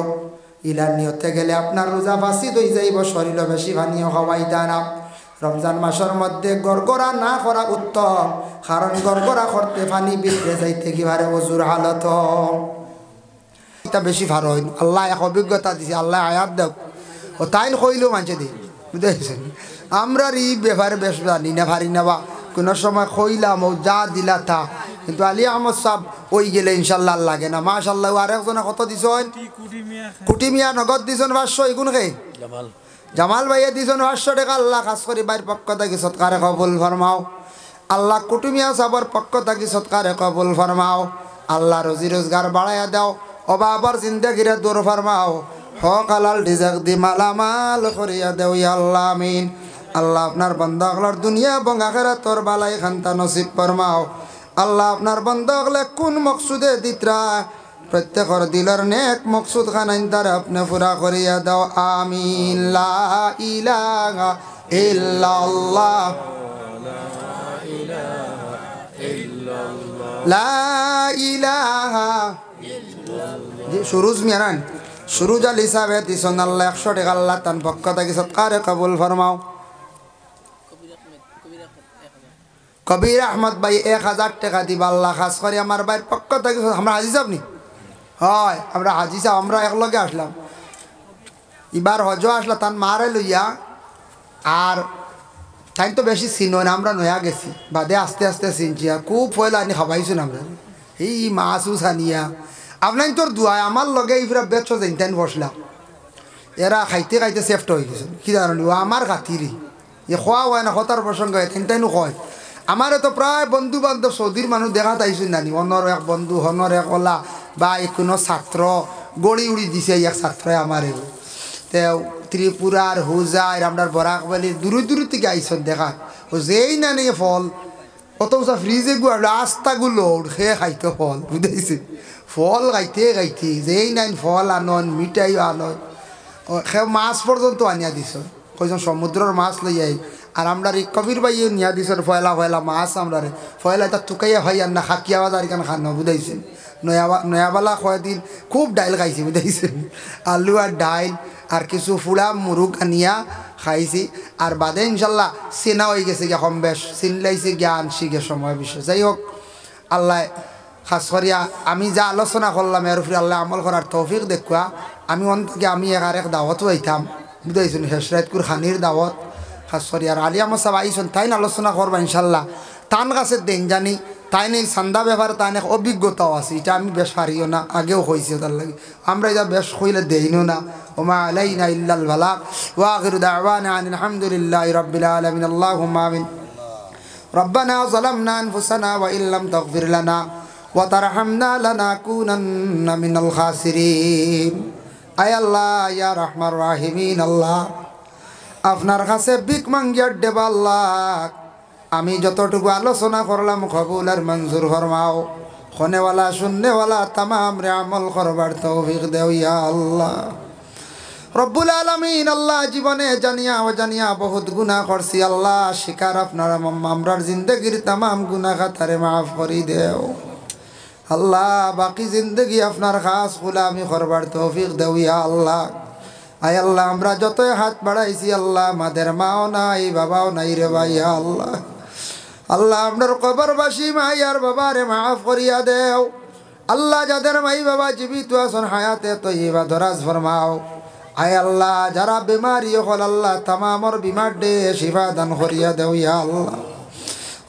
ইলার নিয়তে গেলে আপনার রোজা ফাঁসি দই যাইব শরীরও বেশি পানিও খাওয়াই দেয় না। রমজান মাসের মধ্যে গড়গড়া না করা উত্তম কারণ গড়গড়া করতে পানি বিগড়ে যাইতে কিভাবে ওজুর হালত এটা বেশি ভালো হইল আল্লাহ এক অভিজ্ঞতা দিছে আল্লাহ আয়াত দেখ ও তাই কইলেও মানছে দি বুঝেছেন আমরা ই ব্যাপারে বেশ জানি না ভারি না বা কোনো সময় কইলাম ও যা দিলা তা কিন্তু আলী আহমদ সাহ ওই গেলে ইনশাল্লাহ লাগে না মাশাল্লাহ আর একজনে কত দিছ কুটি মিয়া নগদ দিছন 500 এগুন কে জামাল ভাইয়া দিছন 500 টাকা আল্লাহ খাস করে বাইর পক্ষ থেকে সৎকারে কবুল ফরমাও আল্লাহ কুটুমিয়া সাবর পক্ষ থেকে সৎকারে কবুল ফরমাও আল্লাহ রোজি রোজগার বাড়াইয়া দাও অবাবর জিন্দেগিরে দূর ফরমাও হক হালাল রিজক দি মালামাল করিয়া দেও ইয়া আল্লাহ আমিন। আল্লাহ আপনার বান্দাগুলোর দুনিয়া এবং আখিরাতর বালাই খান্তা নসিব ফরমাও আল্লাহ আপনার বান্দাগুলো কোন মকসুদে দিতরা প্রত্যেকের দিলের নেক মকসুদ খানাইন তার আপনি পুরা করিয়া দাও আমিন। লা ইলাহা ইল্লাল্লাহ লা ইলাহা সুরুজ মিয়ারান সুরুজ আল হিসাবে দিছন আল্লাহ 100 টাকা আল্লাহ তান পক্ষ থেকে সৎকারে কবুল ফরমাও। কবির আহমদ ভাই 1000 টাকা দিবা আল্লাহ খাস করে আমার ভাইয়ের পক্ষ থেকে আমরা হাজি সাহেব নি হয় আমরা হাজি সাহেব আমরা একলগে আসলাম এবার হজ আসলা তান মারে লইয়া আর তাই তো বেশি চিনো না আমরা নয়া গেছি বাদে আস্তে আস্তে চিনছি আর খুব ফয়লা আনি খাবাইছো না আমরা এই মাছ উছ আনিয়া আপনার তোর দুয়ায় আমার লগে ইফরা বেচ জানতেন বসলাম এরা খাইতে খাইতে সেফট হয়ে গেছে কি জানি ও আমার খাতিরই এ খোয়া হয় না কথার প্রসঙ্গ হয় তিনটাইনো কয় আমারও তো প্রায় বন্ধু বান্ধব সৌদির মানুষ দেখা তাইছি নানি অনর এক বন্ধু হনর এক ওলা বা কোনো ছাত্র গড়ি উড়ি দিছে এক ছাত্রই আমার তে ত্রিপুরার হুজাই আপনার বরাকবালির দূর দূর থেকে আইসন দেখা ও যেই না নিয়ে ফল কত ফ্রিজে গু রাস্তাগুলো খেয়ে খাইতে ফল বুঝাইছে ফল খাইতে খাইতে যেই নাইন ফল আনন মিঠাই আনন সে মাছ পর্যন্ত আনিয়া দিছ কইজন সমুদ্রের মাছ লই আই আর আমরা এই কবির বাইয়ে নিয়া দিছ ফয়লা ফয়লা মাছ আমরা ফয়লা এটা টুকাইয়া হয় আর না খাকিয়া বাজার কেন খান বুঝাইছেন নয়াবালা কয়দিন খুব ডাইল খাইছি বুঝাইছেন আলু আর ডাইল আর কিছু ফুড়া মুরুগ আনিয়া খাইছি আর বাদে ইনশাল্লাহ চেনা হয়ে গেছে গিয়া কম বেশ চিনলাইছে জ্ঞান শিখে সময় বিষয় যাই হোক আল্লাহ খাস করিয়া আমি যা আলোচনা করলাম এর উপরে আল্লাহ আমল করার তৌফিক দেখুয়া আমি অন্তকে আমি এক দাওয়াতও আইতাম বুঝাইছেন হেসরাতকুর খানির দাওয়াত খাস করিয়া আর আলিয়াম সাহেব আইসন তাই আলোচনা করবা ইনশাল্লাহ তান গাছের দেন জানি তাই নেই সান্দা ব্যাপারে তাই এক অভিজ্ঞতাও আছে এটা আমি বেশ হারিও না আগেও হয়েছে তার লাগে আমরা এটা বেশ হইলে দেইনও না ওমা আলাইনা ইল্লাল বালাগ ওয়া আখিরু দাওয়ানা আনিল হামদুলিল্লাহি রাব্বিল আলামিন আল্লাহুম্মা আমিন রব্বানা যালামনা আনফুসানা ওয়া ইল্লাম তাগফির লানা ওয়া তারহামনা লানাকুনান্না মিনাল খাসিরিন আয় আল্লাহ ইয়া রাহমার রাহিমিন আল্লাহ আপনার কাছে ভিক মাঙ্গিয়ার দেবা আল্লাহ আমি যতটুকু আলোচনা করলাম কবুল আর মঞ্জুর ফরমাও খনেওয়ালা শুননেওয়ালা তামাম রে আমল করবার তৌফিক দেও ইয়া আল্লাহ রব্বুল আলামিন আল্লাহ জীবনে জানিয়া অজানিয়া বহুত গুনাহ করছি আল্লাহ শিকার আপনার আমরার জিন্দগির তামাম গুনাহ খাতারে মাফ করি দেও আল্লাহ বাকি জিন্দগি আপনার খাস গোলামি করবার তৌফিক দেও ইয়া আল্লাহ আয় আল্লাহ আমরা যতই হাত বাড়াইছি আল্লাহ আমাদের মাও নাই বাবাও নাই রে ভাই আল্লাহ আল্লাহ আপনার কবরবাসী মাই আর বাবারে মাফ করিয়া দেও আল্লাহ যাদের মাই বাবা জীবিত আছেন হায়াতে তৈবা দরাজ ফরমাও আয় আল্লাহ যারা বেমারি হল আল্লাহ তামামর বিমার দে শিফা দান করিয়া দেও ইয়া আল্লাহ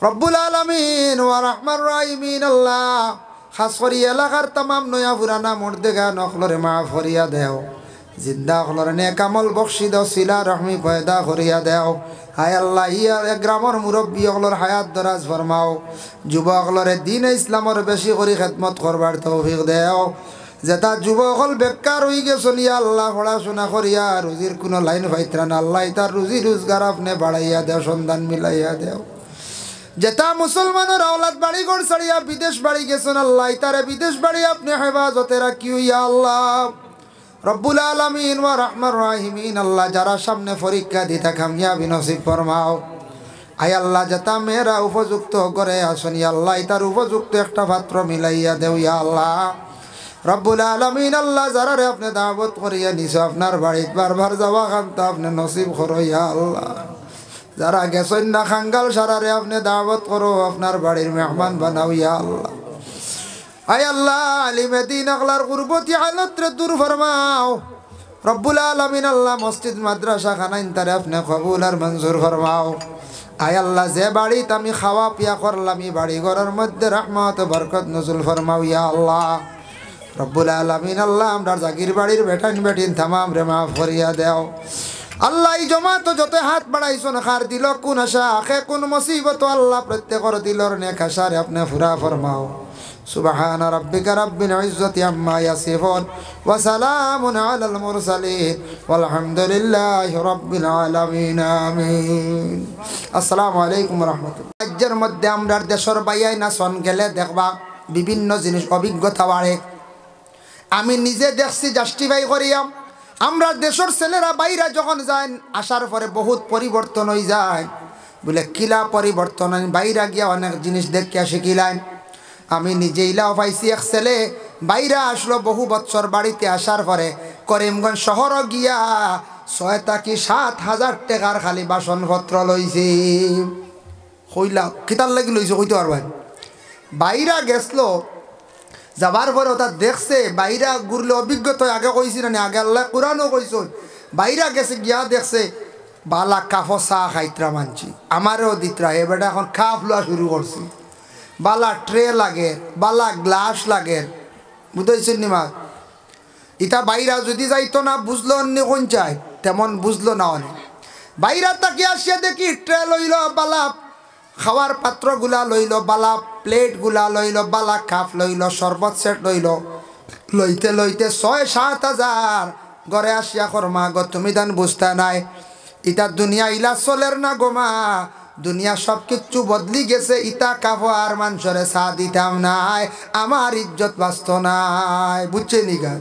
রব্বুল আলামিন ওয়া রাহমার রাহিমিন আল্লাহ খাস করি এলাকার তামাম নয়া পুরানা মুর্দেগা নখলরে মাফ করিয়া দেও জিন্দা হলর নেক আমল বখশি দাও সিলা রহমি পয়দা করিয়া দেও হায় আল্লাহ ইয়া গ্রামের মুরব্বী হলর হায়াত দরাজ ফরমাও যুবক হলরে দিন ইসলামর বেশি করে খেদমত করবার তৌফিক দেও যেটা যুবক হল বেকার হয়ে গেছেন ইয়া আল্লাহ পড়াশোনা করিয়া রুজির কোনো লাইন পাইত্রা না আল্লাহ তার রুজি রোজগার আপনি বাড়াইয়া দেও সন্ধান মিলাইয়া দেও যেটা মুসলমানের আওলাদ বাড়ি ঘর ছাড়িয়া বিদেশ বাড়ি গেছেন আল্লাহ তারে বিদেশ বাড়ি আপনি হেফাজতে রাখিও ইয়া আল্লাহ রব্বুল আলামিন ওয়া রাহমার রাহিমিন আল্লাহ যারা সামনে পরীক্ষা দিতে কামিয়াবি নসিব ফরমাও আয় আল্লাহ যেটা মেয়েরা উপযুক্ত করে আসুন ইয়া আল্লাহ তার উপযুক্ত একটা পাত্র মিলাইয়া দেও ইয়া আল্লাহ রব্বুল আলামিন আল্লাহ যারা রে আপনি দাওয়াত করিয়া নিছো আপনার বাড়িত বারবার যাওয়া খানতা আপনি নসিব করো ইয়া আল্লাহ যারা গেছেন না খাঙ্গাল সারারে আপনি দাওয়াত করো আপনার বাড়ির মেহমান বানাও ইয়া আল্লাহ আয় আল্লাহ আলিমে দিন আকলার গুরবতি হালতরে দূর ফরমাও রব্বুল আলামিন আল্লাহ মসজিদ মাদ্রাসা খানাইন তারে আপনি কবুল আর মঞ্জুর ফরমাও আয় আল্লাহ যে বাড়িত আমি খাওয়া পিয়া করলাম এই বাড়ি ঘরের মধ্যে রহমত বরকত নজুল ফরমাও ইয়া আল্লাহ রব্বুল আলামিন আল্লাহ আমরা জাগির বাড়ির বেটান বেটিন তামাম রে মাফ করিয়া দেও আল্লাহ এই জমাত যত হাত বাড়াইছন খার দিল কোন আশা আখে কোন মুসিবত আল্লাহ প্রত্যেকর দিলর নেক আশারে আপনি ফুরা ফরমাও সুবহান রাব্বিকা রাব্বিল ইজ্জাতি আম্মা ইয়াসিফুন ওয়া সালামুন আলাল মুরসালিন ওয়ালহামদুলিল্লাহি রাব্বিল আলামিন আমিন আসসালামু আলাইকুম ওয়া রাহমাতুল্লাহ রাজ্যের মধ্যে আমরা দেশের বাইরে না সন গেলে দেখবা বিভিন্ন জিনিস অভিজ্ঞতা বাড়ে আমি নিজে দেখছি জাস্টিফাই করিয়াম আমরা দেশের ছেলেরা বাইরে যখন যায় আসার পরে বহুত পরিবর্তন হয়ে যায় বলে কিলা পরিবর্তন বাইরে গিয়া অনেক জিনিস দেখিয়া শিখিলাম আমি নিজে ইলাও পাইছি এক ছেলে বাইরে আসলো বহু বছর বাড়িতে আসার পরে করিমগঞ্জ শহর গিয়া 6 কি 7,000 টাকার খালি বাসনপত্র লইছি কইলা কিতার লাগি লইছে কইতে পারবেন বাইরে গেছলো যাবার পরে ওটা দেখছে বাইরা ঘুরলে অভিজ্ঞতা আগে কইছি না আগে আল্লাহ কোরআনও কইছ বাইরা গেছে গিয়া দেখছে বালা কাফো চা খাইত্রা মানছি আমারও দিত্রা এবারে এখন খাপ লোয়া শুরু করছি বালা ট্রে লাগে বালা গ্লাস লাগে বুঝতেছেন নি মা ইতা বাইরা যদি যাইতো না বুঝলো অন্য কোন চাই তেমন বুঝলো না অনেক বাইরা তাকে আসিয়া দেখি ট্রে লইল বালা খাওয়ার পাত্রগুলা লইল বালা প্লেটগুলা লইল বালা কাপ লইল শরবত সেট লইল লইতে লইতে ৬-৭ হাজার ঘরে আসিয়া কর্মা গো তুমি দান বুঝতে নাই ইতা দুনিয়া ইলা চলের না গোমা দুনিয়া সব কিছু বদলি গেছে ইতা কাফো আর মানুষরে চা দিতাম নাই আমার ইজ্জত বাঁচত নাই বুঝছে নি গান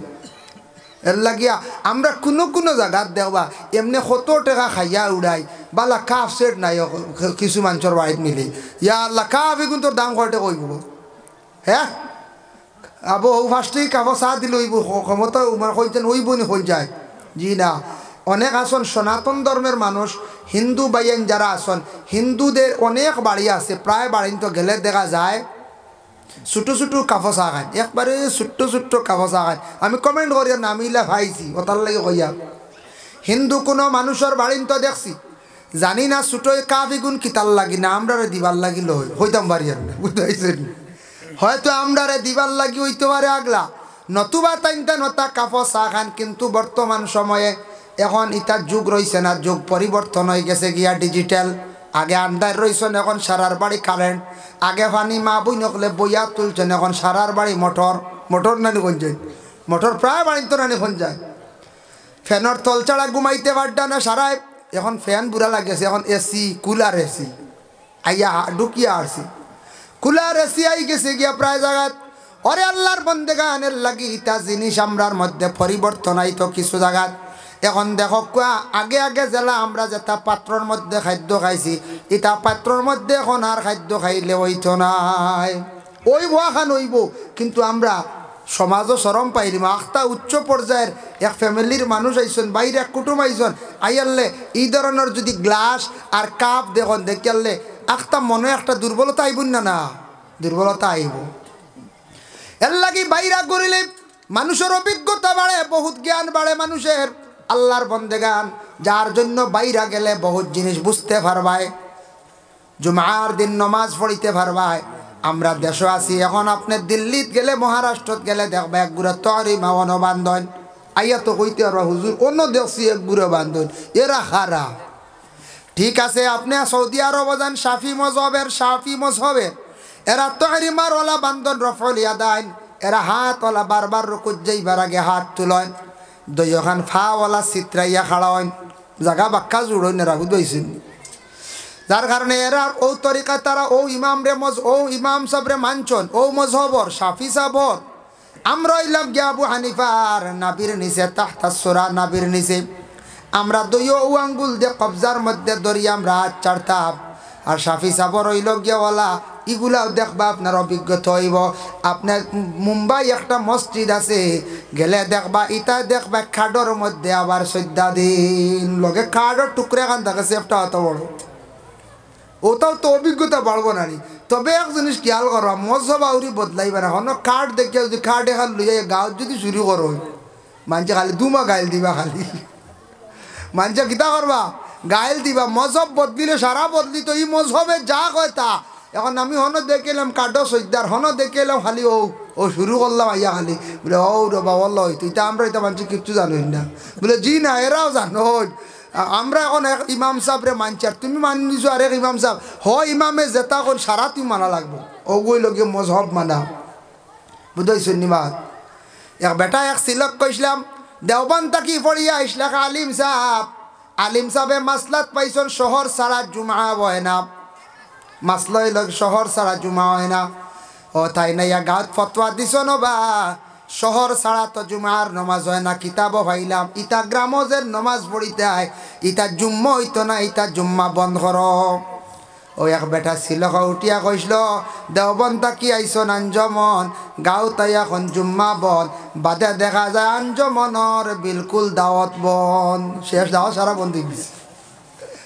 এর লাগিয়া আমরা কোনো জায়গার দেখবা এমনি কত টাকা খাইয়া উড়াই বালা কাপ সেট নাই কিছু মানুষের বাড়িত মিলি ইয়া আল্লাহ কাপ এখন তোর দাম কয়টা কইব হ্যাঁ আবো ফার্স্টেই কাপড় চা দিল ওইব ক্ষমতা কইতেন ওইব নি হয়ে যায় জি না অনেক আসন সনাতন ধর্মের মানুষ হিন্দু বাইন যারা আসন হিন্দুদের অনেক বাড়ি আছে প্রায় বাড়ি তো গেলে দেখা যায় ছোটো ছোটো কাপড় চা খায় একবারে ছোট্ট কাপড় চা খায় আমি কমেন্ট করি নামিলা ভাইছি ওটার লাগে কইয়া হিন্দু কোনো মানুষের বাড়ি তো দেখছি জানি না ছোটো কাপ এগুন কিতার লাগি না আমরা দিবার লাগিল হইতাম বাড়ি আর না বুঝতে পারছেন হয়তো আমরা দিবার লাগি হইতে পারে আগলা নতুবা তাইনটা নতা কাপড় চা খান কিন্তু বর্তমান সময়ে এখন ইতার যুগ রয়েছে না যুগ পরিবর্তন হয়ে গেছে গিয়া ডিজিটাল আগে আন্দার রয়েছেন এখন সারার বাড়ি কারেন্ট আগে পানি মা বই নকলে বইয়া তুলছেন এখন সারার বাড়ি মোটর নানি কোন যায় মোটর প্রায় বাড়ি তো নানি কোন যায় ফ্যানের তল ছাড়া ঘুমাইতে পারটা না সারায় এখন ফ্যান বুড়া লাগেছে এখন এসি কুলার এসি আইয়া ঢুকিয়া আসছি কুলার এসি আই গেছে গিয়া প্রায় জায়গাত অরে আল্লাহর বন্দেগানের লাগি ইতা জিনিস আমরার মধ্যে পরিবর্তন আইতো কিছু জায়গাত এখন দেখো আগে জেলা আমরা যেটা পাত্রর মধ্যে খাদ্য খাইছি ইটা পাত্রর মধ্যে এখন আর খাদ্য খাইলে হইতো নাই ওই খান হইব কিন্তু আমরা সমাজও চরম পাইলিম আখটা উচ্চ পর্যায়ের এক ফ্যামিলির মানুষ আইসন বাইরে এক কুটুম আইসন আইয়ারলে এই ধরনের যদি গ্লাস আর কাপ দেখুন দেখিয়ারলে আখটা মনে একটা দুর্বলতা আইব না দুর্বলতা আইব এর লাগি বাইরা করিলে মানুষের অভিজ্ঞতা বাড়ে বহুত জ্ঞান বাড়ে মানুষের আল্লাহর বন্দেগান যার জন্য বাইরা গেলে বহুত জিনিস বুঝতে পারবায় জুমার দিন নমাজ পড়িতে পারবায় আমরা দেশে আছি এখন আপনি দিল্লিত গেলে মহারাষ্ট্রত গেলে দেখবা এক গুড়া তরি মাওয়ানো বান্ধন আইয়া তো কইতে পারবা হুজুর অন্য দেখছি এক গুড়ো বান্ধন এরা খারা ঠিক আছে আপনি সৌদি আরব যান শাফি মজহবের এরা তরি মারওয়ালা বান্ধন রফলিয়া দেন এরা হাতওয়ালা বারবার রুকুত যাইবার আগে হাত তুলেন দইখান ফাওয়ালা চিত্রাইয়া খাড়া হন জাগা বাক্কা জুড়ন এরা বুঝাইছেন যার কারণে এরা ও তরিকা তারা ও ইমাম সাবরে মানছন ও মজহবর শাফি সাবর আমরা ইলাম গিয়া আবু হানিফার নাবির নিচে তাহতাসুরা নাবির নিচে আমরা দইও ও আঙ্গুল দিয়ে কবজার মধ্যে দরিয়া আমরা হাত চাড়তাম আর শাফি সাবর হইল গিয়াওয়ালা এগুলাও দেখবা আপনার অভিজ্ঞতা হইব আপনার মুম্বাই একটা মসজিদ আছে গেলে দেখবা ইটা দেখবা খাডর মধ্যে আবার 14 দিন লগে খাডর টুকরা খান থাকে সেফটা অত বড় ওটাও তো অভিজ্ঞতা বাড়বো না তবে এক জিনিস খেয়াল করবা মজহব আউরি বদলাইবা না হন কাঠ দেখে যদি কাঠ এখান লইয়া গাঁৱত যদি শুরু করো মানুষে খালি দুমা গাইল দিবা খালি মানুষে কিতা করবা গাইল দিবা মজহব বদলিলে সারা বদলিত এই মজহবে যা কয় তা এখন আমি হন দেখিলাম কাঠো সৈদার হন দেখিলাম খালি ও শুরু করলাম আইয়া খালি বলে ও রবা বল্লা হইতো এটা আমরা এটা মানুষ কিচ্ছু জানোই না বলে জি না এরাও জানো আমরা এখন এক ইমাম সাহেবরে মানছি আর তুমি মানি নিছো আরেক ইমাম সাহেব ইমামে যেটা কোন সারা তুমি মানা লাগবো ওগুই লগে মজহব মানা বুঝাইছো নিমাত এক বেটা এক সিলক কইসলাম দেওবান তাকি পড়িয়া ইসলাক আলিম সাহেবে মাসলাত পাইছন শহর সারা জুমা হয় না মাসলাই লগ শহর সারা জুমা হয় না ও তাই না ইয়া গাঁত ফতোয়া দিছ বা শহর ছাড়া তো জুমার নমাজ হয় না কিতাব ভাইলাম ইটা গ্রামজের নমাজ পড়িতে হয় ইটা জুম্মা হইতো না ইটা জুম্মা বন্ধ কর ও এক বেটা ছিল উঠিয়া কইসল দেওবন তাকি আইসন আঞ্জমন গাঁও তাই এখন জুম্মা বন বাদে দেখা যায় আঞ্জমনর বিলকুল দাওয়াত বন শেষ দাওয়াত সারা বন্ধ গেছে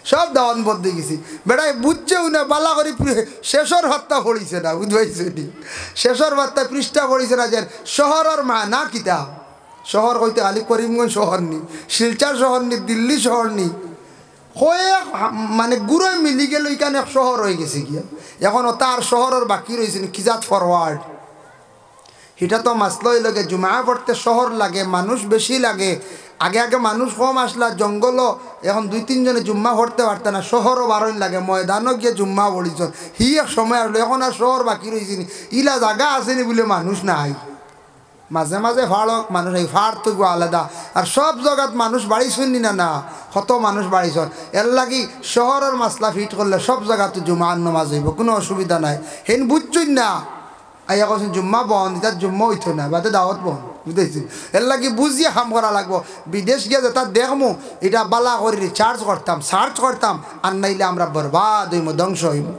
সব দাওয়াত বদলে গেছি বেটাই বুঝছেও না বালা করে শেষর হত্যা পড়িছে না বুঝবাইছে নি শেষর হত্যা পৃষ্ঠা পড়িছে না যে শহরের মা না কিতা শহর কইতে খালি করিমগঞ্জ শহর নি শিলচর শহর নি দিল্লি শহর নি হয়ে মানে গুড়োয় মিলি গেল এখানে শহর হয়ে গেছে গিয়া এখন তার শহরের বাকি রয়েছে কিজাত ফরওয়ার্ড এটা তো মাসলই লাগে জুমা পড়তে শহর লাগে মানুষ বেশি লাগে আগে আগে মানুষ কম আসলা জঙ্গলও এখন 2-3 জনে জুম্মা পড়তে পারত না শহরও বারণ লাগে ময়দানও গিয়ে জুম্মা পড়িছন হি এক সময় আসলো এখন আর শহর বাকি রয়েছিনি ইলা জায়গা আসেনি বলে মানুষ নাই মাঝে মাঝে ফাড়ক মানুষ এই ফাড় তো আলাদা আর সব জায়গাত মানুষ বাড়ি শুননি না কত মানুষ বাড়ি শোন এর লাগি শহরের মাসলা ফিট করলে সব জায়গাতে জুমার নামাজ হইব কোনো অসুবিধা নাই হেন বুঝছই না আইয়া কছেন জুম্মা বন্ধ এটা জুম্মা হইতো না বাদে দাওয়াত বন্ধ বুঝতেছি এর লাগি বুঝিয়ে কাম করা লাগবো বিদেশ গিয়ে যেটা দেখমু এটা বালা করে রিচার্জ করতাম সার্চ করতাম আর নাইলে আমরা বরবাদ হইব ধ্বংস হইব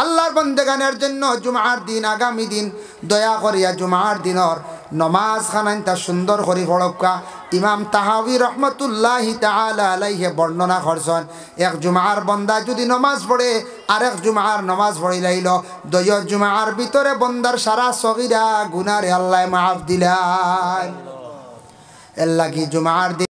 আল্লাহর বন্দেগানের জন্য জুমার দিন আগামী দিন দয়া করিয়া জুমার দিনর নমাজ খানাইন তা সুন্দর করে পড়কা ইমাম তাহাবি রহমতুল্লাহি তাআলা আলাইহি বর্ণনা করছেন এক জুমার বন্দা যদি নমাজ পড়ে আরেক জুমার নমাজ পড়িলাইল দয় জুমার ভিতরে বন্দার সারা সগীরা গুনারে আল্লাহ মাফ দিলেন এর লাগি জুমার দিন